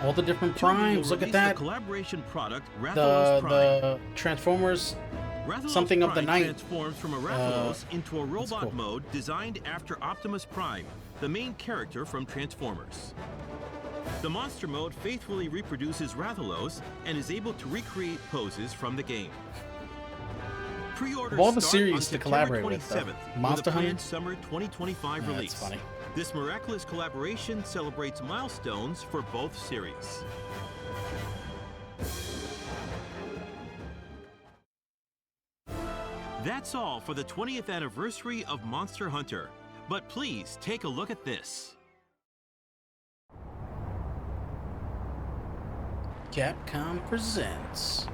All the different primes. Look at that. The collaboration product, Rathalos Prime. The Transformers. Rathalos Something Prime of the night. Transforms from a Rathalos into a robot cool. mode designed after Optimus Prime, the main character from Transformers. The monster mode faithfully reproduces Rathalos and is able to recreate poses from the game. Pre-orders Of all the start series on to collaborate with, September 27th, Monster with a planned Hunter? summer 2025 Yeah, release. that's funny. This miraculous collaboration celebrates milestones for both series. That's all for the 20th anniversary of Monster Hunter. But please take a look at this. Capcom presents.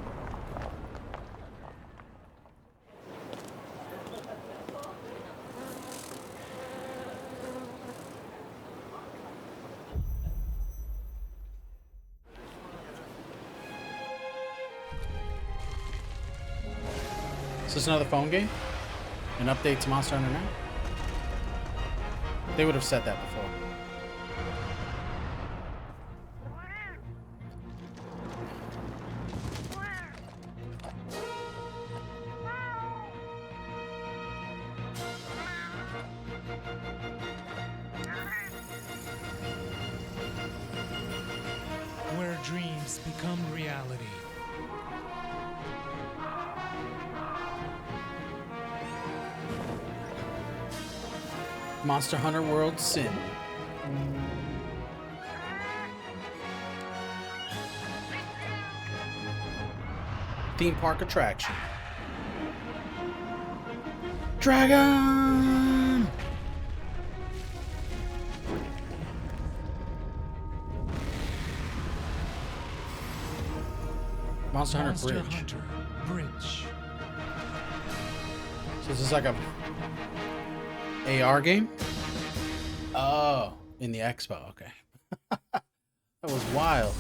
Is this another phone game? An update to Monster Hunter now? They would have said that before. Where dreams become reality. Monster Hunter World Sim. Theme park attraction. Dragon! Monster Hunter Bridge. Hunter Bridge. So is this like a AR game? Oh, in the expo. Okay. That was wild.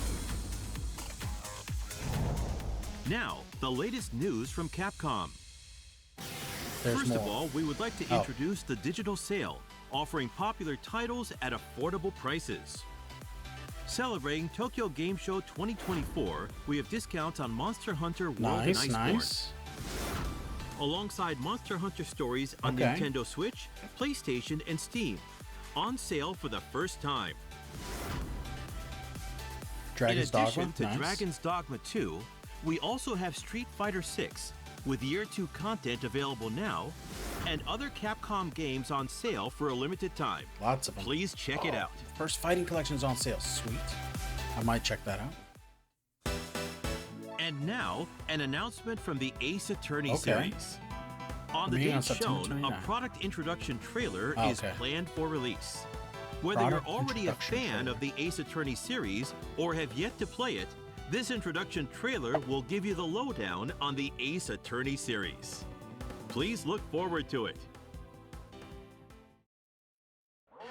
Now, the latest news from Capcom. There's First of more. all, we would like to introduce the digital sale, offering popular titles at affordable prices. Celebrating Tokyo Game Show 2024, we have discounts on Monster Hunter World and Iceborne. Nice. Alongside Monster Hunter Stories on Okay. Nintendo Switch, PlayStation, and Steam. On sale for the first time. Dragon's In addition Dogma. to Nice. Dragon's Dogma 2, we also have Street Fighter 6, with Year 2 content available now, and other Capcom games on sale for a limited time. Lots of them. Please check it out. First fighting collection's on sale. Sweet. I might check that out. And now, an announcement from the Ace Attorney Okay. series. On the Premiering on date September shown, a 29. product introduction trailer Oh, is okay. planned for release. Whether Product you're already a introduction fan of the Ace Attorney series or have yet to play it, this introduction trailer will give you the lowdown on the Ace Attorney series. Please look forward to it.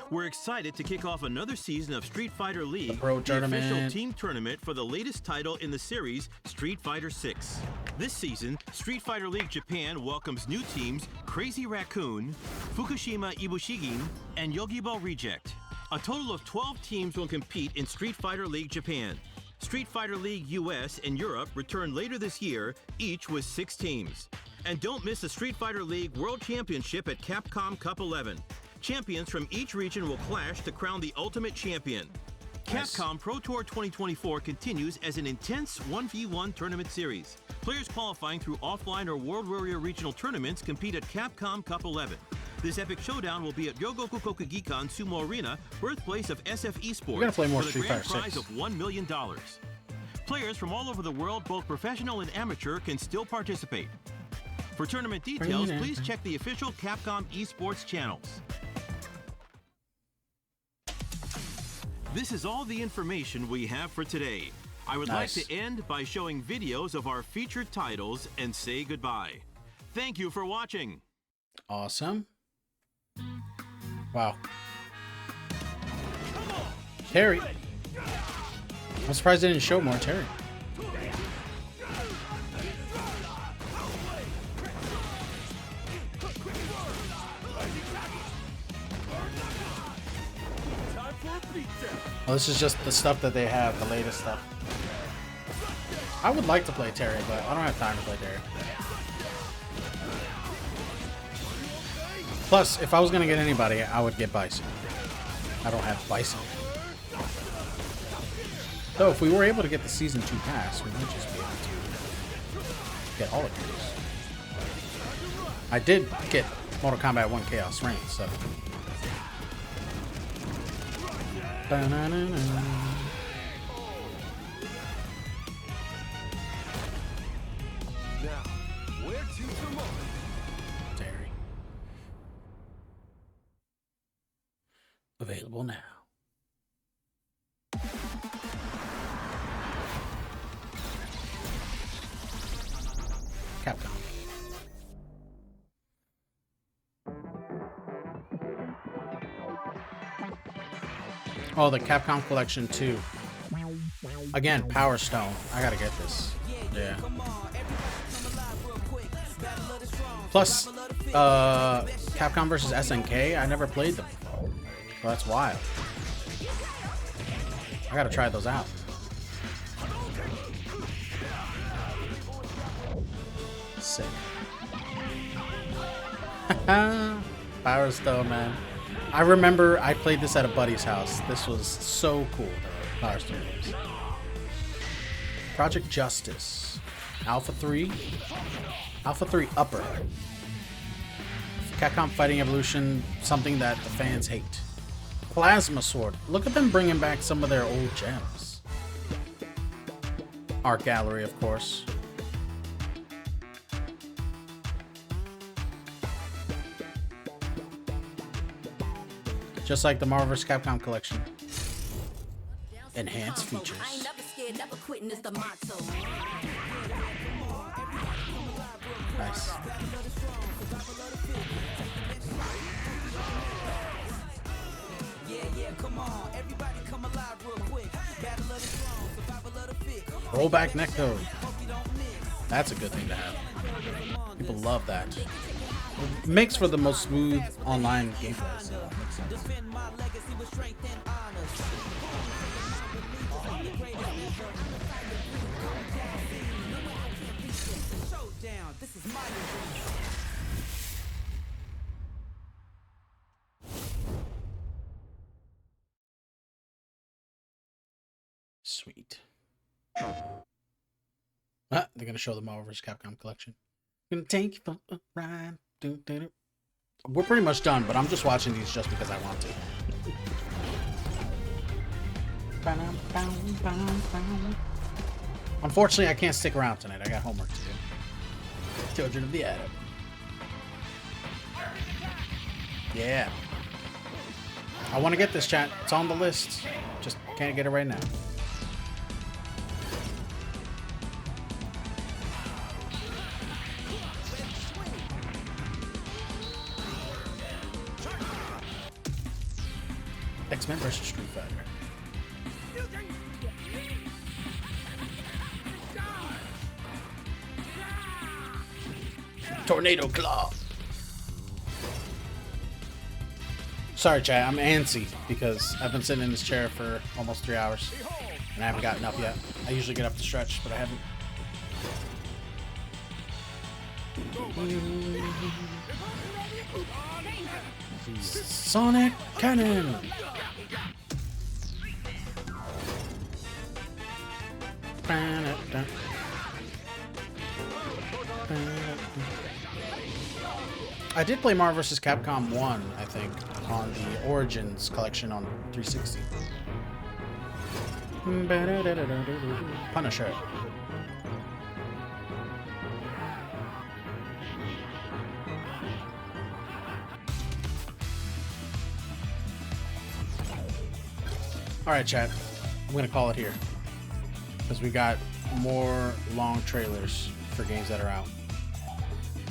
We're excited to kick off another season of Street Fighter League, Pro the official Tournament. team tournament for the latest title in the series, Street Fighter 6. This season, Street Fighter League Japan welcomes new teams Crazy Raccoon, Fukushima Ibushigin, and Yogibo Reject. A total of 12 teams will compete in Street Fighter League Japan. Street Fighter League US and Europe return later this year, each with 6 teams. And don't miss the Street Fighter League World Championship at Capcom Cup 11. Champions from each region will clash to crown the ultimate champion. Nice. Capcom Pro Tour 2024 continues as an intense 1v1 tournament series. Players qualifying through offline or World Warrior regional tournaments compete at Capcom Cup 11. This epic showdown will be at Ryogoku Kokugikan Sumo Arena, birthplace of SF Esports, We're gonna play more for the Street grand Fighter prize 6. of $1 million. Players from all over the world, both professional and amateur, can still participate. For tournament details, please check the official Capcom esports channels. This is all the information we have for today. I would like to end by showing videos of our featured titles and say goodbye. Thank you for watching. Awesome. Wow. Terry. I'm surprised they didn't show more Terry. Oh, this is just the stuff that they have, the latest stuff. I would like to play Terry, but I don't have time to play Terry. Plus, if I was going to get anybody, I would get Bison. I don't have Bison. Though, if we were able to get the Season 2 pass, we might just be able to get all of these. I did get Mortal Kombat 1 Chaos Reigns, so... Ba-na-na-na. Terry. Available now. Capcom. Oh, the Capcom Collection 2. Again, Power Stone. I gotta get this. Yeah. Plus, Capcom vs. SNK. I never played them. Well, that's wild. I gotta try those out. Sick. Power Stone, man. I remember I played this at a buddy's house. This was so cool, the Power Stone games. Project Justice. Alpha 3. Alpha 3 Upper. Capcom Fighting Evolution, something that the fans hate. Plasma Sword. Look at them bringing back some of their old gems. Art Gallery, of course. Just like the Marvel vs. Capcom collection. Enhanced features. Nice. Rollback netcode. That's a good thing to have. People love that. It makes for the most smooth online gameplay. So that makes sense. Sweet. Ah, they're gonna show the Marvel vs. Capcom collection. Gonna take you for a ride. We're pretty much done, but I'm just watching these just because I want to. Unfortunately, I can't stick around tonight. I got homework to do. Children of the Atom. Yeah. I want to get this, chat. It's on the list. Just can't get it right now. X-Men vs. Street Fighter. Tornado Claw. Sorry, chat. I'm antsy because I've been sitting in this chair for almost 3 hours and I haven't gotten up yet. I usually get up to stretch, but I haven't. Sonic Cannon. I did play Marvel vs. Capcom 1, I think, on the Origins collection on 360. Punisher. Alright, chat. I'm gonna call it here. Because we got more long trailers for games that are out.